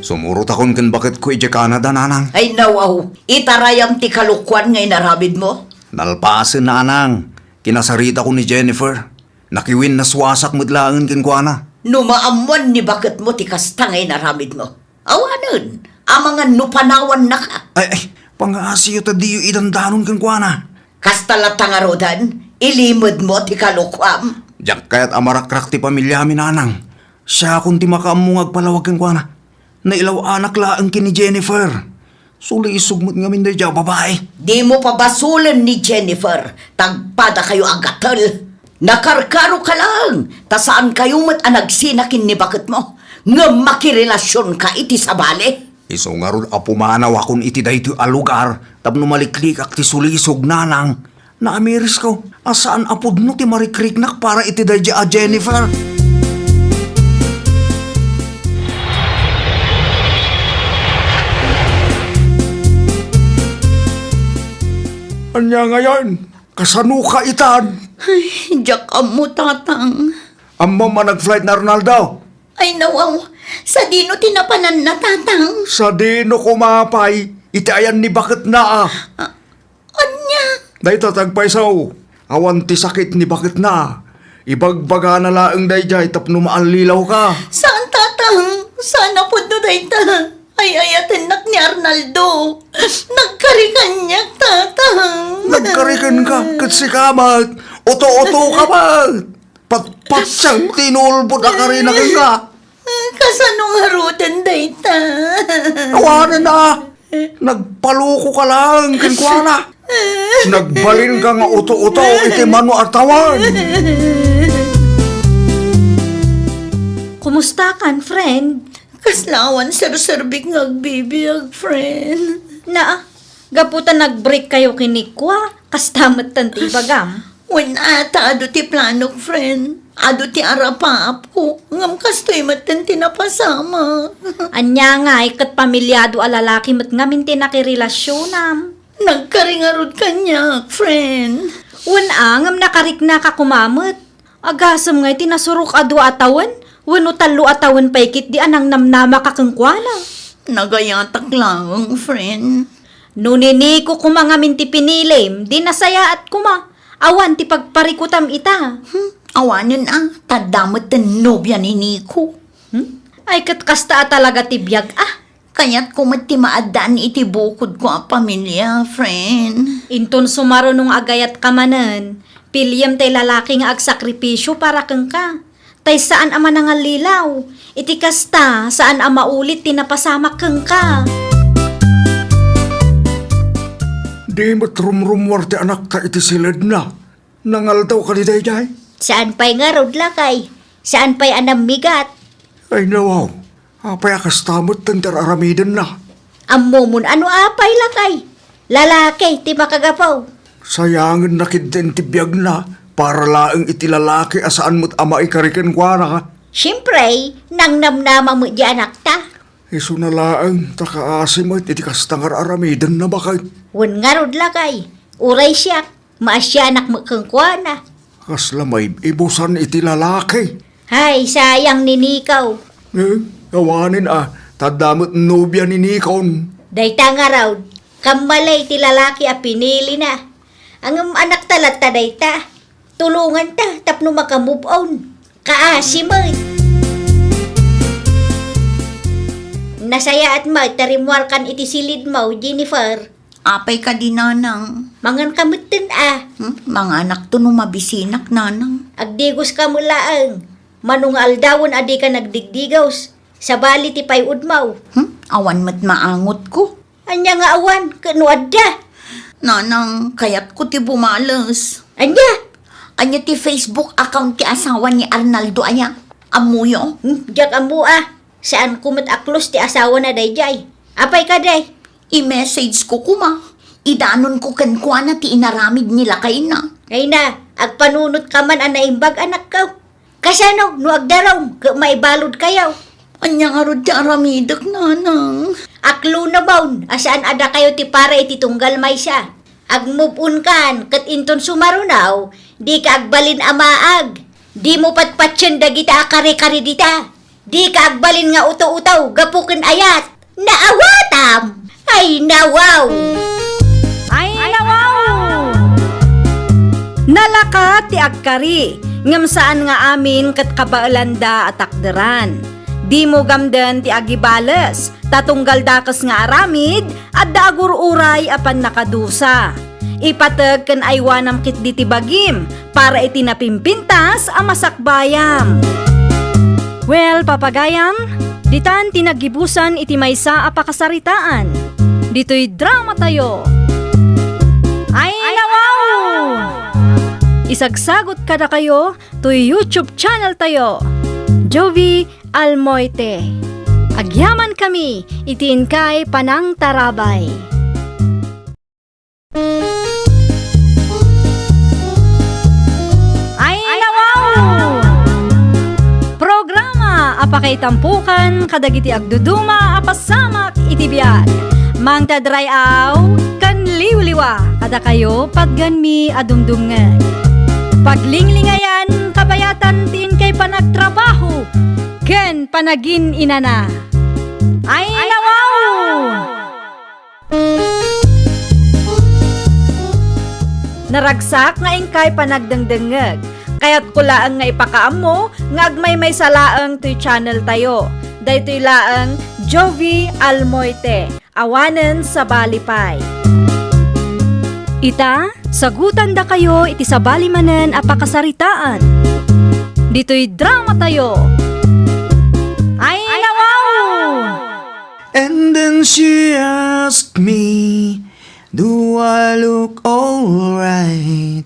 Sumurot akon kan bakit ko iti Canada, nanang. Ay nawaw, itarayam ti kalukwan nga inarabid mo? Nalpasin, nanang. Kinasarita ko ni Jennifer. Nakiwin na swasak mudlaangan kinkwana. Numaamuan ni bakit mo ti kasta nga inaramid mo? Awanan, amangan nupanawan na ka. Ay, pang-aasiyo ta di yung idandanon kinkwana. Kasta latangarodan, ilimod mo ti kalukwam. Diyak kaya't amarakrak ti pamilya mi, nanang. Siya kung ti makaamungag palawag kinkwana. Nailaw anak laang kini Jennifer. Suli isugmot nga minday dya babae. Di mo pa basulan ni Jennifer. Tagpada kayo agatal. Nakarkaro ka lang. Ta saan kayo mat anagsinakin ni bakit mo? Nga makirelasyon ka iti sa bale. Iso nga ron apumanaw akong iti dayto alugar. Tapno maliklik ak ti suli isog nanang. Naamiris ko, asaan apod no ti marikriknak para iti dayja a Jennifer? Anya ngayon, kasano ka itan? Ay, Jack mo tatang. Amma manag-flight na Ronaldo. Ay nawaw, sa dino tinapanan na tatang. Sa dino kumapay, iti ayan ni bakit na ah. Anya? Day tatagpay saw, awan ti sakit ni bakit na. Ibagbaga na laang day jay tapno maalilaw ka. Saan tatang? Sana po do dayta. Ay ayatin ni Arnaldo. Nagkarikan niya tatang. Nagkarikan ka, kasi kamat. Oto-oto ka ba? Patpat siyang tinulbot na karina ka. Kasanong harutan dayta. Awanan na. Nagpaluko ka lang, kinkwana. Nagbalin ka nga uto-uto, iti mano atawan. Kumusta kan, friend? Kaslawan sir-serbik ngagbibiyag, friend. Na, gaputan nag-break kayo kinikwa, kastamat tanti bagam. When ata ado ti planok, friend. Ado ti arapaap ko. Ngam kastoy matan tinapasama. Anya nga, ikat pamilyado a lalaki mat ngamin tinakirelasyonam. Nagkaringarod kanya, friend. Ngam nakarik na ka kumamot. Agasam nga tinasurok ado atawan. Wano talo atawan paikit di anang namnama kakangkwana. Nagayatak lang, friend. Nunini ko kumangamin ti pinilim, di nasaya at kuma. Awan ti pagparikutam ita. Awanan tadamot ten nobya ni Nico. Ay katkasta talaga ti biyag Kaya't kumati maadaan iti bukod ko ang pamilya, friend. Inton sumaro nung agayat kamanan, pilyam tay lalaki nga agsakripisyo para kang ka. Tay saan ama nangalilaw, iti kasta saan ama ulit tinapasamak kang ka. Di matrumrumwar ti anak ka iti silid na. Nangal daw ka ni Dayjay. Saan pa'y nga rod lakay? Saan pa'y anam migat? Ay nawaw, apay akastamot tantar aramidan na. Ammumun ano apay lakay? Lalaki, ti makagapaw. Sayangin nakidden ti biyag na, para laang iti lalaki asaan mo't ama ikarikan kwa na. Siyempre, nang namnama mo di anak ta. Iso na laang takaasim at iti kastangar aramidan na bakit. Wan nga rod lakay. Uray siya, maasyanak mo kang kuwana. Kasla may ibusan iti lalaki. Hay, sayang ninikaw. Awanin tadamot nobya ni Nikon. Dayta nga raw, kamalay ti lalaki a pinili na. Ang anak talat ta dayta. Tulungan ta, tapno makamove on. Kaasi mo. Nasaya at mo, tarimwar kan iti silid mo, Jennifer. Apay ka di nanang. Mangan kamutin Mga anak to no mabisinak nanang. Agdigos ka mo laang. Manung aldawon adi ka nagdigdigaws. Sa bali ti payud mo. Awan mat maangot ko. Anya nga awan, kanuad da. Nanang, kayat ko ti bumalas. Anya? Anya ti Facebook account ti asawa ni Arnaldo aya. Amuyo. Diyak amu Saan kumat aklos ti asawa na dayjay? Apay ka day? I-message ko kuma. Idanon ko kankwa na ti inaramid nila kay na. Ngay na, agpanunot ka man anaimbag anak ka. Kasano, no agdaraw, maibalod kayaw. Anya nga rod ti aramidak nanang. Aklo na bawn, asaan ada kayo ti para iti tunggal may siya. Agmove kan, kat inton sumarunaw, di ka agbalin amaag. Di mo patpatsyan dagita akari-kari dita. Di ka agbalin nga uto-utaw, gapukin ayat. Naawatam! Ay nawaw! Ay, nawaw! Nalakat ti agkari, ngam saan nga amin kat kabaalanda at akderan. Di mo gamden ti agibales, tatunggal dakas nga aramid, at daagur-uray apan nakadusa. Ipatag kan aywanam kit di tibagim, para itinapimpintas a masakbayam. Well, papagayam, Ditan tinagibusan iti maysa a pakasaritaan. Dito'y drama tayo. Ay nawaw! Isagsagot kada kayo to YouTube channel tayo. Jovi Almoite. Agyaman kami itiin kay Panang Tarabay. Ay nawaw! Programa apakay tampukan kadagiti agduduma apasamak iti biag. Mang tadrayaw kan liwliwa kada kayo padganmi adumdumngan. Paglinglingayan kabayatan tin kay panagtrabaho ken panagin inana. Ay nawaw! Naragsak nga ingkay panagdengdengeg. Kaya't kulaang nga ipakaam mo, nga agmay may salaang to'y channel tayo. Daytoy laang Jovi Almoite, awanen sa balipay. Ita, sagutan da kayo iti sa balimanen a pakasaritaan. Dito'y drama tayo. Ay nawaw! And then she asked me, do I look alright?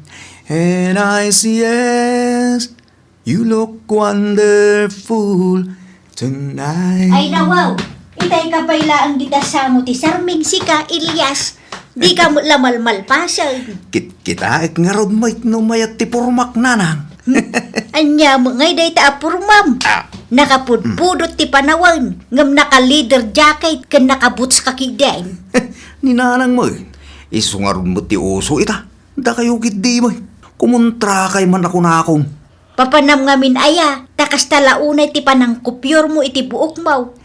And I say yes, you look wonderful tonight. Ay nawaw, itay ka pala ang gidasamo ti Sarming Sika, Ilyas. Di ka mo lamalmalpasan. Kita ek nga rod mo't numayat ti purmak nanang. Anya mo ngay day ta apurmam. Nakapudpudot ti panawan. Ngam naka-leather jacket kan nakaboots kakigdain. Ni nanang mo, isungarod mo ti uso ita. Da kayo gidi mo. Kumuntra kay man ako na akong. Papanam ngamin aya, takas talaunay ti panang kupyor mo iti buok mau.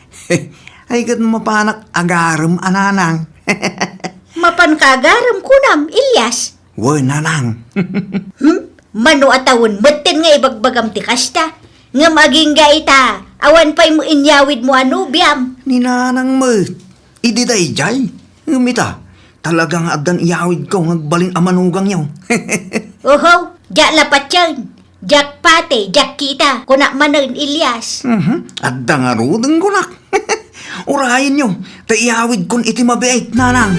Ay kat mapanak agaram ananang. Mapan kagaram kunam, Ilyas. Woy nanang. Mano atawon, batin nga ibagbagam ti kasta. Nga maging gaita, awan pa'y mo inyawid mo anubiam. Ni nanang mo, idi day jay. Ngumita, talagang adan iyawid ko ngagbalin amanugang yaw. Oho, jak lapat yan. Jak pate, jak kita, kunak manan Ilyas. Adda nga rudeng kunak. Urahin nyo, taiyawid kun iti mabait nanang.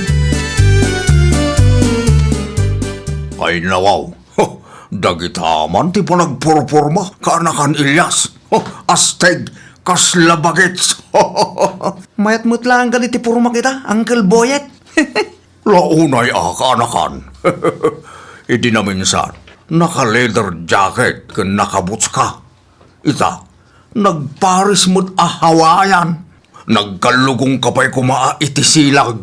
Ay nawaw, dagitaman ti panagpurpurma kaanakan Ilyas. Asteg, kaslabagets. Mayat mo't lang ka iti purma kita, Uncle Boyet. Launay kaanakan. Idi na minsan, naka-leather jacket ken nakaboots ka. Ita, nagparis mo't ahawayan. Nagkalugong kapay kumaa iti silag.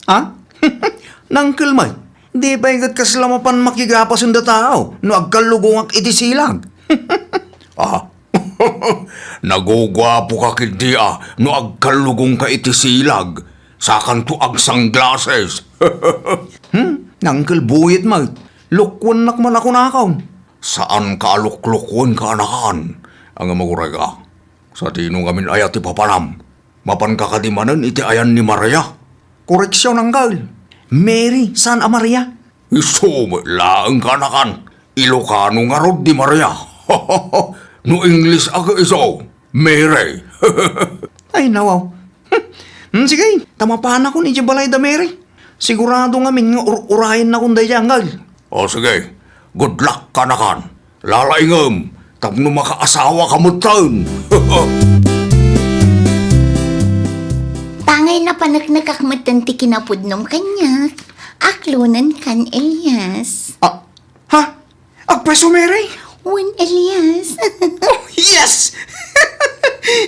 Ha? Nang kilmay, di ba ingat kaslamapan makigapas yung tao no agkalugong ak iti silag? Ah, nagugwapo ka kindi no agkalugong ka iti silag. Sakan to ag sungglasses. Nangkel buyit mag, lukwon nak man ako nakaw. Saan ka aluklukon ka anakan? Ang maguraga. Sa tinong amin ayat ti papanam. Mapan kakadimanan iti ayan ni Maria. Koreksyon ang gal. Mary, saan a Maria? Iso, laang ka anakan. Ilocano nga rod di Maria. No English aga iso. Mary. Ay nawaw. Sige, tamapan ako ni Jabalay da Mary. Sigurado nga min nga urahin na kung daya gal. O sige, good luck ka anakan. Lalaingam. Tapno makaasawa ka mo taon. Tangay na panagnakakmatan ti kinapudnom kanyak. Aklunan kan Elias. Ha? Agpreso Mary? Wen Elias. Yes!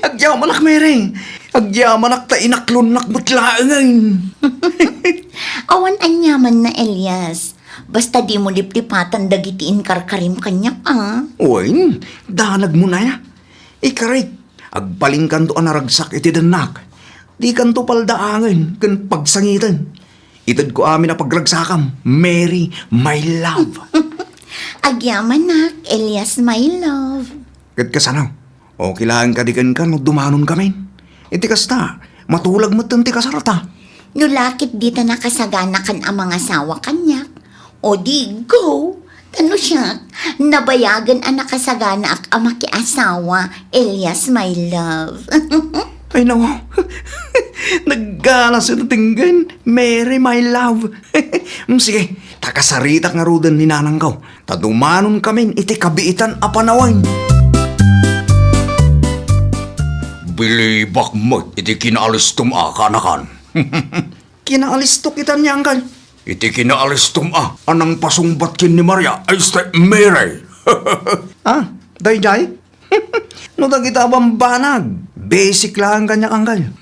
Agyaman ak Mary. Agyaman ak ta inaklon nak mutlaangan. Awan anyaman na Elias. Basta di mo liplipatan dagitiin karkarim kanyak Uy, danag mo na ya. Ikarit, agpaling kanto anaragsak iti danak. Di kanto paldaangan, kan pagsangitan. Itad ko amin na pagragsakam, Mary, my love. Agyaman nak, Elias my love. Kat kasanaw, o kilaan kadikan ka no dumanon kami. Iti kasta, matulag mo tanti kasarata. Nulakit dita nakasagana kan ang mga asawa kanyak. O di go, Ano siya? Nabayagan ang nakasagana ak ama ki asawa, Elias, my love. Ay naku, naggana sa tinggan. Mary, my love. Sige, takasaritak nga rudan ni nanang ko. Tadumanon kami iti kabiitan a panawan. Bilibak mo, iti kinalistum a kanakan. Kinalistok kita niyang kan. Iti kinalistum a, anang pasungbat kin ni Maria, ay stay Mary. Ah, day-day? No da kita bambanag. Basic lang kanya anggal.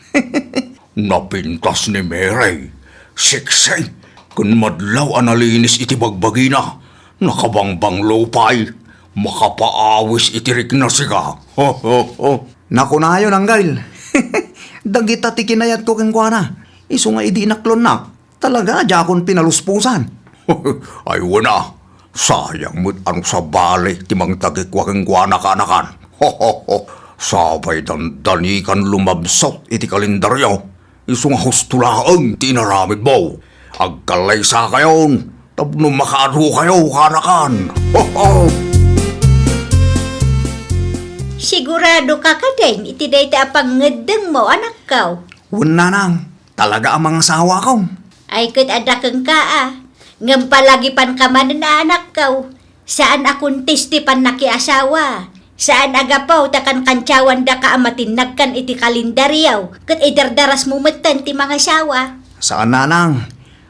Napintas ni Mary. Siksay. Kun madlaw analinis iti bagbagina. Nakabangbang lupay. Makapaawis iti na siga. Ho, ho, ho. Naku na yun, anggal. Dagita ti kinayat ko keng kuana. Iso nga idi naklon na. Talaga, jakon pinaluspusan. Ay, wana. Sayang mo't ano sa bali timang tagikwa keng kuana kanakan. Ho, ho, ho. Sabay dandanikan lumabsot iti kalendaryo. Isong hustulaang tinaramid mo. Agkalay sa kayon. Tapno makaadho kayo kanakan. Ho, ho. Sigurado ka ka din, iti dayta apang ngedeng mo, anak kaw. Wala nang. Talaga ang mga sawa ko. Ay kat adakeng ka ah. Ngam palagipan ka man na anak kaw. Saan akong tisti pan nakiasawa? Saan agapaw takan kantsawan da ka amatinag kan iti kalendaryaw? Kat idardaras mo matan ti mga sawa. Saan nanang?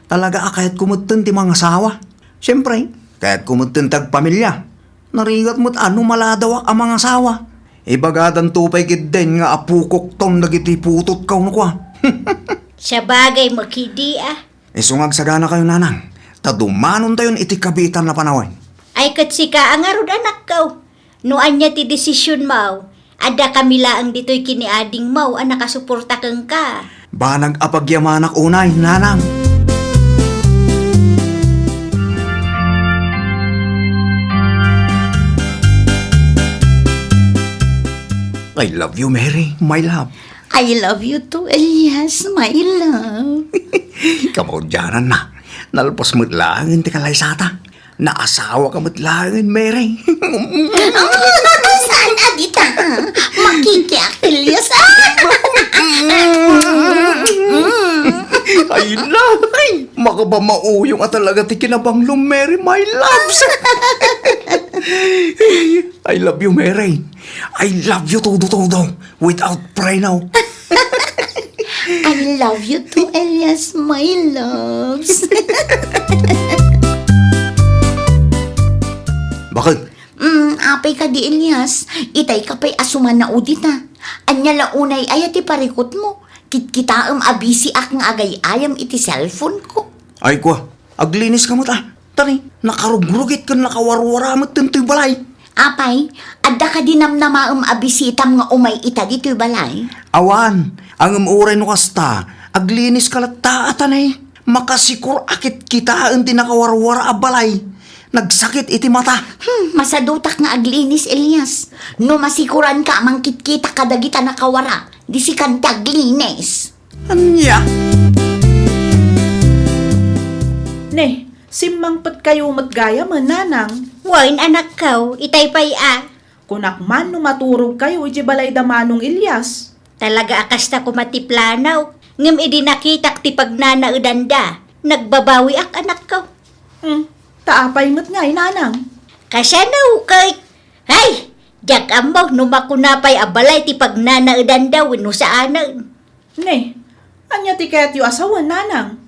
Talaga kahit kumutin ti mga sawa. Siyempre, kahit kumutin tag pamilya. Narigat mo't ano maladawak ang mga sawa. Ibagadan tupay kid din nga apukok tong nagiti putot kaw no kwa. Sa bagay makidi ah. Isungag sagana kayo nanang. Tadumanon tayon iti kabitan na panawan. Ay kat sika ang arod anak kaw. Noan niya ti desisyon mau. Ada kamila ang dito'y kiniading mau ang nakasuporta kang ka. Banag apagyamanak unay, nanang. I love you, Mary, my love. I love you too, Elias, my love. Kamodyanan na. Nalpas mo't langin ti kalaysata. Naasawa ka mo't langin, Mary. Saan adita? Makikiak, Elias. Ay, nay! Makabamauyong at talaga ti kinabanglong, Mary, my loves. I love you, Mary. I love you, todo-todo. Without pray now. I love you too, Elias, my loves. Bakit? Apay ka di, Elias. Itay ka pa'y asuman na udita. Anya launay ay ati parikot mo. Kitkitaam abisi akong agay ayam iti cellphone ko. Ay, kwa. Aglinis ka mo ta. Tani, nakarugrugit ka nakawarwaramot tinto'y balay. Apay, adda ka dinamnamaam abisitam nga umay ita dito'y balay. Awan, ang umuray no kasta, aglinis ka latta atanay. Makasikur akit kita ang tinakawarwara a balay. Nagsakit iti mata. Masadutak nga aglinis, Elias. No masikuran ka amang kitkita kadagita nakawara. Di si kan taglinis. Anya? Ne, simmangpat kayo matgaya man nanang. Wain anak kaw, itay pa'y ah. Kunak man no maturog kayo iti balay da manong Elias. Talaga akasta ko matiplanaw. Ngam idi nakitak ti pagnanaudanda. Nagbabawi ak anak kaw. Taapay mo't ngay nanang. Kasanaw kay... Hay! Diyak amaw, numakunapay abalay ti pagnanaudanda wino sa anan. Ne, anya ti kayat yu asawan nanang.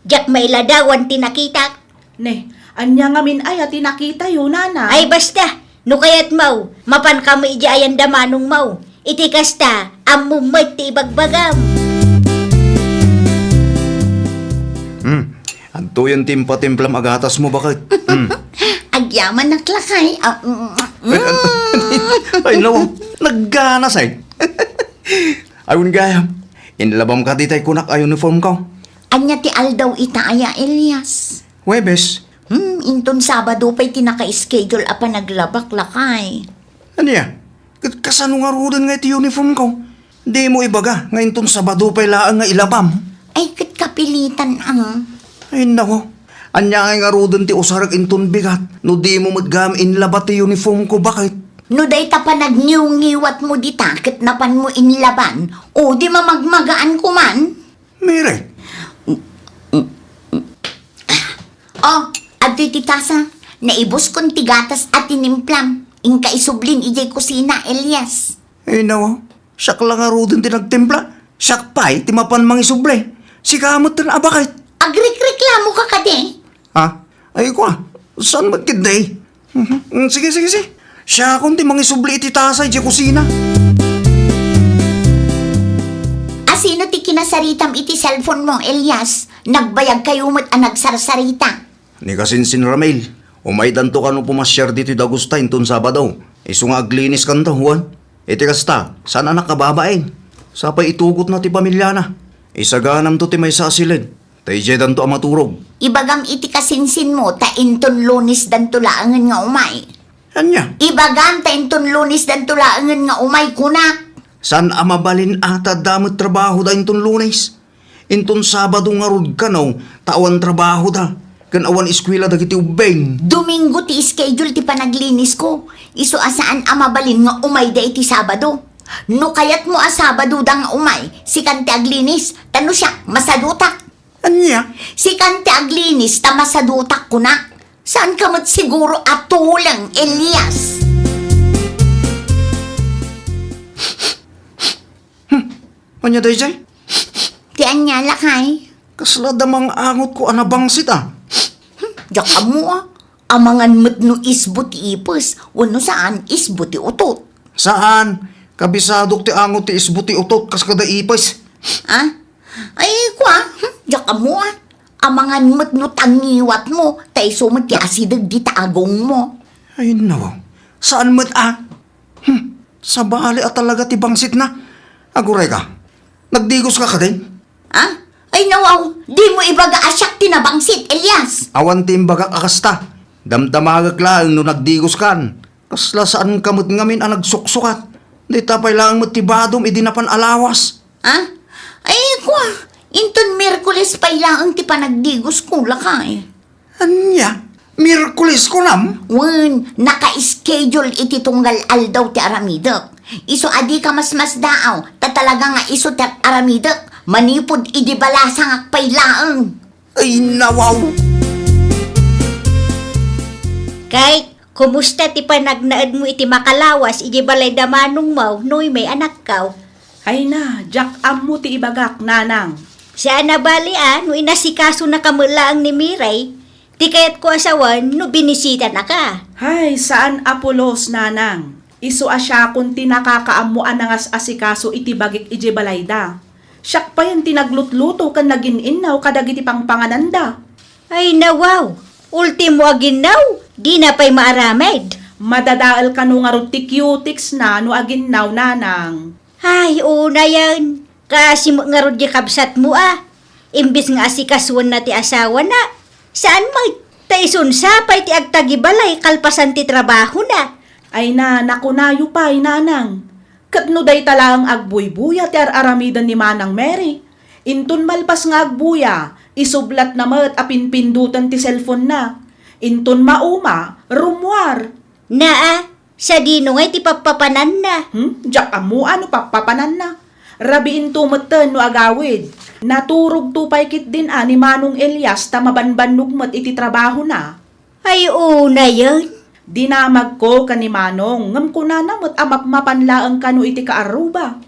Diyak mailadawan ti nakitak. Ne, anya ngamin ay ati nakita yu nanang. Ay basta, no kayat mau, mapan kami iji ayan damanong mau. Iti kasta, amumay ti ibagbagam. Anto yung timpa-timplam agatas mo, bakit? Agyaman naklakay. Ay, no. Nagganas ay. Ayun gaya. Inlabam ka ditay kunak ay uniform ko. Anya ti aldaw ita aya, Elias. Webes. Inton Sabado pa'y tinaka-schedule apa naglabak lakay. Ano ya? Kasano nga rudan nga iti uniform ko? Di mo ibaga. Ngayon ton Sabado pa'y laang nga ilabam. Ay, kat kapilitan ang... Ay, nako. Anya nga rodon ti usarag inton bigat. No di mo magam inlabat ti uniform ko, bakit? No day ta pa nagngiw-ngiwat mo dita, ket napan mo inlaban, o di mamagmagaan ko man. Mire, Oh, adto'y titasa, naibos kong tigatas at tinimplam. Ingka isublin ijay kusina, Elias. ay nawa, siyak lang nga rodon ti nagtimpla. Siyak pa'y ti mapan mangisuble. Si kamot tan abakit. Agrik-reklamo ka kade. Ha? Ay ko saan magkiday? Sige. Siya akong ti mangisubli iti tasay di kusina. Asino ti kinasaritam iti cellphone mo, Elias? Nagbayag kayo mo't nagsarsarita. Ni kasinsin Ramel, umaydan to kano pumasyar dito dagusta inton Sabado. Iso nga aglinis kanto, Juan. Iti kasta, saan anak kababaeng? Sapay itugot na ti pamilya na. Isaganam to ti may sasilid. Tayjedan to ang maturog. Ibagam iti kasinsin mo, ta inton lunis dan tulaangan nga umay. Anya, Ibagam ta inton lunis dan tulaangan nga umay kunak. saan amabalin ata damot trabaho da inton Lunes? Inton Sabado nga rod ka no, tawan trabaho da. Kan awan eskwela da kiti ubeng. Domingo ti schedule ti panaglinis ko. Iso asaan amabalin nga umay da iti Sabado. No kayat mo Sabado da nga umay, si kante aglinis, tano siya, masadutak. Anya, Si kante aglinis, ta masadutak ko na. Saan ka mo't siguro atulang, Elias? anya dayjay? Ti anya lakay. Kasla damang angot ko anabangsit ah. Diyak mo amangan mo't no isbuti ipos, wano saan isbuti utot. Saan? Kabisadok ti angot ti isbuti utot kas kada ipes. Ha? Ay, kwa, diyak mo amangan mo't no tangiwat mo, tay sumot ti asidag di taagong mo. Ay nawaw, saan mo't ah? Sa bali at talaga ti bangsit na. Aguray ka, nagdigos ka din? Ha? Ay nawaw, di mo ibaga asyak tinabangsit, Elias. Awan ti imbagak akasta. Damdamagak lang no nagdigos kan. Kasla saan kamot ngamin ang nagsuksukat. Di tapay lang mo ti badom idinapan alawas. Ha? Ay, kwa, inton Merkules pa ilang ti panagdigos ko lakay. Anya, Miyerkules ko nam. Wen, naka-schedule iti tunggal aldaw ti aramidek. Iso adi ka mas daaw, ta talaga nga iso ti aramidek. Manipod idi balasang akpay laeng. Ay nawaw. Kay, kumusta ti panagnaad mo iti makalawas, iti balay damanong mo, noy may anak kaw. Ay na, Jack am mo ti ibagak, nanang. Siya na bali no inasikaso na kamulaang ni Miray, ti kayat ko asawan, no binisita na ka. Hay, saan Apolos, nanang? Isu asya kun tinakakaamuan nangas asikaso iti bagik ije balayda. Siyak pa yan tinaglutluto kan nagin-inaw kadagiti pang pangananda. Ay nawaw, ultimo aginaw, di na pa'y maaramed. Madadaal ka no nga ti cutics na no aginaw, nanang. Ay, una yan. Kasi mo nga ron di kabsat mo Imbis nga asikasuan na ti asawa na. Saan mo? Taisun sapay ti agtagibalay kalpasan ti trabaho na. Ay na, nakunayo pa, nanang. Katno day talang agbuy-buya ti aramidan ni Manang Mary. Intun malpas nga agbuya, isublat na mat apinpindutan ti cellphone na. Intun mauma, rumwar. Naa, sa dino ngay ti papapanan na. Diyak amu ano papapanan na. Rabiin tumatan no agawid. Naturog tupay kit din ni Manong Elias ta mabanbannog mat iti trabaho na. Ay, una yan. Dinamag ko ka ni Manong, ngam ko na namot amapmapanlaang kano iti kaaruba.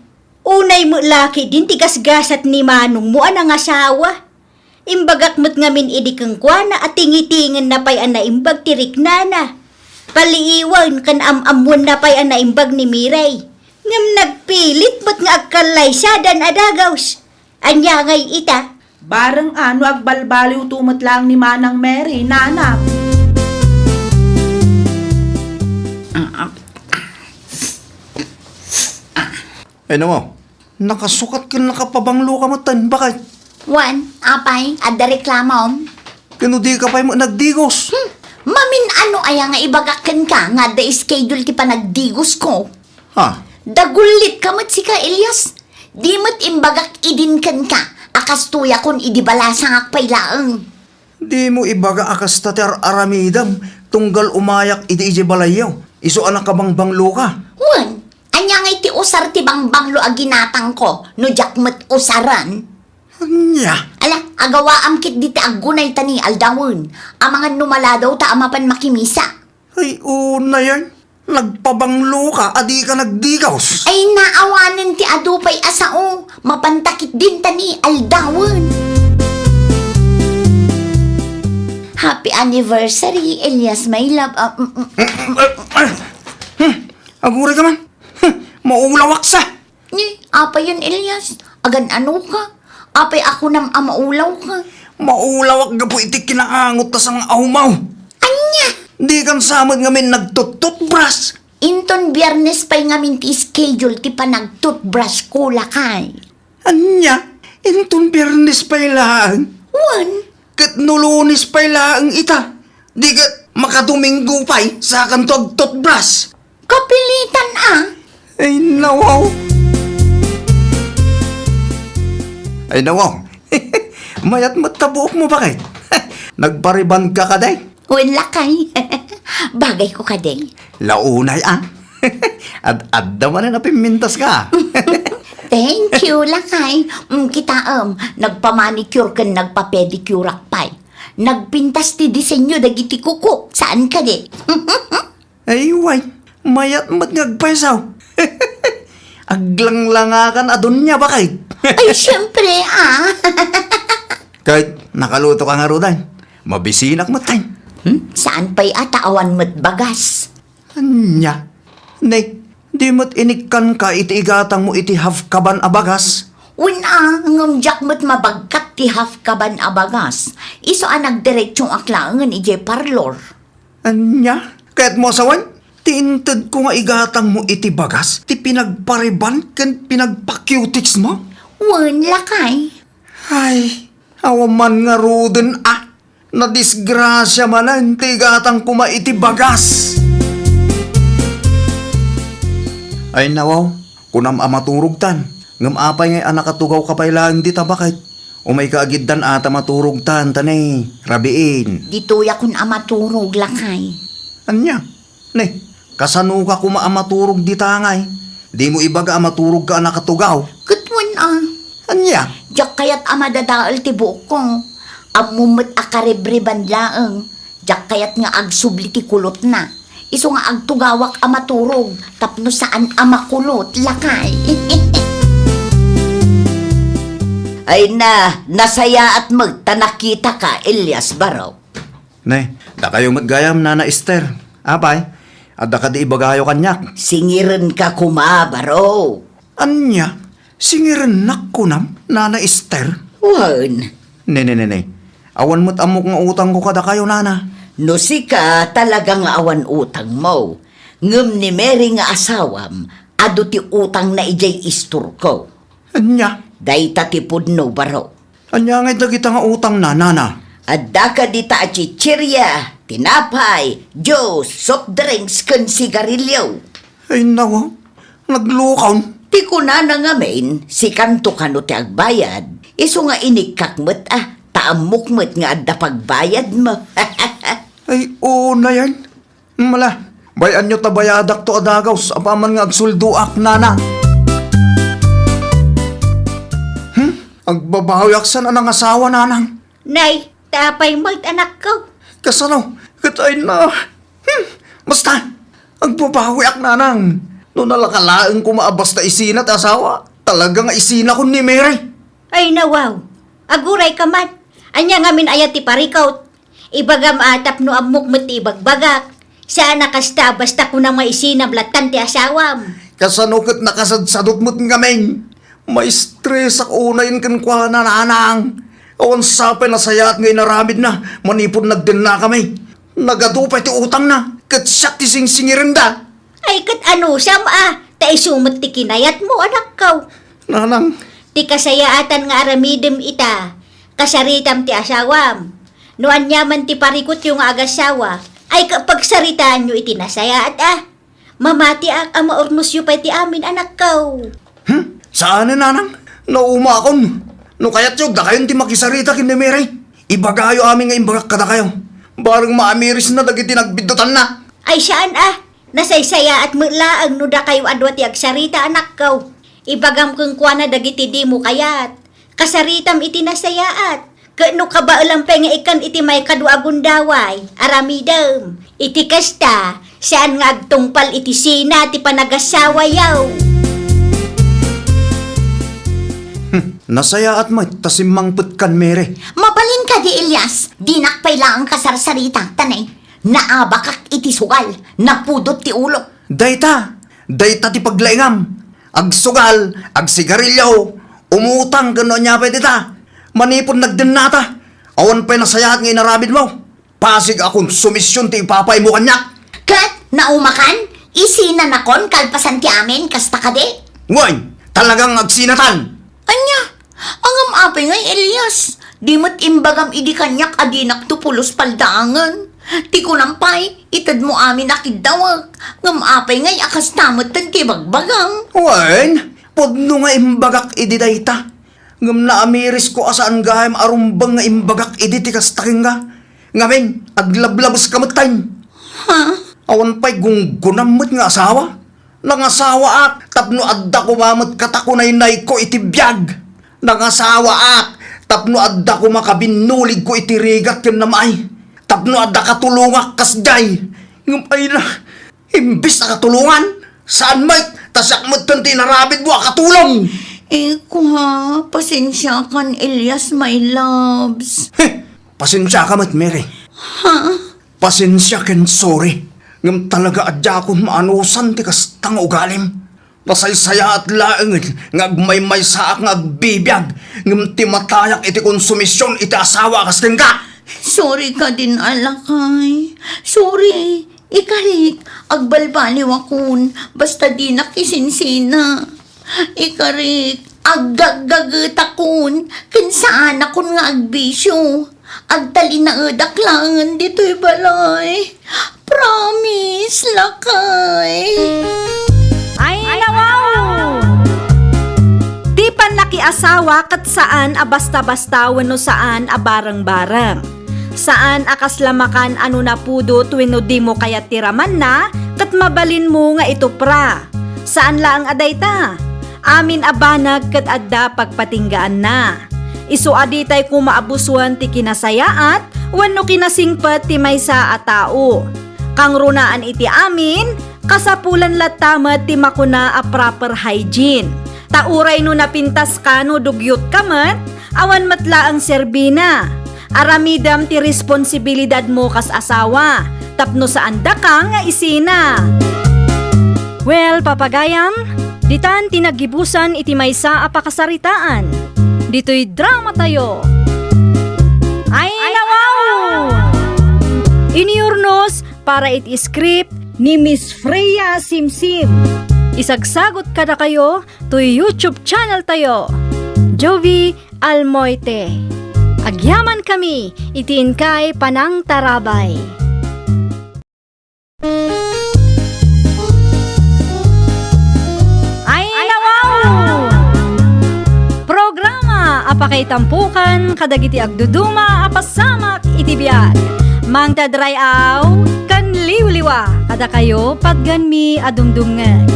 Unay mo laki din tigasgasat ni Manong mo anang asawa. Imbagak mo't ngamin idikang kwa at tingitingan na pa'y anaimbag tirik na. Paliiwan kan amamuan na pa'y anaimbag ni Miray. Ngam nagpilit mo't nga agkalay sadan adagaws. Anya ngay ita. Barang ano agbalbaliw tumot lang ni Manang Mary, nanak. Ay nawaw, nakasukat ka nakapabanglo ka matan. Bakit? Wan, apay, adda reklamom. Kano di ka pa'y nagdigos? Mamin ano aya nga ibagakan ka nga da schedule ti panagdigos ko. Ha? Dagulit ka mat si ka, Elias. Di mat imbagak idin kan ka. Akas tuya kon idibalasang akpay laeng. Di mo ibaga akas tater aramidam, tunggal umayak iti balayaw. Iso anak ka bang banglo ka? Wan, anya nga iti usar ti bangbanglo a ginatang ko, no jakmet usaran. Anya? Ala, agawa amkit di ti agunay tani aldawon. Amangan numaladaw ta amapan makimisa. Ay, una yan. Nagpabanglo ka, adi ka nagdigaws. Ay naawanan ti adupay asao, mapantakit din tani aldawon. Happy anniversary, Elias, my love. Aguri ka man. Maulawak sa. Apa yun, Elias? Agan ano ka? Apay ako nam amaulaw ka. Maulawak ka po iti kinaangot tas ang aumaw. Anya? Di kan samad ngamin nagtututbras. Inton biyernes pa'y ngamin ti schedule ti panagtutbrush ko lakay. Anya? Intun Biyernes pa ilang. Wan? Kat nulunis pa ilang ita. Di kat makadominggo pa'y sa kanto agtutbras. Kapilitan Ay, nawaw. Ay, nawaw. Mayat matabuok mo bakit? Nagpariban ka kaday? Wan lakay. Bagay ko ka day. Launay At adda man na pimintas ka. Thank you lakay. Kita nagpamanicure kan nagpapedicure akpay. Nagpintas ti disenyo dagiti kuko. Saan ka di? Ay, way. Mayat mat ngagpaisaw. Aglang-langakan adun niya bakit? Ay, syempre Kahit nakaluto ka nga rodan. Mabisinak matay. Saan pa'y ataawan mo't bagas? Anya? Nay, di mo't inikkan ka iti igatang mo iti hafkaban abagas. Una, ngamjak mo't mabagkat ti hafkaban abagas. Iso nagdiretsong aklangan ije parlor. Anya? Kahit mo asawan? Tiintad ko nga igatang mo iti bagas, ti pinagpariban ken pinagpakyutiks mo? Wan lakay. Ay, awaman nga ruden na disgrasya manan ti igatang kuma iti bagas. Ay nawaw, kunam amaturog tan, ngam apay ngay anak katugaw kapailang di tabakit. Umay kaagiddan ata maturog tan tanay, rabiin. Dituya kun amaturog lakay. Anya? Ne, kasano ka kuma amaturog di tangay? Di mo ibaga amaturog ka anak katugaw. Kutwan Anya? Jak kayat amadadaal ti buok ko. Amumot akarebriban laeng. Jak kayat nga agsubli ti kulot na. Iso nga agtugawak amaturog. Tapno saan amakulot lakay. Ay nasaya at magtanakita ka, Elias Baraw. Ne, da kayo matgayam Nana Esther. Apay, adda ka di ibagayo kanyak. Singiran ka kuma, Baraw. Anya? Singirin kunam, Nana Esther? Wan, Ne. Awan mo't amok nga utang ko kada kayo, Nana. no sika talagang awan utang mo. Ngem ni Mary nga asawam, ado ti utang na ijay istur ko. Anya? Dayta ti pudno, Baraw. Anya nga dagita nga utang na, Nana? Adda ka dita a chichirya, tinapay, juice, soft drinks, kan sigarilyo. Ay nawa, naglukaw. Ti kuna na nga main, si kanto kano ti agbayad. Iso nga inikakmet taamukmet nga adda pagbayad mo. Ay, na yan. Mala, bayan nyo tabayadak to adagaw sa apaman nga agsulduak, Nana. Agbabahoyak sa nanang asawa, Nanang. Nay, tapay mo't anak ko. Kasano? Katay na. Basta, agbabahoyak, Nanang. Noon nalakalaang kumaabas na isinat asawa. Talagang isina ko ni Mary. Ay nawaw. Aguray ka man. Anya ngamin ayat ti parikaw. Ibagam atap no amok mo ti ibagbagak. Saan nakasta basta ko na maisinam latan ti asawam. Kasanukot nakasadsadot mo't ngamin. May stress ako unayin kan kwa na Nanang. Awan sapay na sayat ngay naramid na. Manipod nagdin na kami. Nagadupay ti utang na. Katsyak ti singsingirin da. Ay kat ano siyam ta isumot ti kinayat mo anak ko. Nanang, Ti kasayaatan nga aramidem ita. Kasaritam ti asawam. Nuan yaman ti parikot yung agasawa. Ay kapag saritaan nyo iti nasayaat Mamati ama ornos yu pa ti amin anak ko. saan Nanang? Naumakon. No kayat yung da kayon ti makisarita kin ni Mary. Ibagayo amin nga imbagak kada kayo. Barang maamiris na dagiti nagbidutan na. Ay saan nasaysaya at mulaang no da kayo adwat ag sarita anak ko. Ibagam kung kwa na dagiti di mo kayat. Kasaritam iti nasayaat. Kano ka ba alam pa nga ikan iti may kaduagundaway? Aramidam. Iti kasta, saan nga agtungpal iti sina ti panagasawa yaw. Nasaya at may tasimang putkan mere. Mabalin ka di Elias, di nakpay lang ang kasarsarita, tanay. Naabakak iti sugal, napudot ti ulo. Dayta ti paglaingam. Agsugal, agsigarilyaw, umutang gano'n niya pwede ta. Manipon nagdinata. Awan pa'y nasayaat nga inarabid mo. Pasig akong sumisyon ti ipapay mo kanyak. Kat, naumakan, isinan akon kalpasan ti amin, kasta ka di. Ngoy, talagang agsinatan. Anya, angam apay ngay Elias, di mo't imbagam idi kanyak adinak tu pulos paldaangan. Ti ko nampay, itad mo amin akidawag. Ngam apay ngay akas tamot tan ti bagbagang. Wen, podno nga imbagak idi dayta. Ngam na amiris ko asaan gayam arumbang nga imbagak idi ti kastaking nga. Ngamin, aglablabos kamatay. Ha? Awan pa'y gunggunamot nga asawa. Nangasawa ak, tapno adda ko mamot katakunay-nay ko iti biyag. Nangasawa ak, tapno adda ko makabinulig ko iti rigat ken namay. Tapno adda katulungak kasday. Ngapay na, imbis na katulungan, saan may tasak mo tanti narabid mo katulong. Eko ha, pasensya kan Elias, my loves. Pasensya ka mat, Mary. Ha? Pasensya ken sorry. Ngam talaga adya akong maanusan ti kastang ugalim. Nasaysaya at laeng nga agmaymay sa ak nga agbibiyag. Ngam ti matayak iti konsumisyon iti asawa kas ka. Sorry ka din, alakay. Sorry. Ikarik, agbalbaliw akon. Basta di nakisinsina. Ikarik, aggagagat akon. Kinsaan akon nga agbisyo. Agtali na edaklangan dito'y balay. Promise, lakay. Ay, nawaw! Di pan nakiasawa kat saan a basta-basta wenno saan a barang-barang. Saan akas lamakan ano na pudo wenno di mo kaya tiraman na kat mabalin mo nga ito pra. Saan laang aday ta? Amin abanag kat adda pagpatinggaan na. Isu aditay kumaabuswan ti kinasayaat wenno kinasingpet ti maysa a tao. Kang runaan iti amin, kasapulan latamet ti makuna a proper hygiene. Tauray no napintas ka no dugyot kamet, awan matla ang serbina. Aramidam ti responsibilidad mo kas asawa, tapno saan da ka nga isina. Well, papagayam, ditan tinagibusan iti maysa a pakasaritaan. Dito'y drama tayo. Ay, nawaw! Iniurnos para iti script ni Miss Freya Simsim. Isagsagot kada kayo to YouTube channel tayo, Jovi Almoite. Agyaman kami, itiin kay Panang Tarabay. Ay, nawaw! Programa apakay tampukan kadagiti agduduma apasamak iti biag. Mang tadrayaw kan liwliwa kada kayo pagganmi adumdumngeg.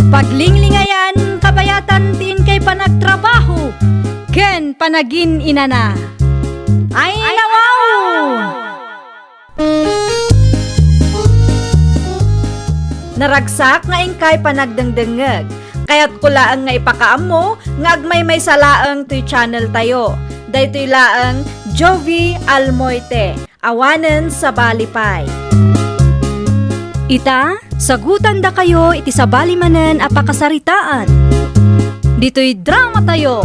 Paglinglingayan kabayatan tin kay panagtrabaho ken panagin inana. Ay, nawaw! Naragsak nga ingkay panagdengdengeg. Kaya't kulaang nga ipakaam mo nga agmay salaang to'y channel tayo. Daytoy laang Jovi Almoite. Awanen sa balipay. Ita, sagutan da kayo iti sa balimanen a pakasaritaan. Dito'y drama tayo.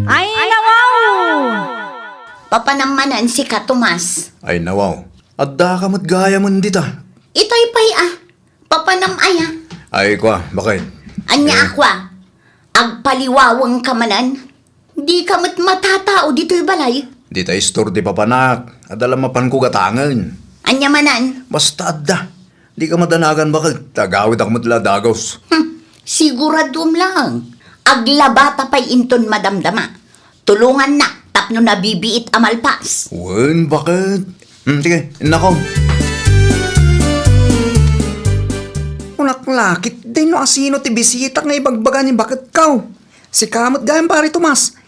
Ay, nawaw! Papanamanan si ka Tomas. Ay nawaw, adda ka mat gaya man dita. Ito'y pay papanamaya. Ay kwa, bakit? Anya akwa, agpaliwawang kamanan. Di ka mat matatao dito'y balay. Dita istor di papanak, adala mapan ko gatangan. Anya manan, Basta adda, di ka madanagan bakit? Tagawid ako matla dagos. siguradum lang. Aglabata pa'y inton madamdama. Tulungan na, Tapno nabibiit amalpas. Wen, bakit? Sige, nako. Unaklakit din no asino ti bisita nga ibagbaga ni bakit kaw. Si kamot gayam pare Tomas.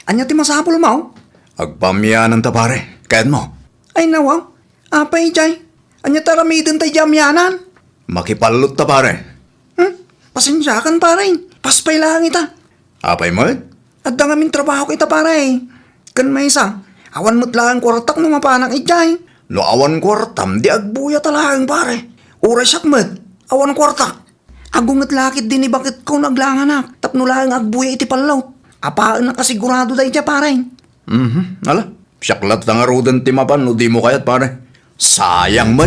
Anya ti masapul mo? Agpamyanan ta pare. Kayan mo. Ay nawaw. Apay jay. Anya taramidin tay jamyanan. Makipalot ta pare. Pasensya kan pare. Paspay lang ita. Apay mo? At da ngamin trabaho kita pare. Kan may isa. Awan mo't lang kwartak no mapanang ijay. No awan kwartam, di agbuya talagang pare. Uray sakmet. Awan kwartak. Agungat lakit din ni bakit ko naglanganak. Tapno lang agbuya iti palaw. Apaan na kasigurado day dya pare. Ala, siyaklat na nga rudan timapan, no di mo kayat pare. Sayang mo.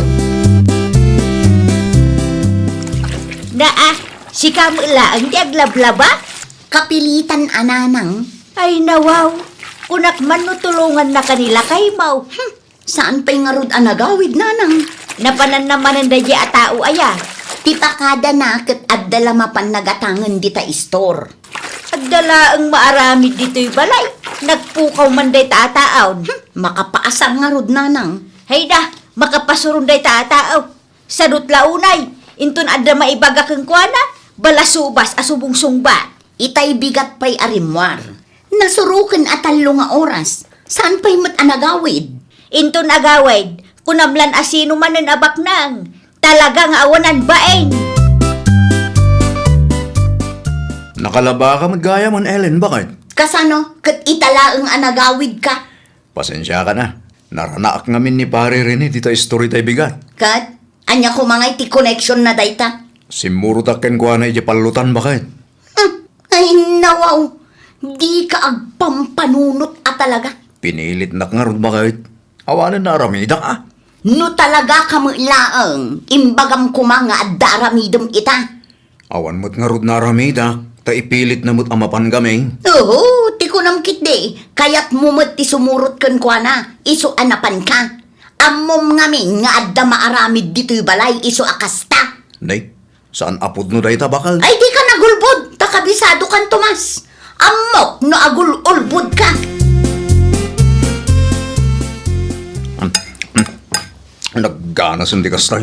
Si Kamila ang di aglablaba? Kapilitan ananang. Ay nawaw, kunak man no tulungan na kanila kay Mau. Saan pa'y nga rod anagawid nanang? Napanan naman ang dadya at tao aya. Tipakada na kat addala mapan nagatangan di ta istor. At dala ang maaramid dito'y balay. Nagpukaw man day taataon. Makapaasar nga rod nanang. Hay da, makapasurong day taataaw. Sadot launay, intun adda maibaga kang kuana, balasubas asubong sungbat. Itay bigat pa'y arimwar. Nasurukan atalo nga oras. Saan pa'y mat anagawid? Intun agawid, kunamlan asino man ang abak nang. Talagang awanan baeng. Nakalaba ka magaya man, Ellen, bakit? Kasano, kat italaang anagawid ka. Pasensya ka na. Naranaak ngamin ni pare Rene, dito story tayo bigat. Kat, anya ko mga iti connection na dayta. Simurutaken ko na palutan, bakit? Ay nawaw, di ka agpampanunot at talaga. Pinilit na nga ron, bakit? Awanan na aramida ka. No talaga kamailaang, imbagam kumanga at daramidom ita. Awan mo't nga ron na aramida, ta ipilit na mo't amapan gaming. Oo, ti ko namkit de, kayat mumot ti sumurot kan kwa na, iso anapan ka. Amom ngamin nga adda maaramid dito'y balay, iso akasta. Nay, saan apod no dahi bakal? Ay di ka nagulbod, takabisado kan Tomas. Amok no agul-ulbod ka. Nagganas hindi kastay.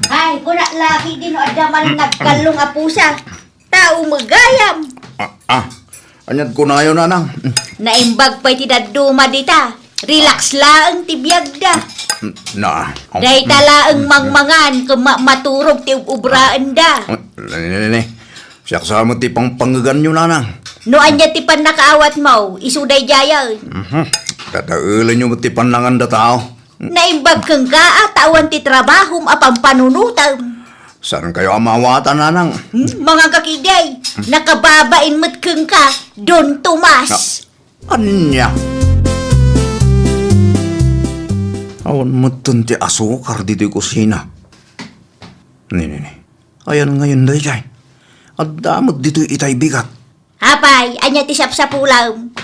Ay, kunak laki din o adda man nagkalong apusa. Tao magayam. Anyad ko na yun, anang. Naimbag pa'y tinaduma dita. Relax lang tibiyag da. Na. Dahil tala ang mangmangan kung maturog ti ubraan da. Nene, siyak sa mo ti pang panggagan nyo, nanang. No anya ti pan nakaawat mo, isuday jaya. Tataulan nyo mo ti panlangan da tao. Naimbag kang ka at awan ti trabahom apang panunutan. Saan kayo amawatan, nanang? Mga kakiday, nakababain mo't kang ka, Don Tomas. Anya? Awan mo ti asukar dito'y kusina. Nene, ayan ngayon dahi jay. At damot dito'y itay bigat. Hapay, anya ti sapsapulam.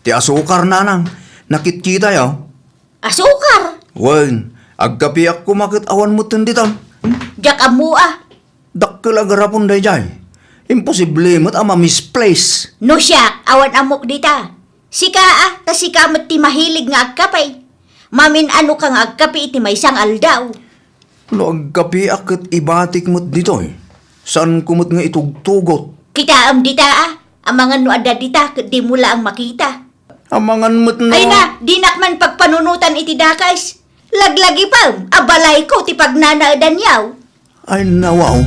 Ti asukar, nanang. Nakitkita yaw. Asukar, Wen, agkapiak kumakit awan mo tinditam. jak amua. Dakkel agarapon dahi jay. Imposible mo't ama misplace. No siya, awan amok dita. Sika ta sika mo't ti mahilig nga agkapay. Mamin ano kang agkapi iti may sang aldaw. No agkapiak kat ibatik mo't dito'y. Saan kumot nga itugtugot? Kita am dita ang mga no adda dita, ket di mula ang makita. Amangan mo't no. Ay na, dinak man pagpanunutan iti dakas. Laglagi pa, abalay ko ti pagnanaadan yaw. Ay nawaw.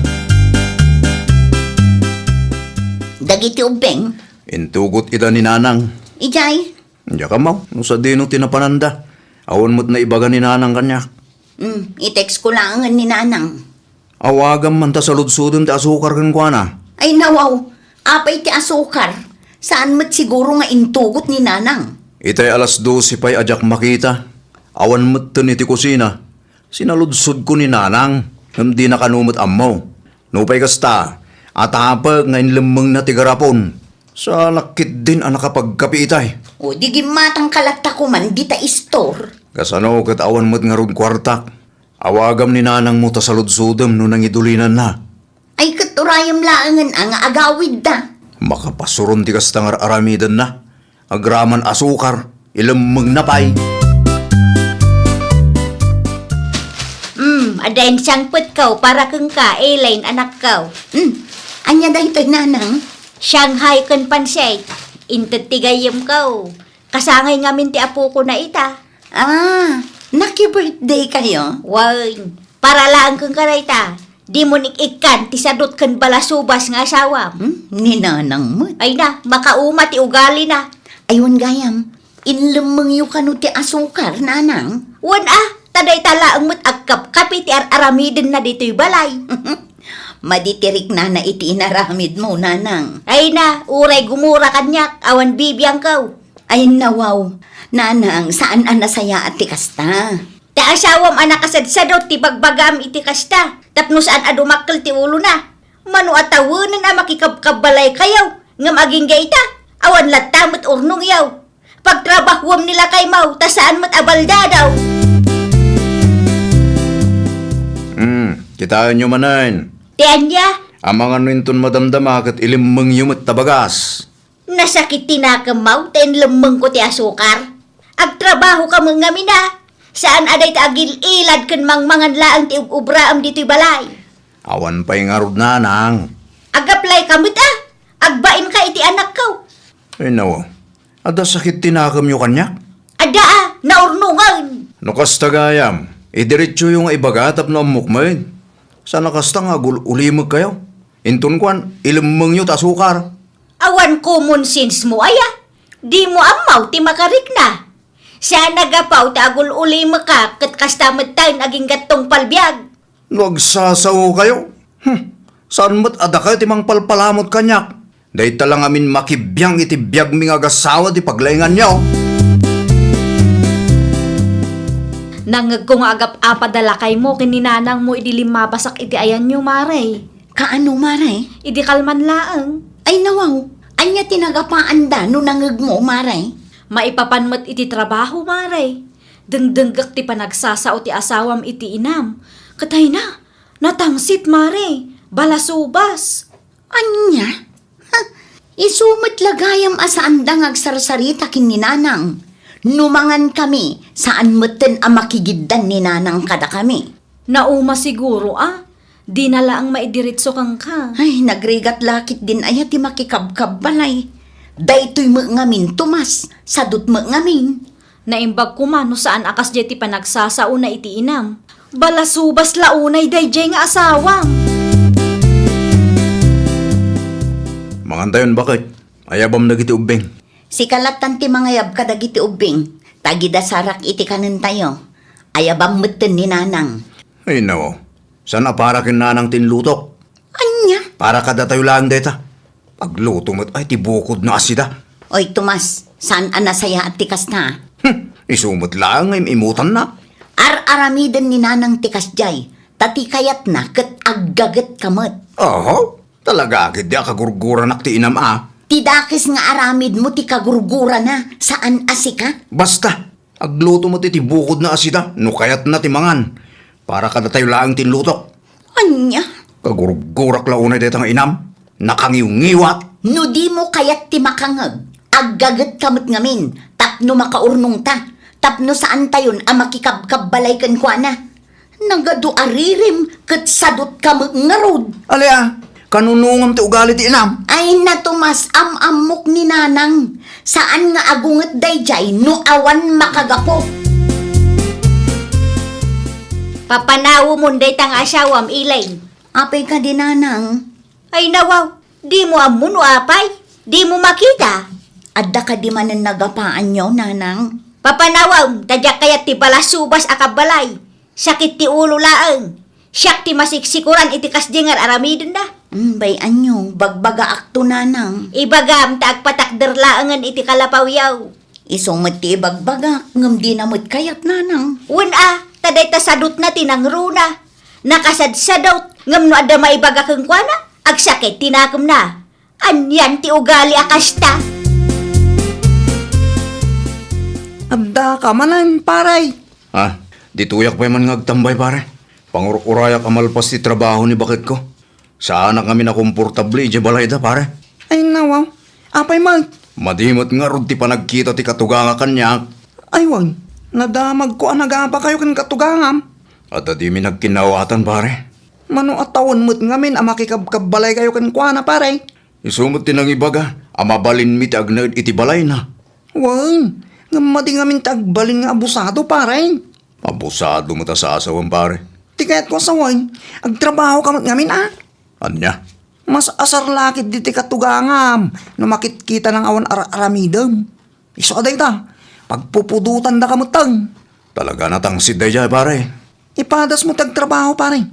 Dagiti ubeng, Intugot ida ni nanang. ijay. Diya ka maw, no sa dino tinapananda. Awan mo't na ibaga ni nanang kanyak. I-text ko lang ang ni nanang. Awagam man ta sa ludsudon ti asukar kan kwa na. Ay nawaw, apay ti asukar. Saan mo't siguro nga intugot ni nanang? Itay alas 12 pa'y ajak makita. Awan mo't iti kusina. Sinaludsud ko ni nanang. Hindi na kanumot amaw. Nupay kasta. At hapag ngayon lemang na tigarapon. Sa lakit din ang nakapagkapi itay. O di gimatang kalata ko man di ta istor. Kasano kat awan mo't nga ron kwartak. Awagam ni nanang mo ta sa ludsudam no nang idulinan na. Ay katurayam laangan ang agawid da. Makapasuron ti kasta nga aramidan na. agraman asukar, ilamang napay. Adain sangput kau para keng ka, elain anak kau. Anya da ito'y nanang? Shanghai ken pansay. Intet tigayem kau. Kasangay ngamin ti apo ko na ita. Ah, naki-birthday kayo? Wain, para lang keng karayta. Di mo ikan ti sadot ken balasubas nga asawam. Ni nanang mo. Ay na, makauma ti ugali na. Ayun gayam, inlemeng yu kanu ti asukar, nanang. Wan taday tala ang agkap kapit ti aramiden na dito'y balay. Maditirik na iti inaramid mo, nanang. Ay na, uray gumura kanyak, awan bibiyang kau. Ay nawaw, nanang, saan ang nasaya at tikasta? Ti asawam anak kasadsadot ti bagbagam iti kasta. Tapno saan adumakkel ti ulo na. Manu atawanan a makikabkabalay kayaw. Ngam aging gaita, awan latamot urnong yaw. Pagtrabahuam nila kay mau, ta saan mat abalda daw. Kitaan nyo manan. Ti anya, Ang mga nuinton madamdama kat ilimang yumot tabagas. nasakit tinakam mau, ten lemeng ko ti asukar. Agtrabaho ka mga mina. Saan aday ta agil ilad ken mangmangan laang ti ubraam dito'y balay. Awan pa'y ngarod na nang. Agaplay kamit agbain ka iti anak kau. Ay nawa, ada sakit tinakam nyo kanya? Ada naurnungan. Nukas tagayam, idiretso yung ibagatap na mukmain. Sana kasta nga ulimag kayo. Intun kwan, ilimang nyo tasukar. Awan common sense mo aya. Di mo amaw ti makarik na. Siya nagapaw ta agul uli maka kat kastamat tayo aging gatong palbiag. Nagsasaw kayo. Saan mo't ada kayo timang palpalamot kanyak? Dahi talang amin makibiyang iti biyag mi nga gasawa ti paglaingan nyo. Nangag ko nga agap apadala kay mo, kininanang mo idi limabasak iti ayan nyo, maray. Kaano, maray? Idi kalman laang. Ay nawaw, anya tinagapaan da no nangag mo, maray? Maipapanmat iti trabaho, maray. Dengdenggak ti panagsasao ti asawam iti inam. Katay na, natangsit, maray. Balasubas. Anya? Ha, isumat lagayam asaan da ngagsarsarita kin ni nanang. Numangan kami, saan meten ang makigiddan ni nanang kada kami. Nauma siguro, Di na laang maidiritso kang ka. Ay, nagrigat lakit din aya ti makikabkab balay. Daytoy mo ngamin tumas, sadot mo ngamin. Naimbag ko man no saan akas jeti panagsasao na iti inam. Balasubas launay dayjay nga asawam. Mangantayon bakit? Ayabam na giti ubeng. Si kalatan ti mangayab kadagiti ubing, tagida sarak iti kanin tayo. Ayabang meten ni nanang. Ay nawa, sana para kin nanang tinlutok. Anya? Para kada tayo lang deta. Pagluto mo't ay tibukod na asida. Oy, Tomas, saan anasaya at tikas na? Isumot lang ay imutan na. Ar-aramiden ni nanang tikas jay, tati kayat na ket aggaget kamot. Oho, talaga agad di akagurgura nakti inam Tidakis nga aramid mo ti kagurgura na, saan asika? Basta, agluto mo ti tibukod na asida, no kayat na timangan. Para kada tayo lang tinlutok. Anya? Kagurgurak launay deta nga inam. Nakangiw-ngiwat. No di mo kayat ti makangag, aggaget kamot ngamin, tapno makaurnong ta, tapno saan tayon ang makikabkab balay kan kwa na. Nagado aririm, ket sadot kamot ngarod. Alea, kanunungam ti ugali ti inam. Ay na Tomas, amok ni nanang, saan nga agunget dayjay no awan makagapo. Papanawo mo day tang asawam ilay. Apay ka di nanang, Ay nawaw, di mo amun o apay. Di mo makita. adda ka di manen nagapaan nyo nanang. Papanawam, tadyak kaya ti balasubas akabalay. Sakit ti ulo laang. Siyak ti masiksikuran iti kasjengar aramidin da. Bay anyo, bagbaga akto nanang. Ibagam ta agpatakder laangan iti kalapawyaw. Isumot ti bagbaga, ngam di namot kayat nanang. Taday ta sadot na tinangruna. Nakasadsadot, ngam no adda maibaga kang kwana. Agsakit tinakam na. Anyan ti ugali akasta. Abda ka manan, paray. Dituyak pa man ngagtambay pare. Pangururayak amalpas ti trabaho ni bakit ko. Saan na kami na komportable, balay da pare. Ay nawaw, apay mag, Madimot nga rod ti panagkita ti katuga nga kanyak. Ay, wag. Nadamag ko anagapa kayo kan katugangam. At adi mi nagkinawatan pare. Mano at tawon mo't ngamin ang makikabbalay kayo kan kuana pare. Isumot ti nang ibaga, amabalin mi ti agnad iti balay na. Wag. Ngamadi ngamin tagbalin nga abusado pare. Abusado mo ta sa asawan pare. Ti kayat ko sa wag. Agtrabaho ka mo't ngamin ah. Anya? Mas asar lakit di ti katugangam. No makit-kita ng awan aramidam. Iso aday ta. Pagpupudutan da ka mo't tang. Talaga natang si Daya pare. Ipadas mo tagtrabaho pare.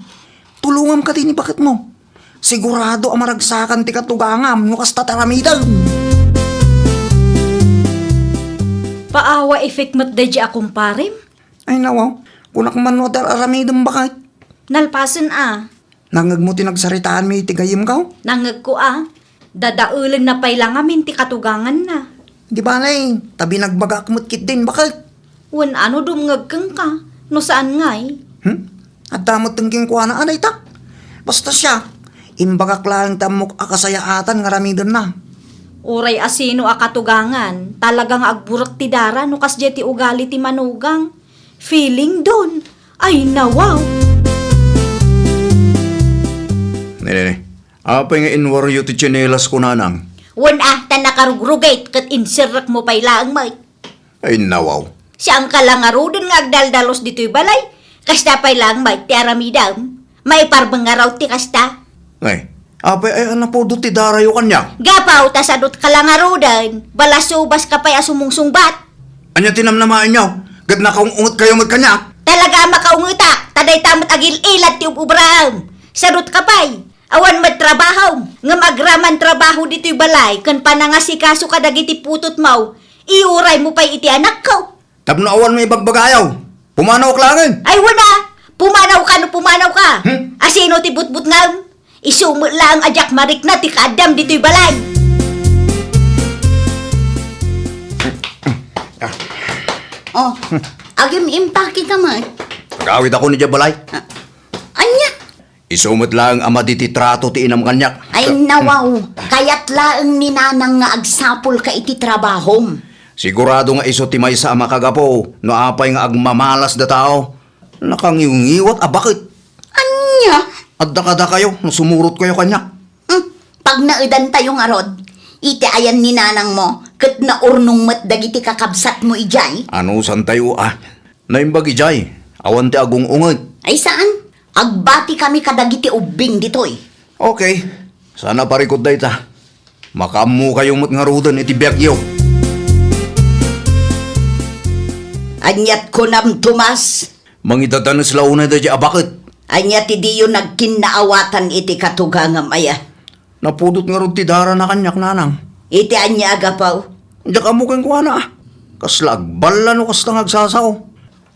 Tulungam ka din ni bakit mo. Sigurado ang maragsakan ti katugangam no kasta taramidam. Paawa effect mat da akong parim. Ay nawaw. Kunak man no aramidam bakit. Nalpasan Nangag mo tinagsaritaan mi tigayim ka? Nangag ko dadaulan na pailang amin ti katugangan na. Di ba lay? Tabi nagbagak mo't kit din bakit? Wan ano dumngag kang ka. No saan ngay? At damot tengking kuha na anay ta. Basta siya. Imbagak lang tamok akasayaatan nga ramidon na. Oray asino akatugangan. Talagang agburak ti dara no kasje ti ugali ti manugang. Feeling don. Ay nawaw. Nene, apay nga inwaryo ti tsinelas ko nanang. Wan tanakarugrugate kat insirak mo pailaang may. Ay nawaw. Siyang kalangarudin nga agdaldalos dito'y balay. Kasta pailaang may ti aramidam. May parbang nga raw ti kasta. Ay, apay ay anapodo ti darayo kanyak. Gapaw tasadot kalangarudan. Balasubas ka pa'y asumungsungbat. Anya tinamnamaan nyo? Gad nakaungot kayo magkanyak. Talaga makaungutak. Taday tamat agil ilat ti ubraham. Sadot ka pa'y. Awan magtrabaho. Nga magraman trabaho dito'y balay. Kan panangasikaso ka dagiti putot mau. Iuray mo pa'y iti anak ko. Tapno awan may bagbagayaw. Pumanaw klangin. Ay wala. Pumanaw ka no pumanaw ka. Asino ti butbut nga. Isumot lang ajak marik na ti kadam dito'y balay. Oh, agim impaki ka man. Pagawid ako ni Jabalay. Anya? Isumot lang ama di ti trato ti inam kanyak. Ay nawaw, kayat laeng ni nanang nga agsapol ka iti trabahom. Sigurado nga iso ti may sa ama kagapo. No apay nga agmamalas da tao. Nakangiungiwat, bakit? Anya? Adda-kada kayo, sumurot kayo kanyak. Pag naudan tayo nga rod, iti ayan ni nanang mo, kat na urnong mat dagiti kakabsat mo ijay. Ano san tayo Naimbag ijay, awan ti agong ungod. Ay saan? Agbati kami kadagiti ubing ditoy. Okay, sana parikot da ita. Makamu kayo mo't nga rudan iti Baguio. Anyat ko nam Tomas. Mangitatanas launay da dya, bakit? Anyat ti diyo nagkinaawatan iti katugangam aya. Napudot nga rod ti dara na kanyak nanang. Iti anya agapaw. Diyak amukin ko Kaslag bala no kas nang agsasaw.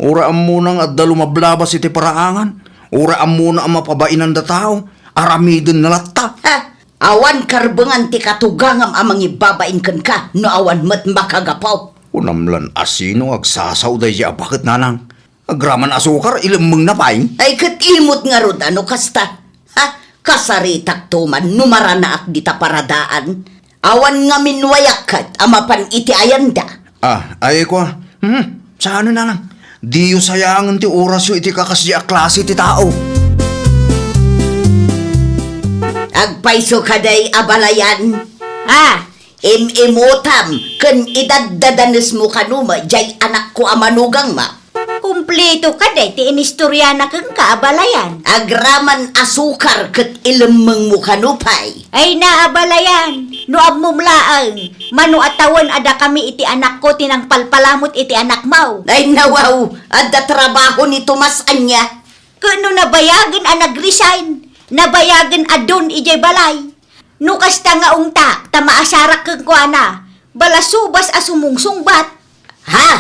Ura am munang adda lumablabas iti paraangan. Ura am muna ang mapabainan da tao. Aramidon na latta. Ha? Awan karbengan ti katugangam amang ibabain kan ka no awan mat makagapaw. Unamlan asino agsasaw da dya, bakit nanang? Agraman asukar, ilamang napay. Ay kat imot nga rod ano kasta. Ha? Kasaritak tuman numaranaak dita paradaan. Awan nga minwayakat amapan iti ayanda. Ay ko. Sa ano nanang? Diyo sayangan ti oras iti kakasya klase ti tao. Agpaiso kaday abalayan. Im-imutam ken idaddadanes mo kanuma jay anak ko amanugang ma. Kumpleto ka day ti inistorya na kang kaabalayan. Agraman asukar ket ilemeng mo kanupay. Ay naabalayan. No abmumlaang. Manu atawan ada kami iti anak ko tinang palpalamot iti anak mau. Ay nawaw, adda trabaho ni Tomas anya. Kano nabayagan ang nag-resign. Nabayagan adon ijay balay. No kasta nga ungta, tamaasarak kang kuana. Balasubas asumungsungbat. Ha?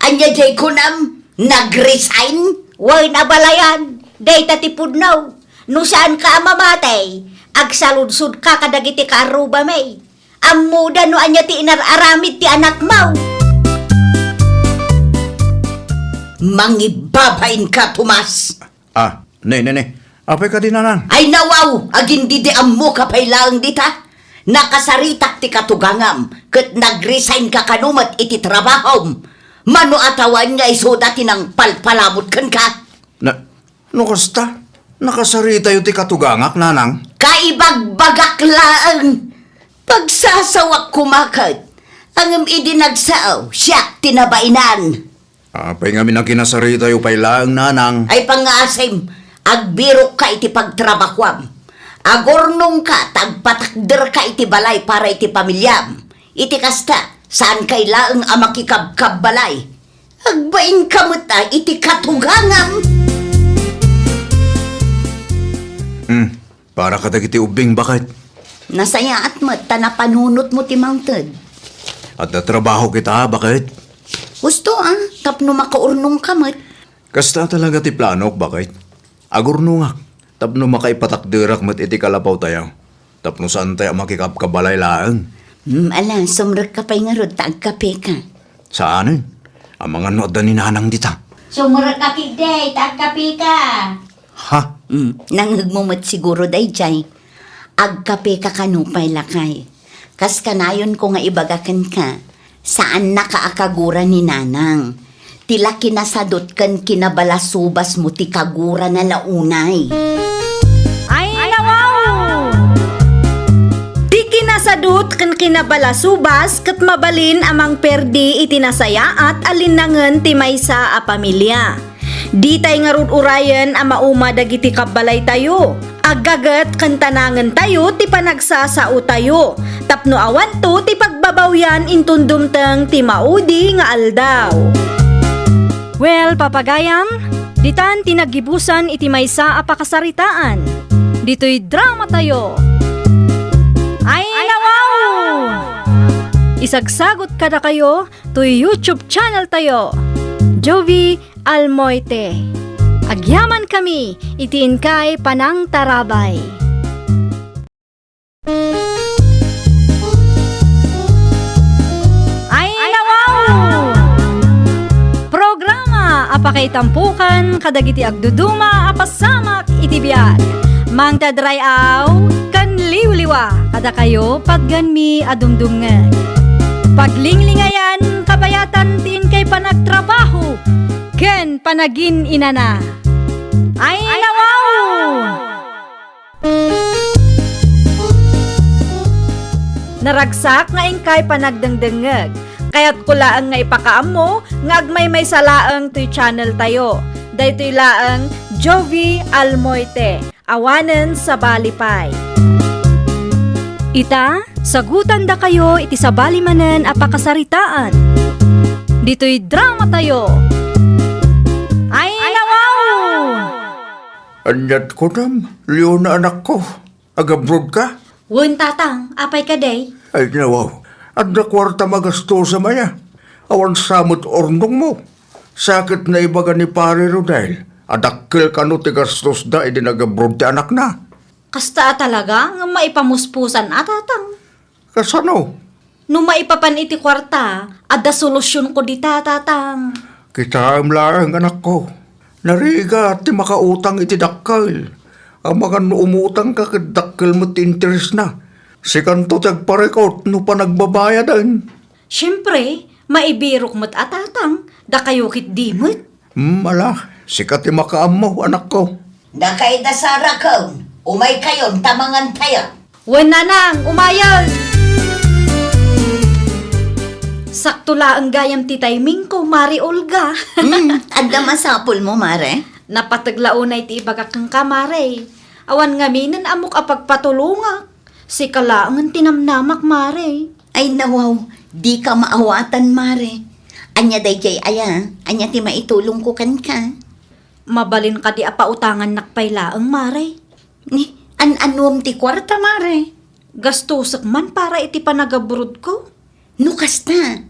Anya jay kunam? Nag-resign? Way nabalayan. Day tatipudnaw. No saan ka mamatay? Agsaludsud ka kadagiti ka aruba may. Amuda no anya ti inararamid ti anak mau. Mangibabain ka, Tomas. Ne. Apay ka din nanang. Ay nawaw, agindi di ammo kapay lang dita. Nakasaritak ti katugangam, kat nag-resign ka kanumat iti trabaho. Mano atawan nga iso dati ng palpalamot kan ka. No kasta? Nakasarita yung ti katugangak, nanang. Kaibagbagak laang. Pagsasawak kumakat. Ang idinagsaaw, siya tinabainan. Apay nga minang kinasarita yung pailaang, nanang. Ay pangasim, agbiro ka iti pagtrabakwam. Agornong ka, tagpatakder ka iti balay para iti pamilyam. Iti kasta, saan kailaang amakikabkab balay? Agbain kamuta iti katugangam. Para kadagiti ubing, bakit? Nasaya at mat, tanapanunot mo ti mounted. At natrabaho kita, bakit? Gusto tapno makaurnong kamat. Kasta talaga ti planok, bakit? Agurnungak, tapno makaipatakdirak mat iti kalapaw tayo. Tapno saan tayo makikapkabalay laang. Ala, sumrek ka pa'y nga rod, taagkape ka. Saanin? Ang mga noda ni nanang dita. Sumurot ka kigday, tagkapi ka. Ha? Nangagmumat siguro day jay. Agkape ka kanupay lakay. Kas kanayon ko nga ibagakan ka. Saan nakaakagura ni nanang? Tila kinasadot kan kinabalasubas mo ti kagura na launay. Ay, nawaw! Di kinasadot kan kinabalasubas kat mabalin amang perdi itinasaya at alinangan ti maysa a pamilya. Di tay nga urayan a mauma dagiti kabalay tayo. Agagat kan tanangan tayo ti panagsasao tayo. Tapno awan to ti pagbabawyan intundumteng ti maudi nga aldaw. Well, papagayam, ditan tinagibusan iti maysa a pakasaritaan. Dito'y drama tayo. Ay, nawaw! Isagsagot kada kayo to YouTube channel tayo. Jovi Almoite. Agyaman kami, itiin kay Panang Tarabay. Ay, nawaw! Programa apakay tampukan kadagiti agduduma apasamak iti biag. Mang tadrayaw kan liwliwa kada kayo pagganmi adumdumngeg. Paglinglingayan kabayatan tin kay panagtrabaho ken panagin inana. Ay, nawaw! Naragsak nga ingkay panagdengdengeg. Kaya't kulaang nga ipakaam mo, nga agmay may salaang to'y channel tayo. Daytoy laang Jovi Almoite, awanen sa balipay. Ita, sagutan da kayo iti sabali manen a pakasaritaan. Dito'y drama tayo. Ay, nawaw! Anyat ko nam, Leo na anak ko. Agabroad ka? Wun tatang, apay ka day. Ay, nawaw. At na kwarta magasto sa maya. Awan samot ornong mo. Sakit na ibaga ni pare Rodel. Adakkel ka no ti gastos da idinagabroad ti anak na. Kasta talaga nga maipamuspusan atatang. Kasano? No maipapan iti kwarta, ada solusyon ko di tatang. Kita ang lang anak ko. Nariga ti makautang iti dakkel. Ang mga umutang ka kadakkel mo ti interest na. Si kanto tagparekot no pa nagbabayadan. Siyempre, maibirok mo't atatang, da kayo kit dimot. Mala, sikat ti makaam mo anak ko. Nakay dasara ka, umay kayon tamangan tayo. Wen nanang, umayag! Sakto la ang gayam ti timing ko, Mari Olga. Adda masapol mo, mare. Napataglaunay ti ibagak kang kamare. Awan nga minan amok apagpatulunga. Si kalaangan tinamnamak, Mare. Ay nawaw, di ka maawatan, mare. Anya day jay aya, anya ti maitulong ko kan ka. Mabalin ka di apautangan nakpaylaang, Mare. Ni, anuam ti kwarta, mare. Gastusak man para iti panagabrod ko. No kasta,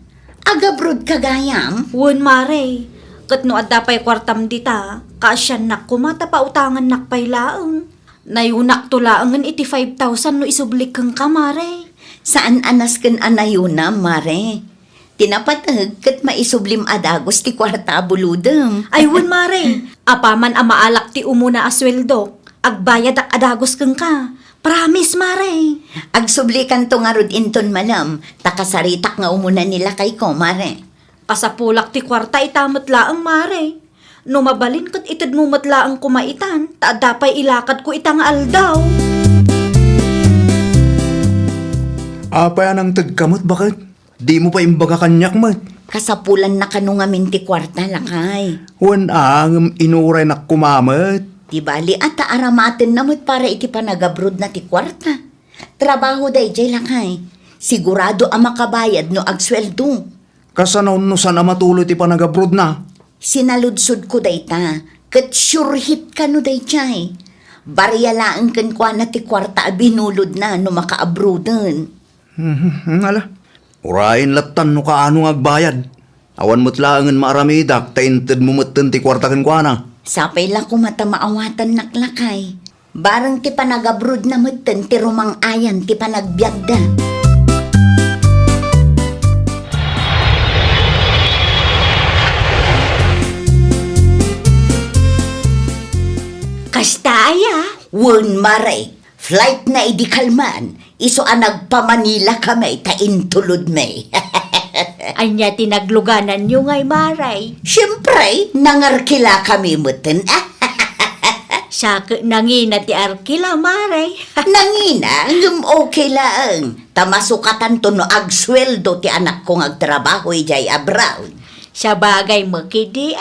agabrod ka gayam. Wen, Mare. Kat no adda pa'y kwartam dita, kaasyan nak kumata pautangan nakpaylaang. Nayunak tulaangan iti 5,000 no isublik kang kamare. Saan anas kan anayuna, mare? Tinapatag kat maisublim adagos ti kwarta buludem. Ay, wen, Mare. Apaman amaalak ti umuna asweldo. Agbayad ak adagos kang ka. Promise, Mare. Agsublikan to nga rod inton manam, takasaritak nga umuna nila kay ko, mare. Kasapulak ti kwarta itamat laang, Mare. No mabalin kat itad mo matlaang kumaitan, taadapay ilakad ko itang aldaw. Apa yan ang tagkamot, bakit? Di mo pa imbaga kanyak, mat. Kasapulan na kanungamin ti kwarta lakay. Wan ang inuray na kumamat. Di bali ata aramatin namot para iti panagabrood na ti kwarta. Trabaho day jay lakay. Sigurado ang makabayad no agsweldo. Kasanaw no sana matuloy ti panagabrod na. Sinaludsod ko day ta. Kat sure hit ka no day jay. Barya laang kan kwa na ti kwarta binulod na no makaabroaden. Ala. Urayin latan no kaano agbayad. Awan mo't laangan maaramidak, tainted mo matan ti kwartakan kwa na. Sapay la ko mata maawatan naklakay. Barang ti panagabrood na matan ti rumang ayan ti panagbiagda. Kastaya. Wen mare, flight na idikalman, iso ang nagpamanila kami ta intulod may. Anya tinagluganan nyo ngay, Maray. Siyempre, nangarkila kami mutin. Sa nangina ti arkila, Maray. Nangina, ngum okay lang. Tamasukatan to no agsweldo ti anak kong agtrabaho ijay abroad. Sa bagay makidi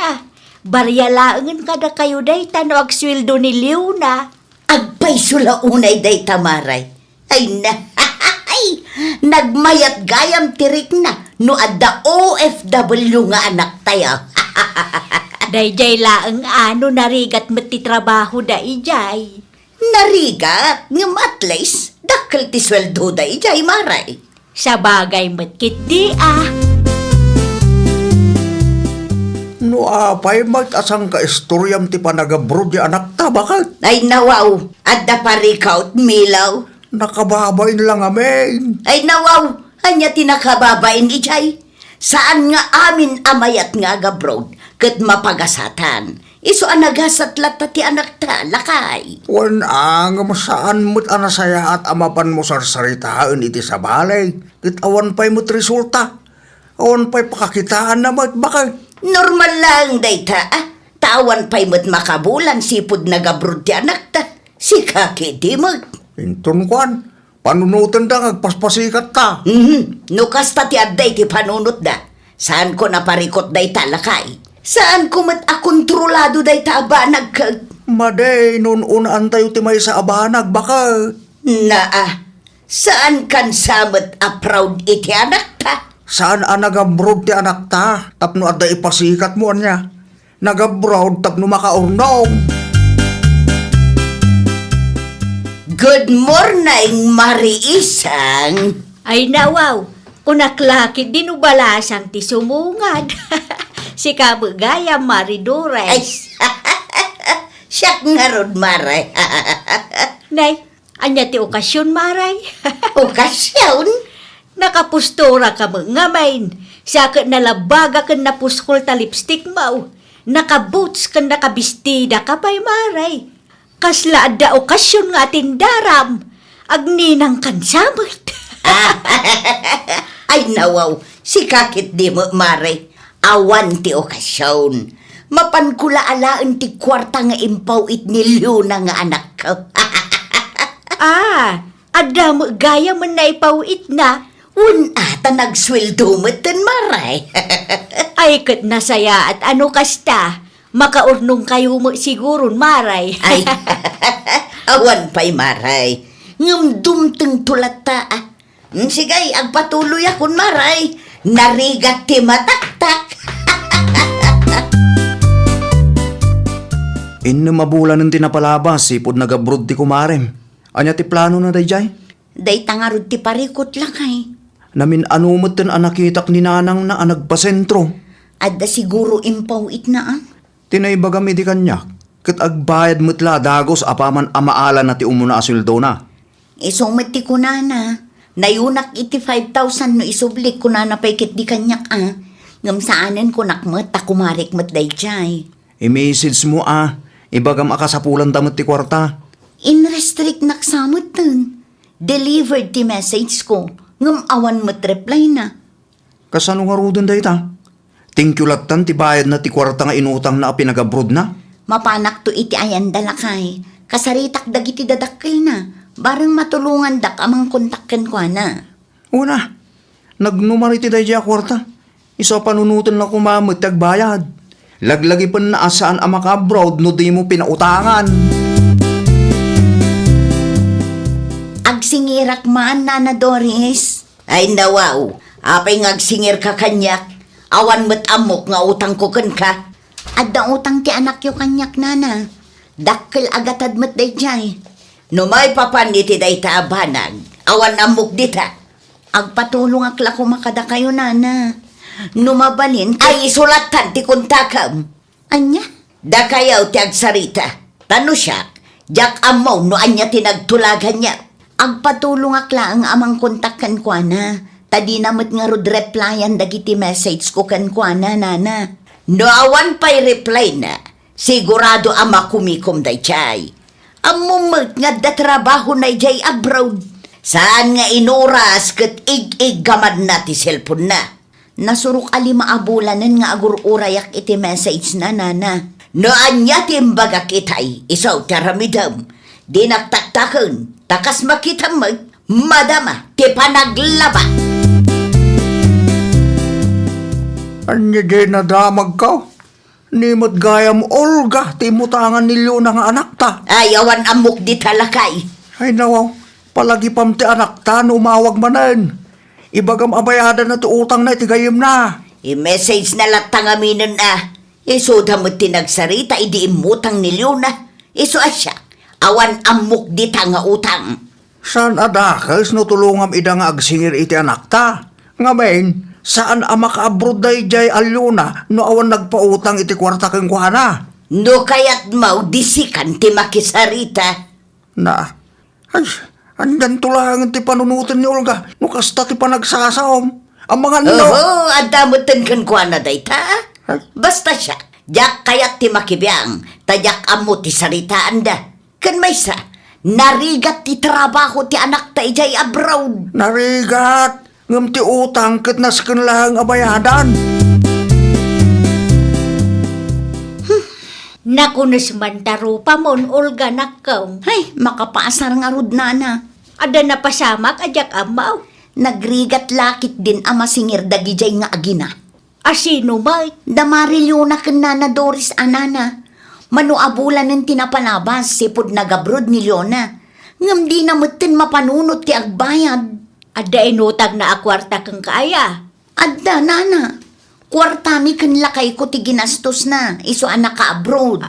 Barya laangan kada kayo day tano agsweldo ni Leona. Agpay sula unay day tamaray. Ay na, ay, nagmayat gayam tirik na no adda OFW nga anak tayo. Dayjay laang ano narigat mati trabaho da ijay. Narigat, ngam at least, dakkel ti sweldo da ijay maray. Sa bagay matkit di No apay mag-asang ka istoryam ti panagabrod di anak ta, bakit? Ay nawaw, adda parikaut milaw. Nakababain lang amin. Ay nawaw, anya tinakababain ijay. Saan nga amin amayat nga agabroad, kat mapagasatan. Iso anagasat lata ti anak ta, lakay. Wan ang masaan mo't anasaya at amapan mo sarsaritaan iti sa balay. Kit awan pa'y mo't resulta. Awan pa'y pakakitaan na mo't bakit? Normal lang, dayta, tawan pa'y mo't makabulan sipod nagabroad ti anak ta. Si kaki di mag. Inton kwan, panunutan da agpaspasikat ta. No kasta ti adday ti panunot da. Saan ko naparikot dayta, lakay? Saan ko mat akontrolado dayta abanag kag? Maday, nun unaan tayo ti may sa abanag, bakit? Saan kan samet a proud iti anak ta? Saan ang nag-abroad ti anak ta? Tapno at da ipasikat mo niya. Nag-abroad tapno makaurnong. Good morning, Mariisang. Ay nawaw, kunaklaki dinubalasang ti sumungad. Si kabagaya Ay, Maridores. siyak nga rod, Maray. Nay, anya ti okasyon, Maray. Okasyon? Nakapustura ka mga main. Sakit nalabaga kan napuskol ta lipstick mo. Nakaboots kan nakabistida ka pa'y Maray. Kasla adda okasyon nga tindaram. Agninang kansamot. Ay nawaw, si kakit di mo, Maray. Awan ti okasyon. Mapankula alaan ti kwarta nga impaw it ni Luna nga anak ko. Adda mo gaya man na ipawit na. Ata nagsweldo mo tin, Maray. Ay kat nasaya at ano kasta. Makaurnong kayo mo siguro, Maray. Ay, awan pa'y, Maray. Ngam dumteng tulata. Sigay, agpatuloy akon, Maray. Narigat ti mataktak. Mabulan ng tinapalabas, sipod nag-abroad ti kumarem. Anya ti plano na dayjay? Day tangarod ti parikot lang ay. Namin anumot ten anakitak ni nanang na anagpasentro. Adda siguro impaw it na Tinaybaga mi di kanyak. Kat agbayad mutla dagos apaman amaala na ti umuna asildo na. Isumit ti kunana. Nayunak iti 5,000 no isublik kunana pa'y kit di kanyak Ngam saanan ko nakmet takumarik met day jay. I-message mo ibagam akasapulan tamot ti kwarta. In-restrict naksamot dun. Delivered ti message ko. Ngam awan mo't reply na. Kasano nga rudin da ita? Thank you latan ti bayad na ti kwarta nga inutang na pinag-abroad na. Mapanak to iti ayan dalakay. Kasaritak dagiti dadakkel na. Barang matulungan dak amang kontakken ko na. Una, nagnumariti da dya kwarta. Isa panunutan na kumamit tagbayad. Laglagi pa na asaan ang maka-abroad no di mo pinautangan. Agsingirak man, Nana Doris. Ay nawaw, apay ngagsingir ka kanyak. Awan mo't amok nga utang ko kan ka. Adda utang ti anak yo kanyak, Nana. Dakkel agatad mo't dayjay. No may papaniti day taabanag, awan amok dita. Agpatulong akla ko makada kayo, Nana. Numabalin Ay isulatan ti kontakam. Anya? Da kayaw ti agsarita. Tano siya, jak amaw no anya tinagtulagan niya. Agpatulong akla ang amang kontak kan kwa na. Tadi namit nga rod replyan dagiti message ko kan kwa na, Nana. No awan pa'y reply na, sigurado ama kumikom day chay. Amumot nga da trabaho na jay abroad. Saan nga inuras kat ig-ig gamad na ti cellphone na. Nasurok ali maabulanan nga agururayak iti message na, Nana. No anya timbaga kitay, isaw taramidam. Di nagtaktakan, takas makita madama, ti panaglaba. Anya di nadamag ka? Nimot gayam Olga, timutangan nilyo na nga anak ta. Ay awan amok di talakay. Ay nawaw, palagi pam ti anak ta, umawag manan. Ibagam abayada na ti utang na itigayim na. I-message na latang aminin Iso damot tinagsarita, idi imutang ni Leona. Iso asya, awan amok di ta nga utang. Saan adakas no tulungam ida nga agsingir iti anak ta? Ngamen, saan ama ka-abroad day jay alyona no awan nagpautang iti kwarta keng kuhana? No kayat mau disikan ti makisarita. Na, ay, andan tulangan ti panunutin ni Olga, no kasta ti panagsasaom. Ang mga no. Oo, adamutan kan kuha na day ta. Basta siya, jak kayat ti makibiyang, tajak amo ti saritaan da. Kan may sa, narigat ti trabaho ti anak ta ijay abroad. Narigat, ngam ti utang ket nasken lang abayadan. Nakunas man tarupa mon, Olga nakaw. Ay, makapaasar nga rod, Nana. Ada na pasamak, ajak amaw. Nagrigat lakit din ama singir dagijay nga agina. Asino may? Damarilyo na ken Nana Doris anana. Manuabulan ng tinapalabas sipod nagabrod ni Leona. Ngam di namutin mapanunot ti agbayad. Ada inutag na akwarta kang kaaya. Adda, Nana. Kwartami ken lakay ko ti ginastos na. Iso anak ka abroad.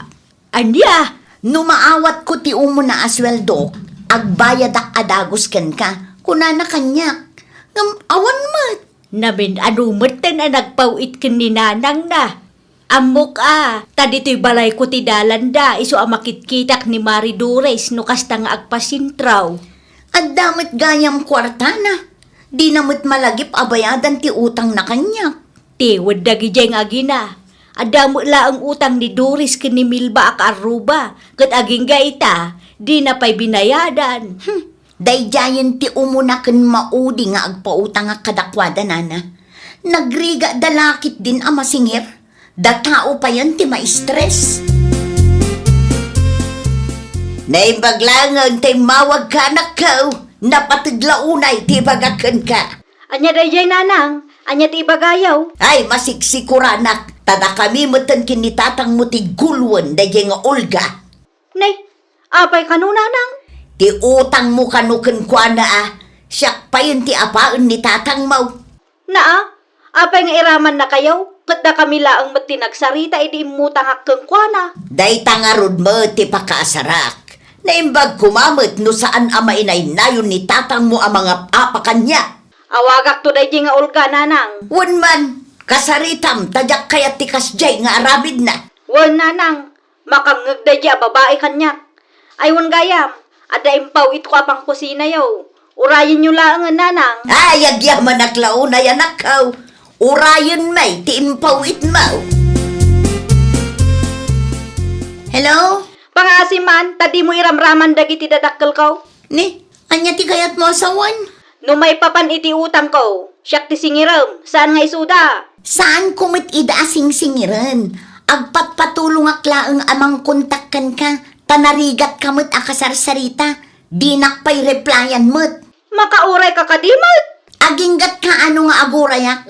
Anya? Numaawat ko ti umo na asweldo. Agbayad ak adagos ken ka. Kunana kanyak. Ngam awan mat. Namin anumat na nagpawit ken ni nanang na. Amok tadi to'y balay ko ti dalanda. Iso makitkitak ni Mari Dures no kasta nga agpasintraw. Addamit gayam kwartana. Di namit malagip abayadan ti utang na kanyak. Tiwad dagijay nga agina. Adamo la ang utang ni Doris ken ni Milba ak Aruba. Kat aging gaita, di na pa'y binayadan. Dayjayan ti umuna ken maudi nga agpautang nga kadakwada, Nana. Nagriga dalakit din ama singir. Da tao pa yan ti ma-stress. Naimbaglangan tay mawag ka anak ko. Napatidlaunay ti bagakan ka. Anya dayjay nanang, anya ti ibagayaw. Ay masiksikuраnak. Tada kami matan kinitatang mo ti gulwan dayjay nga Olga. Nay, apay kanu nanang? Ti utang mo kanuken kwa na siyak pa yun ti apaan ni tatang mau. Naa, apay nga iraman na kayaw. Kat da kami laang matinagsarita, iti imutang akkeng kwa na. Day tangarod mo ti pakaasarak. Naimbag kumamit no saan ama inay nayon ni tatang mo ang mga apakan niya. Awagak to dayjay nga Olga nanang. Wan man, kasaritam tadyak kaya ti kasjay nga arabid na. Wan nanang, makangag dayjay babae kanyak. Aywan gayam, ada impawit ko apang kusina yaw. Urayin nyo lang nga nanang. Ay, agyaman naklaw na yan akaw. Urayan may ti impawit mo. Hello? Pangasiman, tadi mo iramraman dagiti dadakkel ko. Ni, anya ti kayat mo asawan? No may papan iti utang ko, siyak ti singiram, saan nga isuda? Saan kumit ida asing singiran? Agpatpatulong aklaang amang kontakkan ka, tanarigat kamot akasarsarita, dinak pa'y replyan mo't. Makauray ka kadimot. Aginggat ka ano nga agurayak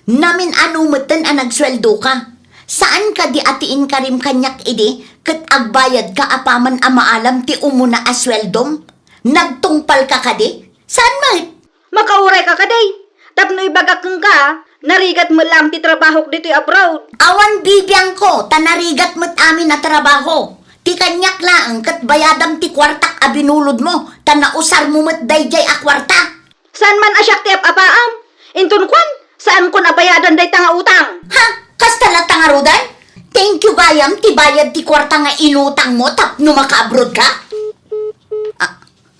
Namin ano mo'ten a nagsweldo ka. Saan ka di atiin ka rin kanyak idi, kat agbayad ka apaman a maalam ti umuna asweldom? Nagtungpal ka kadi? Saan mo't? Makauray ka kaday. Tapno ibagak kang ka, narigat mo lang ti trabahok dito abroad. Awan bibiyang ko, tanarigat mo't amin na trabaho. Ti kanyak laang kat bayadam ti kwartak a binulod mo, tanausar mo mo't dayjay a kwarta. Saan man asyak ti apaam? Intun kwan, saan ko nabayadan day tanga utang? Ha? Kastala tangarudan? Thank you gayam, ti bayad ti kwarta nga inutang mo tapno maka-abroad ka?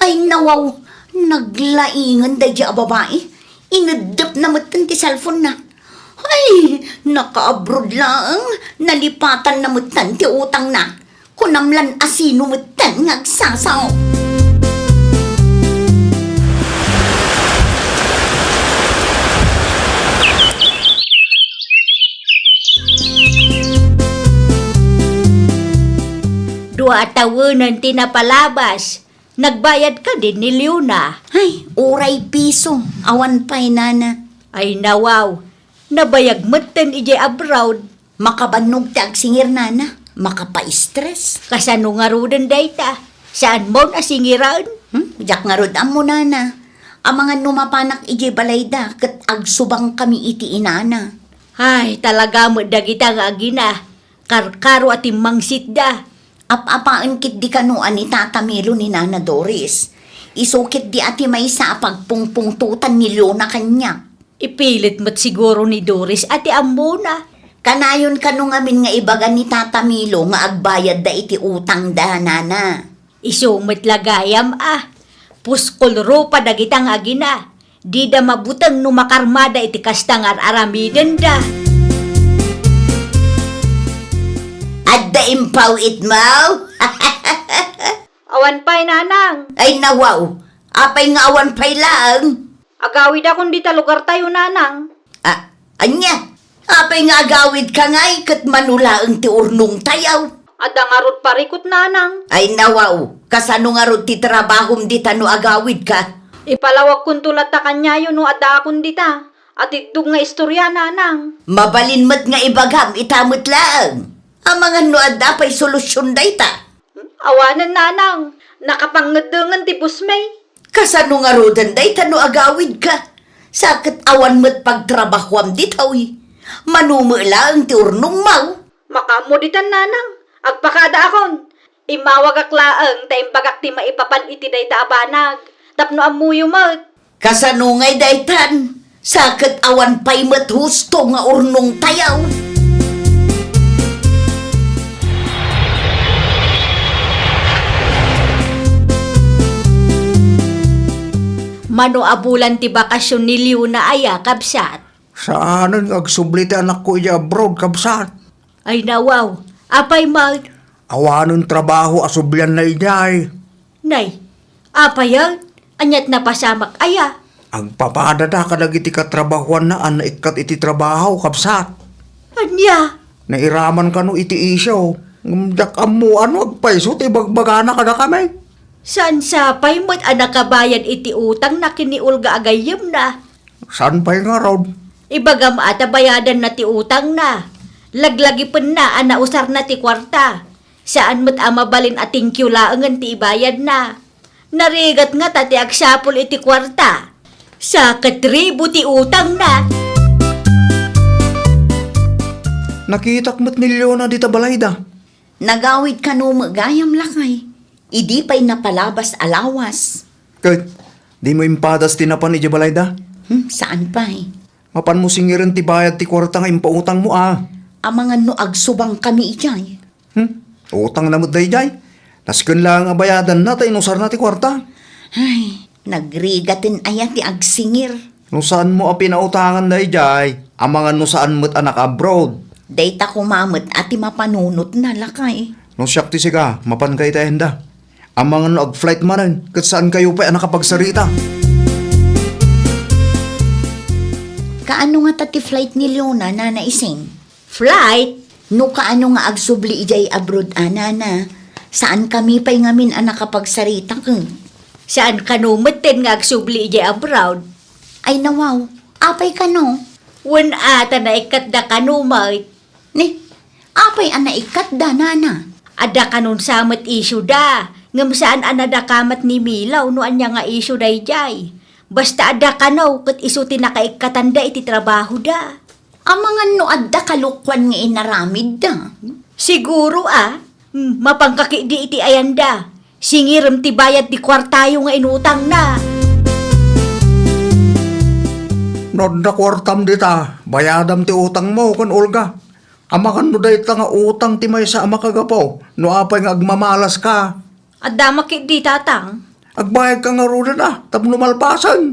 Ay nawaw, naglaingan dayjay a babae. Inadap na matan ti cellphone na. Ay, naka-abroad lang. Nalipatan na matan ti utang na. Kunamlan asino matan ngagsasaw. Dua tawanan ti napalabas. Nagbayad ka din ni Leona. Ay, uray piso. Awan pa'y nana. Ay nawaw, nabayag matan ije abroad. Makabanog ti agsingir nana. Makapa-stress. Kasano nga rudan dayta? Saan mo nasingiran? Jak nga rod mo nana. Ang mga numapanak ije balayda kat agsubang kami iti inana. Ay, talaga mo dagita nga agina. Karkaro at imangsit da. Apapaan kit di kanuan ni Tata Milo ni Nana Doris. Isukit di ati may sa pagpungpungtutan ni Leona kanya. Ipilit mo't siguro ni Doris ati ambona. Kanayon kanu ngamin nga ibagan ni Tata Milo nga agbayad da iti utang da, Nana. Isumit lagayam Puskol ropa dagita nga agina. Di da mabutang numakarmada iti kastangar aramiden da. Adda impaw itmaw? Awan pa'y nanang. Ay nawaw, apay nga awan pay lang. Agawid akong dita lugar tayo nanang. Anya, apay nga agawid ka ngay kat manulaang ti urnong tayaw. Ada nga rod parikot nanang. Ay nawaw, kasano nga rod ti trabahom dita no agawid ka? Ipalawag kong tulat ta kanyayo no ada akong dita. At itug nga istorya nanang. Mabalin mat nga ibagam itamot lang. Ang mga noad pa'y solusyon dayta. Awanan nanang. Nakapangadangan ti busmay. Kasano nga rodan dayta no agawid ka? Sakit awan mo't pagtrabahwam ditawi. Manumula ang ti urnong mau. Makamuditan nanang. Agpakada akon. Imawag aklaang ta imbagak ti maipapan iti dayta abanag. Tapno amuyo mat. Kasano nga'y daytan? Sakit awan pa'y mat husto nga urnong tayaw. Mano abulan ti bakasyon ni Leona aya kabsat. Saan ang agsubliti anak ko iya abroad, kabsat? Ay nawaw. Apay mag. Awanon trabaho asublian na ijay. Nay. Apay anyat na pasamak aya. Agpapadada ka iti katrabahuan na an ikat iti trabaho, kabsat. Anya. Nairaman ka no iti isyo. Ngumdak mo ano agpaiso, tibagbagana ka na kami. San sapay mo't anakabayan iti utang na kiniulga agayem na. Saan pa nga raw? Ibagam ata bayadan na ti utang na. Laglagi pen na anausar na ti kwarta. Saan mo't amabalin ating kyulaangan ti ibayad na. Narigat nga tati agsapol iti kwarta. Sa katribo ti utang na. Nakitak mo't ni Leona di tabalayda. Nagawid ka no magayam lakay. Idi pa'y napalabas alawas. Kahit di mo impadas tinapan ni Jabalayda. Saan pa'y? Mapan mo singiran ti bayad ti kwarta nga impautang mo Ang mga no agsubang kami ijay. Utang na mo dayjay. Nasken lang nga bayadan na tayo nusar na ti kwarta. Ay, nagrigatin aya ti agsingir. No saan mo a pinautangan dayjay? Ang mga no saan mo't anak abroad. Dayta kumamot ati mapanunot na lakay. No siyak ti siga, mapan kay tayo da. Ang mga no ag-flight manan, kat saan kayo pa nakapagsarita? Kaano nga tati flight ni Leona na naising? Flight? No kaano nga agsubli ijay abroad anana? Saan kami pa'y ngamin ang nakapagsarita kang? Saan ka numatin nga agsubli ijay abroad? Ay nawaw, apay ka no? Wan ata na ikat da kanumay. Ni, apay ang naikat da nana? Ada kanon samat issue da. Ngam saan anada kamat ni Milaw no anya nga issue da ijay. Basta ada kanaw kat isu tinakaikatan da iti trabaho da. Ang mga no adda kalukwan nga inaramid da. Siguro mapangkaki di iti ayanda. Singiram ti bayad ti kwartayo nga inutang na. Nod na kwartam dita, bayadam ti utang mo kan Olga. Amakan no dayta nga utang ti may sa ama kagapaw, no apay nga agmamalas ka. Adda maki di tatang. Agbayag ka nga rin tapno malpasan.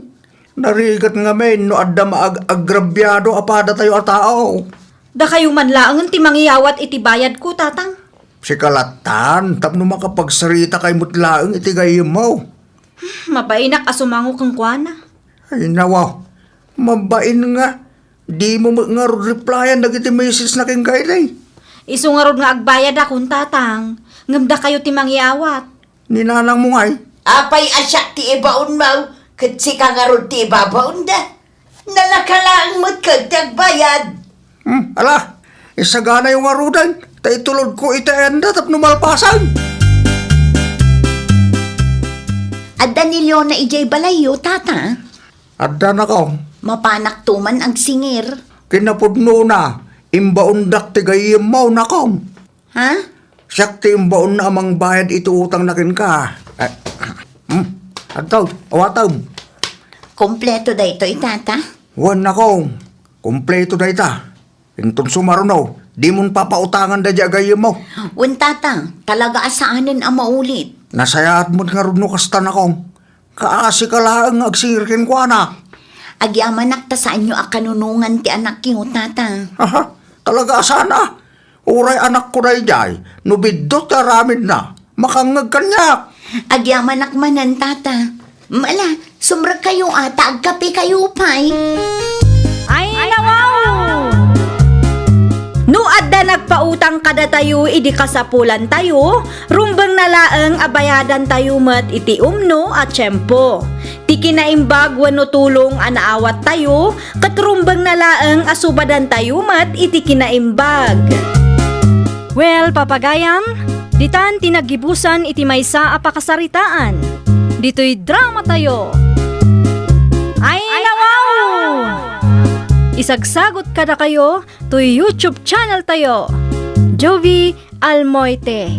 Narigat nga men, no adda maagrabyado apada tayo at tao. Da kayo man laang ti mangyawat iti bayad ko tatang. Si kalatan, tapno makapagsarita kay mutlaang iti gayem mo. Mabainak asumango kang kuana. Ay nawaw, mabain nga. Di mo nga replyan nagiti message na king gaylay. Isu nga rod nga agbayad akong tatang. Ngamda kayo ti mangyawat. Ninanang mo ngay. Apay asyak ti ibaon mo, kat si kangarod ti ibabaon da. Nalakalaang mo't kagtagbayad. Ala, isagana yung arudan. Tay tulod ko itaenda tapno malpasan. Adda ni Leona ijay balayo, tata. Adda na ko. Mapanak tuman ang singir. Kinapudno na. Imbaundak ti gayem mo na ko. Ha? Siyak ti imbaon na amang bayad ito utang nakin ka. Ataw, awataw. Kompleto da ito, tata. Wan na ko. Kompleto da ita. Intun sumarunaw. Di mon papautangan da dya gayem mo. Wen tata, talaga asaanin ang maulit. Nasayaat mo nga rin no kastan ako. Kaasi ka lang agsirkin ko na. Agyamanak ta saan nyo akanunungan ti anak yung tata. Aha, talaga sana. Uray anak ko na ijay. Nubidot na ramin na. Makangag kanya. Agyamanak manan tata. Mala, sumrag kayo ata, agkape kayo pa'y. Ay, nawaw! No adda nagpautang kada tayo, idi kasapulan tayo, rumbang nalaang abayadan tayo mat iti umno at tiyempo. Ti kinaimbag wano tulong anaawat tayo, kat rumbang nalaang asubadan tayo mat iti kinaimbag. Well, papagayam, ditan tinagibusan iti maysa apakasaritaan. Dito'y drama tayo. Ay, nawaw! Isagsagot kada kayo to YouTube channel tayo. Jovi Almoite.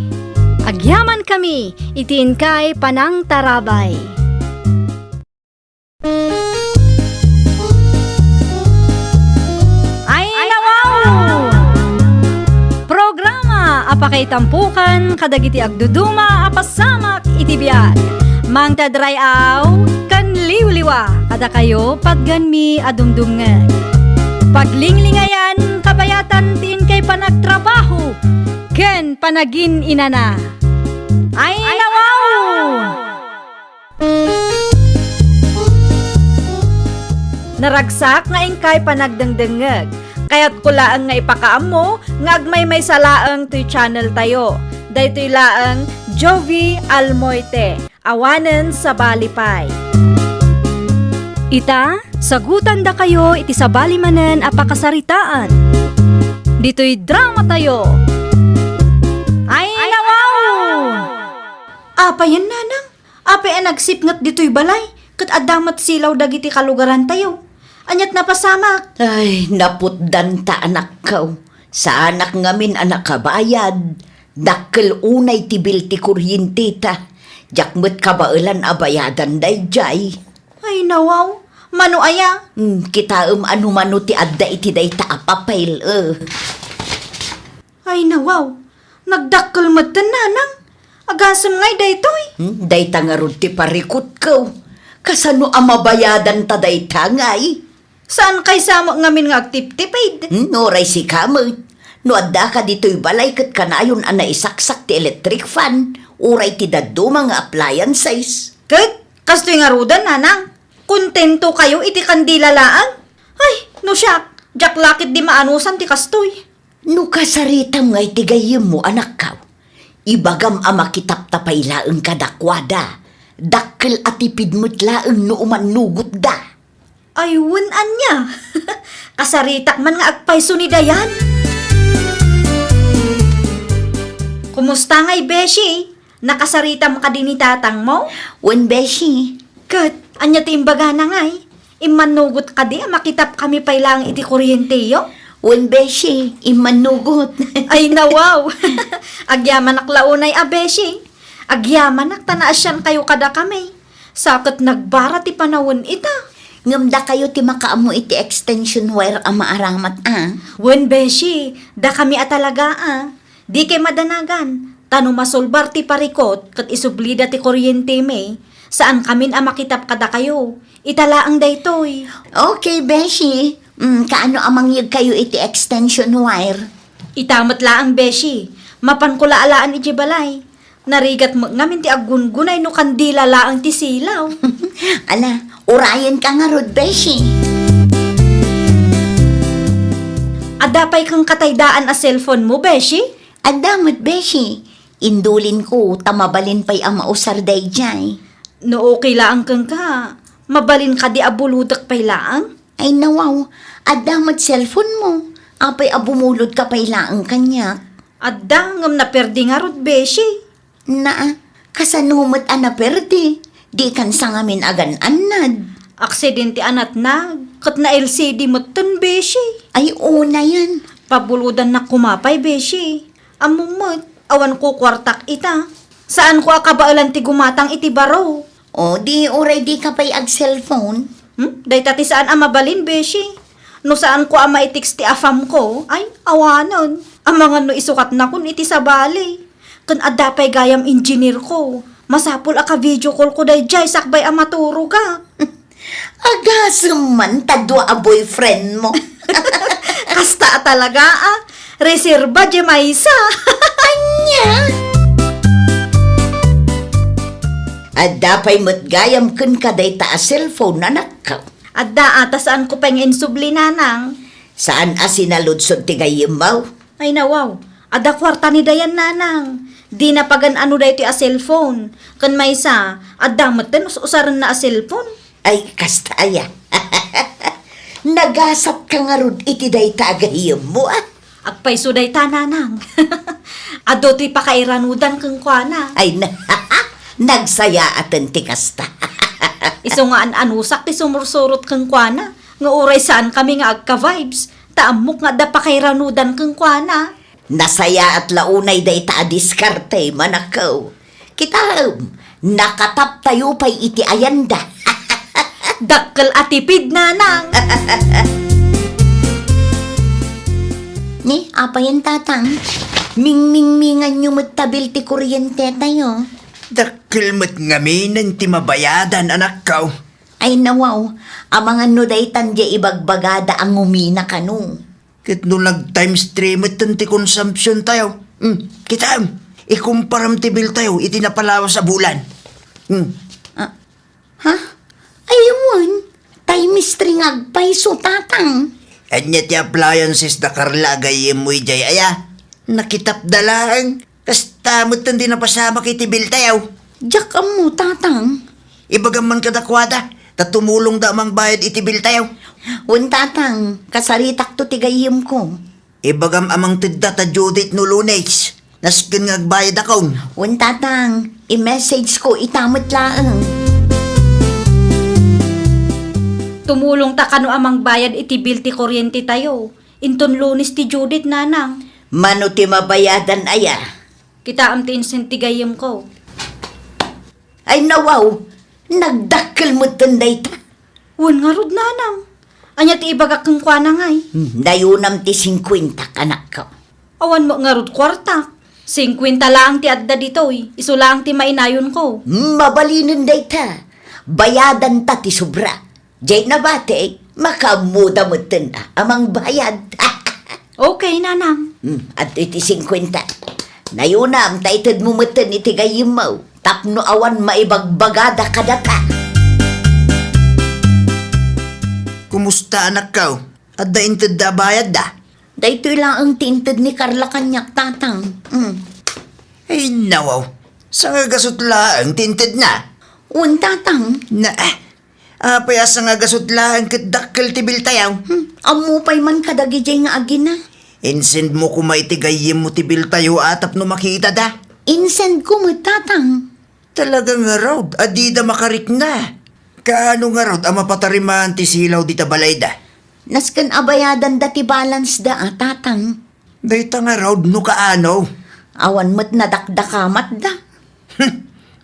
Agyaman kami, itiin kay Panang Tarabay. Ay, nawaw! Programa apakay tampukan kadagiti agduduma apasamak iti biag. Mang tadrayaw kan liwliwa kada kayo padganmi adumdumngeg. Paglinglingayan kabayatan tin kay panagtrabaho ken panagin inana. Ay nawaw! Naragsak nga ingkay panagdengdengeg. Kaya't kulaang nga ipakaam mo nga agmay salaang to'y channel tayo. Daytoy laang Jovi Almoite. Awanen sa Balipay. Ita, sagutan da kayo iti sabali manen apakasaritaan. Dito'y drama tayo. Ay, nawaw! Apayan nanang. Apay ang nagsipngat dito'y balay. Kat adamat silaw dagiti kalugaran tayo. Anyat napasamak. Ay, naputdan ta anak ko. Sa anak ngamin anak kabayad. Dakkel unay tibil ti kuryente ta. Jakmet kabailan abayadan day jay. Ay nawaw. Mano aya? Kita ano mano ti adda iti day ta apapayl Ay nawaw. Nagdakkel matan nanang. Agasam ngay daytoy. Day ta nga rod ti parikot ko. Kasano amabayadan ta day ta ngay? Saan kay samo ngamin nga agtip-tipid? Noray si kamot. No adda ka dito'y balay kat kanayon ang naisaksak ti electric fan, uray ti daddo mga appliances. Kat, kastoy nga rudan, nanang. Kontento kayo iti kandila laan? Ay, no siya, jak lakit di maanusan ti kastoy. No kasaritam nga itigayim mo anak ka, ibagam ama kitap tapay laeng kadakwada, dakkel at ipid mo't laeng no umanugot da. Ay, wunan niya. Kasaritak man nga agpayso ni Dayan. Kumusta nga'y, Beshi? Nakasaritam ka din ni tatang mo? Wen beshi, Kat, anya ti imbaga na nga'y. Imanugot ka di, makitap kami pay lang iti kuryente yo. wen beshi, imanugot. Ay, nawaw. Agyaman launay a, Beshi. Agyaman tanaasan kayo kada kami. Sakit nagbara ti panawon ita. Ngamda kayo ti makaamo iti extension wire ang maaramat Wen, Beshi, da kami atalaga Di kay madanagan. Tano masolbar ti parikot kat isublida ti kuryente me. Saan kamin makitap kada kayo? Italaang daytoy. Okay, beshi. Kaano amang yag kayo iti extension wire? Itamat laang, Beshi. Mapan ko laalaan iti balay. Narigat mo ngamin ti agungunay no kandila laang ti silaw. Ala, urayan ka nga rod, beshi. Adapay kang kataydaan a cellphone mo, Beshi? Adamot, beshi. Indulin ko, tamabalin pa'y ang mausar day jay. No okay laang kang ka. Mabalin ka di abuludak pay laang? Ay nawaw, adamot cellphone mo. Apay abumulod ka pa'y laang kanya. Adangam na perdi nga rod, Beshi. Na, kasanumot ana perdi. Di kan sa ngamin agan anad. Aksidente anat na. Kat na LCD mo ton, Beshi. Ay una yan. Pabuludan na kumapay, Beshi. Amumot, awan ko kwartak ita. Saan ko akabaalan ti gumatang iti baro? O di oray di ka pa'y ag cellphone. Day tati saan mabalin, Beshi? No saan ko maitix ti afam ko? Ay, awanon. Ang mga no isukat na kun iti sa bali. Kan adapay gayam engineer ko. Masapul aka video call ko day jay sakbay maturo ka. Agasam man tadwa a boyfriend mo. Kasta talaga Reserba di maysa. Anya? Adapay mo't gayam kun kaday ta a cellphone anak ka. Adda ata saan ko pang insubli nanang. Saan asinaludsod ti gayimaw? Ay nawaw. Ada kwarta ni Dayan nanang. Di na pagan ano dahi ti a cellphone. Kan maysa, adda maten usaran na a cellphone. Ay, kastaya. Nagasap ka nga rod iti day tagayim mo Agpayso day tananang. Ado ti pakairanudan kang kuana. Ay, nagsaya atin ti kasta. Iso nga anusak ti sumursurot kang kuana. Nga uray saan kami nga agka-vibes. Taamok nga da pakairanudan kang kuana. Nasaya at launay day ta diskarte manakaw. Kita, nakatap tayo pa'y iti ayanda. Dakkel atipid nanang. Ni, apa yan tatang? Ming-ming-mingan nyo magtabil ti kuryente tayo. Dakil mo't ngaminan ti mabayadan, anak ka. Ay nawaw, amangan no day tandya ibagbagada ang umina kanu. Kit no nag-times 3 mo't ti consumption tayo. Kita, ikumparam ti bill tayo, itinapalawa sa bulan. Ha? Ayawan, tayo mistring agpayso tatang. Anya ti appliances na karlagay mo'y jay aya. Nakitap dalang. Kasta mo't hindi napasama kay ti bill tayo. Diyak mo tatang. Ibagaman kadakwada, tatumulong da mang bayad iti bill tayo. Un tatang, kasaritak to tigayim ko. Ibagam amang tidda ta Judith no lunes. Naskin nga agbayad akong. Un tatang, i-message ko itamot laang. Tumulong ta kano amang bayad iti bill ti kuryente tayo. Inton Lunes ti Judith nanang. Mano ti mabayadan aya? Kita am ti insentigayem ko. Ay nawaw, nagdakkel mo tanday ta. Wan nga rod nanang. Anya ti ibagak kang kuana ngay. Dayunam ti 50 anak ko. Awan mo nga rod kwarta. 50 lang ti adda ditoy. Iso lang ti mainayon ko. Mabalinin day ta. Bayadan ta ti sobra. Jay na bate, makamuda mo na amang bayad. Okay, nanang. At iti 50. Nayunam, taitad mo matan iti gayim mo. Tapno awan maibagbagada kadata. Kumusta anak ka? At da intad da bayad da? Daytoy lang ang tintad ni Carla kanyak tatang. Ay nawaw. Sa nga gasot laang tintad na? Un tatang. Na apay asa nga gasot laang kat dakkel tibil tayaw. Amu pa'y man kadagi jay nga agina. Insend mo kumaitigayim mo tibil tayo atap no makita da. Insend ko mo tatang. Talagang nga raw, adida makarik na. Kaano nga raw, ang mapatarimaan ti silaw di tabalay da. Naskan abayadan dati balance da tatang. Dayta nga raw, no kaano. Awan mo't nadakdakamat da.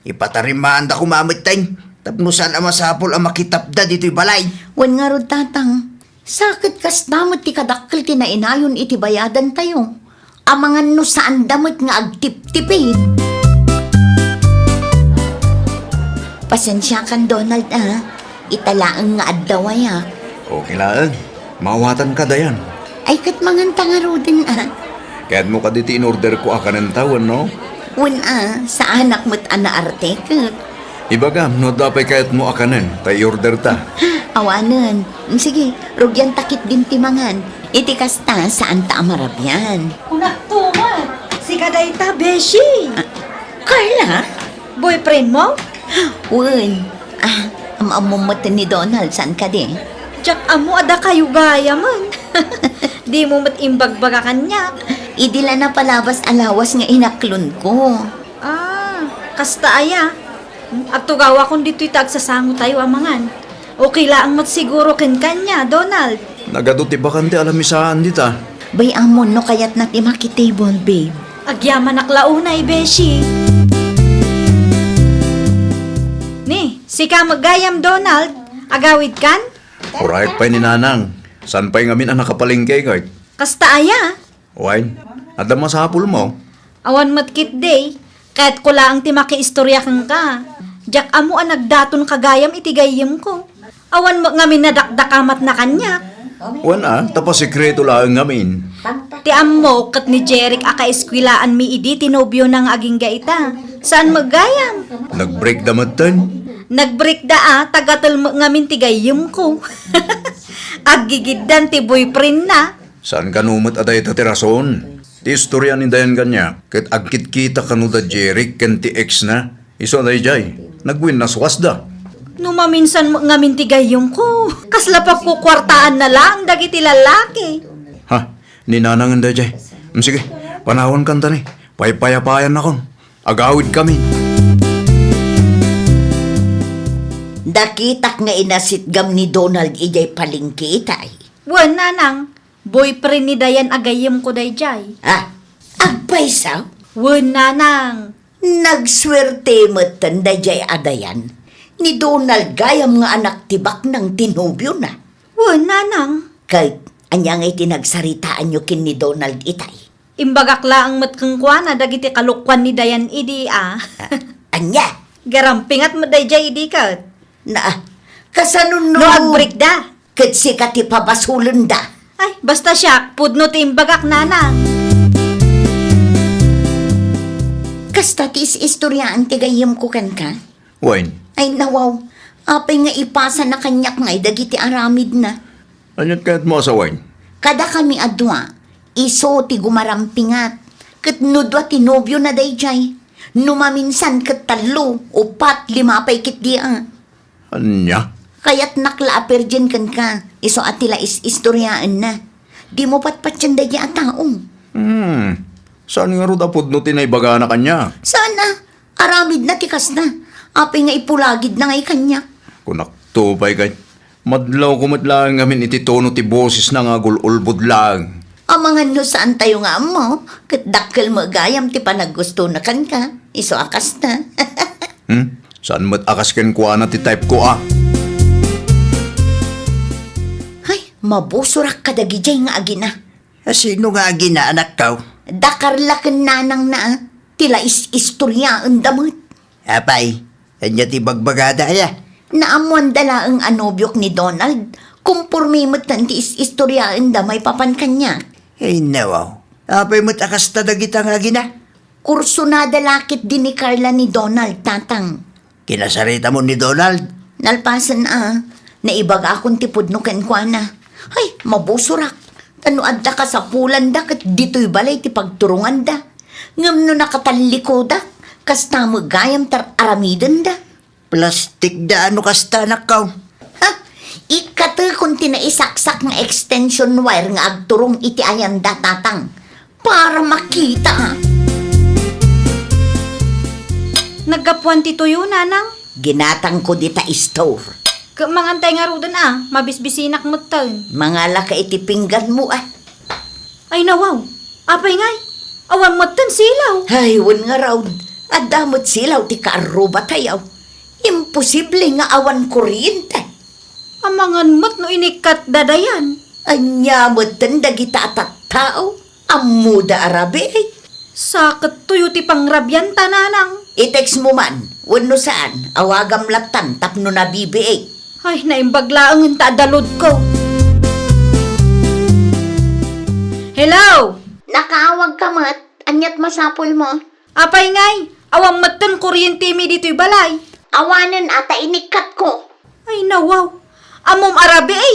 Ipatarimaan da kumamit tayong. Tapno saan ang masapol ang makitap da dito'y balay. Wan nga rod tatang. Sakit kas damot ti kadakkel ti nainayon iti bayadan tayo. Amangan no saan damot nga agtip-tipid. Pasensya kan Donald Italaang nga adlawaya. Okay lang. Mawatan ka dayan. Ay kat mangan tangaro din Kaya't mo ka diti in order ko akanan tawan, no? Wan sa anak mo't arte kat. Ibagam, no dapay kaya't mo akanan. Tay order ta. Awanan. Sige, rugyan takit din ti mangan. Iti kasta saan ta amarabyan. Kunak tumat. Si Kadayta, Beshi. Carla? Boyfriend mo? Wan. Amamumatan ni Donald, saan ka di? Jack, amo ada kayo gaya man. Di mo matimbagbaga kanya. Idila na palabas alawas nga inaklon ko. Kasta aya. Agtugawa kung dito'y tagsasango tayo amangan. Okay lang mat siguro ken kanya, Donald. Nagaduti bakante alamisaan dita. Bay amon no kayat na ti makitable, babe. Agyaman naklaunay, Beshi. Ni, sika maggayam, Donald. Agawid kan? Alright pa ni nanang. San pa'y ngamin ang nakapalingkay kay? Kasta aya. Wine, ada masapul mo. Awan matkit day. Kahit ko lang ti makiistorya kang ka. Jack amo ang nagdaton kagayam itigayam ko. Awan mo ngamin nadakdakamat na kanya. Wan tapos sikreto lang ngamin. Ti ammo kat ni Jeric aka-eskwilaan mi idi tinobyo ng aging gaita. Saan maggayam? Nag-break damatan. Nag-break da tagatal mo ngamin tigayam ko. Aggigiddan ti boyfriend na. Saan ka numot aday tatirason? Ti istorya ni dayan kanya. Kat agkit kita kanu da Jeric ken ti ex na. Iso aday jay. Nagwin na suwas da. Numaminsan mo ngamin tigayam ko. Kasla pa ko kwartaan na lang dagiti lalaki. Ha? Ni nanang anda jay. Sige, panahon kanta ni. Paypayapayan akon. Agawid kami. Dakitak nga inasitgam ni Donald ijay palingkitay. Wan nanang. Boyfriend ni Dayan agayam ko dayjay. Agpay saw? Wan nanang. Nagswerte matan dayjay adayan. Ni Donald gayam nga anak tibak ng tinubyo na. Wan nanang. Kahit anyang ay tinagsaritaan nyo kin ni Donald itay. Imbagak laang matkangkwana dagiti kalukwan ni Dayan idi Anya? Garampingat mo dayjay idi kat. Kasanon No agbreak da. Kat sika ti pabasulan da. Ay, basta siya, pudno ti imbagak nanang. Kasta ti istoryaan ti gayam ko kan ka? Wine, Ay nawaw, apay nga ipasa na kanyak ngay dagiti aramid na. anyat kahit mo sa wine? Kada kami adwa, iso ti gumarampingat. Kat nudwa ti nobyo na dayjay. Numaminsan kat 3, 4, 5 pay kit di Anya? Kaya't naklaaper dyan kan ka. Iso at tila istoryaan na. Di mo patpatyan dagi at taong. Saan nga ro dapod no tinaybaga na kanya? Sana, aramid na tikas na. Apay nga ipulagid na ngay kanya. Kunak tupay kay. Madlaw kumatlang ngamin iti tono ti boses na nga gululbod lang. Amangan no saan tayo nga mo. Kat dakkel mo gayam ti panaggusto na kan ka. Iso akas na. Saan mo't akas ken kuha na ti type ko Ay, mabusurak kadagi jay nga agina. Sino nga gina anak ka? Dakarlaken nanang na. Tila istoryaan damot. Apay, anya ti bagbagada ya. Naamuan dala ang anobyok ni Donald. Kumpurmi mo tanti istoryaan da may papan kanya. Ay, nawaw. Apay mo't akasta dagita nga gina. Kurso na dalakit din ni Carla ni Donald, tatang. Kinasarita mo ni Donald. Nalpasan naibag akong tipod no kenkwana. Ay, mabusurak. Ano adda ka sa pulan da, kat dito'y balay ti pagturungan da. Ngam no nakataliko da, kasta mo gayam tar aramidan da. Plastik da ano kasta nakaw. Ha? Ikata kung tinaisaksak ng extension wire nga agturong iti ayan da, tatang. Para makita. Naggapuan ti tuyo, nanang. Ginatang ko dita store. Mangantay nga rudan mabisbisinak mo taon. Mga laka iti pinggan mo Ay nawaw, apay ngay, awan mo tan silaw. Ay, wan nga raw. Adamot silaw ti kaaruba tayaw. Imposible nga awan kuryente. Amangan mo't no inikat dadayan. Anyamot tan dagita at tao. Amuda arabe ay. Sakit tuyo ti pangrabyan tananang. I-text mo man, wano saan, awagam latan, tapno na bibiig. Ay, naimbaglaang ang taadalod ko. Hello? Nakaawag ka mat, anyat masapol mo. Apay ngay, awang matan kuryente mi dito'y balay. Awanan ata inikat ko. Ay nawaw, amom arabi ay,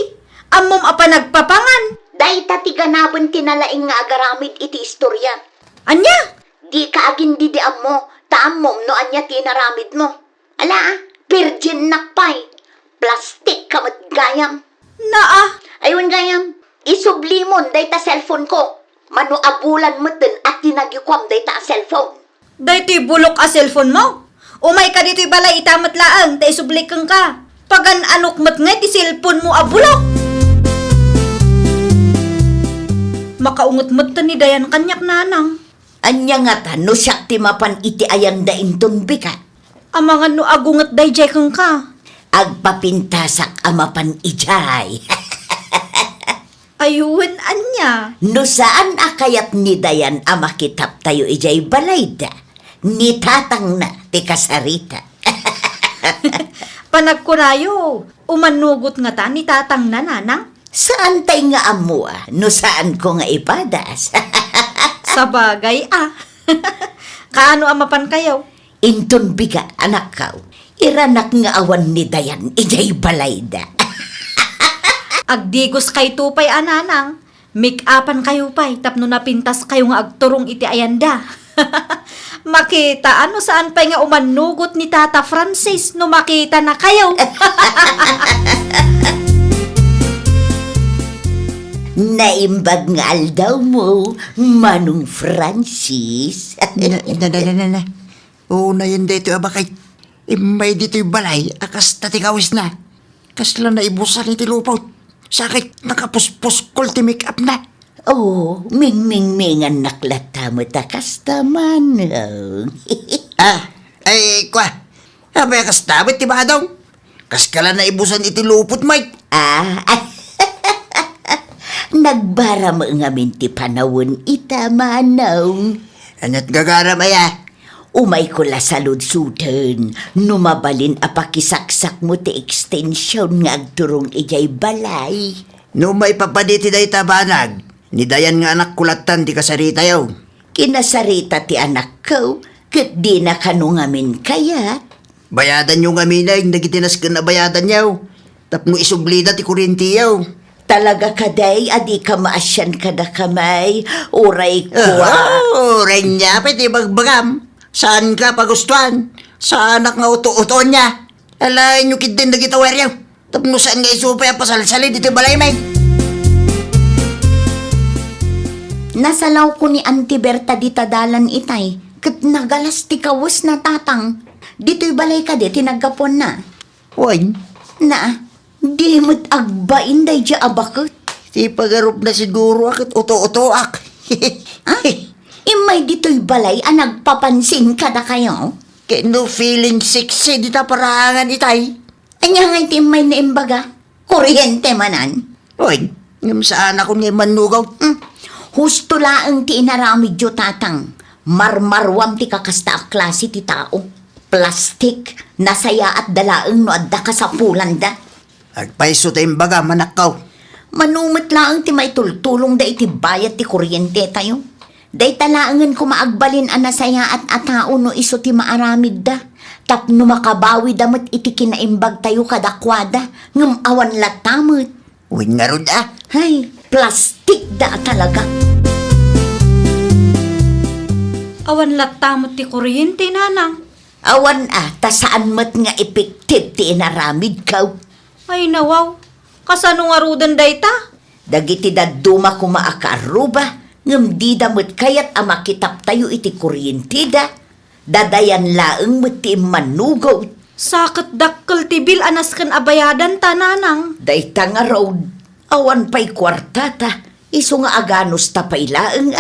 amom apa nagpapangan. Day tatiganabon tinalaing nga agaramid iti istorya. Anya? Di ka agin didiam mo, taamom no anya tinaramid mo. Ala, virgin nakpay. Plastik kamot gayam. Naa, Ayun gayam, isubli mo day ta cellphone ko. Mano abulan mo din at tinagikwam day ta cellphone. dayto'y bulok a cellphone mo. Umay ka dito'y balay itamat laang, tay sublikang ka. Pagan anok mat nga ti cellphone mo a bulok. Makaungot mat ni dayan kanyak nanang. Anya nga ta, no siyak ti mapan iti ayan da inton bika. Amangan no agungat day jay kang ka. Agpapintasak amapan ijay. Ayuan anya. No saan akayat ni Dayan amakitap tayo ijay balayda. Ni tatang na ti kasarita. Panagkunayo, umanugot nga ta ni tatang na nanang. Saan tay nga amo no saan ko nga ipadas. Sa bagay Kaano amapan kayo? Inton biga anak kaw. Iranak nga awan ni Dayan ijay balayda. Agdigos kay tupay ananang. Make-upan kayo pa'y tapno napintas kayo nga agturong iti ayanda. Makita ano saan pa'y nga umanugot ni Tata Francis no makita na kayo. Naimbag nga aldaw mo, Manong Francis. Na. Oo na yan dito abakay. Imay dito'y balay, akas tatikawis na. Kasla na ibusan iti lupaw. Sakit nakapuspos kol ti make up na. Oh, ming-ming-mingan naklata mo takas taman. Kwa. Abay akas tabit ti badaw. Kaskala na ibusan iti lupot, Mike. Nagbara mo nga minti panawon ita manong. Anat gagara maya. Umay ko la sa ludsudan, numabalin apakisaksak mo ti extension nga agturong ijay balay. No may papaditi day tabanag. Ni Dayan nga anak kulatan ti kasarita yaw. Kinasarita ti anak ko, kat di na kanungamin kaya. Bayadan yung aminay, nagitinas ka na bayadan yaw. Tapno isublida ti kurinti yaw. Talaga kaday, adi ka maasyan ka na kamay, uray ko Renya, pwede magbagam. Saan ka pagustuhan? Sa anak nga uto-uto niya. Alay nyo kid din nagitawer yaw. Tapno saan nga isupay ang pasalsali dito balay may. Nasalaw ko ni Auntie Berta di tadalan itay, kat nagalas ti kawas na tatang. Dito'y balay ka di, tinagapon na. Uy, Na, di mo't agbain day dya abakot. di pagarup na siguro akit uto-uto ak. Ay, imay dito'y balay ang nagpapansin ka na kayo. Kaya no feeling sexy di ta parangan itay. Anya nga iti may naimbaga, kuryente manan. Uy, ngam saan ako nga manugaw. Husto laang ti inaramid yo tatang. Marmarwam ti kakasta a klase ti tao. Plastik, nasaya at dalaang no adda ka sa pulanda. Agpaiso tayong baga manakaw. Manumit lang ti may tultulong da iti bayat ti kuryente tayo. Day talaangan ko maagbalin anasaya at atao no iso ti maaramid da. Tapno makabawi damat iti kinaimbag tayo kadakwada. Ngam awan latamot. Uwin nga ron ah. Hay, plastik da talaga. Awan latamot ti kuryente, nanang. Awan ta saan mat nga epektiv ti inaramid kaw. Ay nawaw, kasano nga rudan dayta? Dagiti daduma ko maakaruba, ngam di damot kayat amakitap tayo iti kuryente da. Dadayan laeng met ti manugaw. Sakit dakkel ti bil anas kan abayadan ta, nanang. Dayta nga road, awan pa'y kwartata, iso nga aganos ta pa'y laeng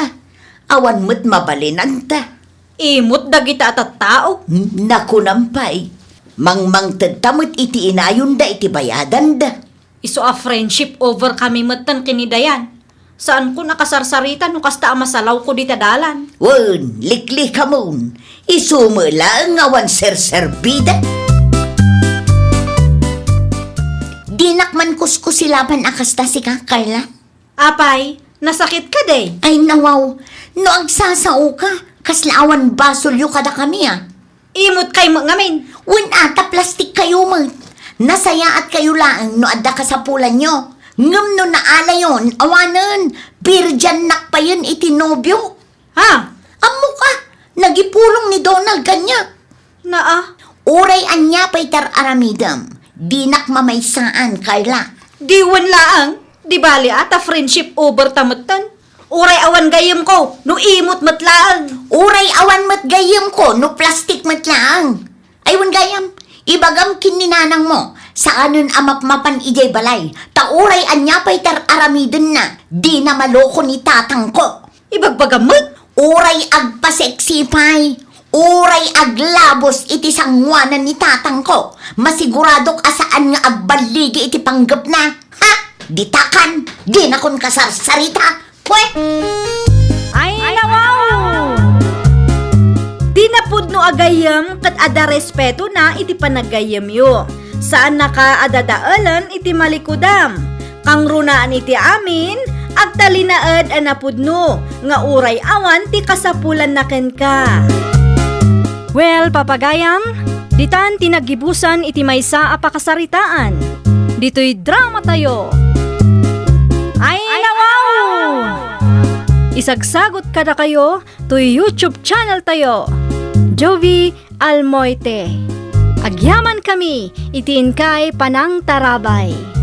Awan met mabalinan ta. Imot dagita at tao. Naku nampay, mangmang tadtamot iti inayon da iti bayadan da. Iso a friendship over kami matan kinidayan. Saan ko nakasarsarita no kasta masalaw ko di tadalan. Wen, likli ka mon. Isumula ang awan serserbida. Dinakman kuskusilaban akasta si Carla. Apay, nasakit ka day. Ay nawaw, no agsasao ka, kaslaawan basolyo kada kami Imot kay mo ngamin. Wen ata plastik kayo mo. Nasaya at kayo lang no adda kasapulan nyo. Ngam no naala yon, awanan, birjan nakpayan iti nobyo. Ha? Amo ka, nagipulong ni Donald kanya. Naa? Uray anya pa'y aramidam. Dinak mamaysaan, Carla. Diwan laang. Di bali ata friendship over tamutan. Uray awan gayam ko, no imot matlaang. Uray awan mat gayam ko, no plastik mat lang. Aywan gayam, ibagam kininanang mo. Saanon amapmapan ijay balay. Tauray anya pa'y aramidam na. Di na maloko ni tatang ko. Ibagbagamot. Uray agpaseksipay. Uray aglabos iti sangwanan ni tatang ko. Masiguradok asaan nga agbaligi iti panggap na. Ha? Ditakan, di na kon kasarsarita. Pwe! Ay, nawaw! Di na pudno agayam kat ada respeto na iti panagayam yo. Saan naka adadaalan iti malikudam. Kang runaan iti amin, agtalinaad anapudno, nga uray awan ti kasapulan na ken ka. Well, papagayam, ditan tinagibusan iti maysa a pakasaritaan. Dito'y drama tayo. Ay, nawaw! Isagsagot kada kayo to YouTube channel tayo. Jovi Almoite. Agyaman kami, itiin kay Panang Tarabay.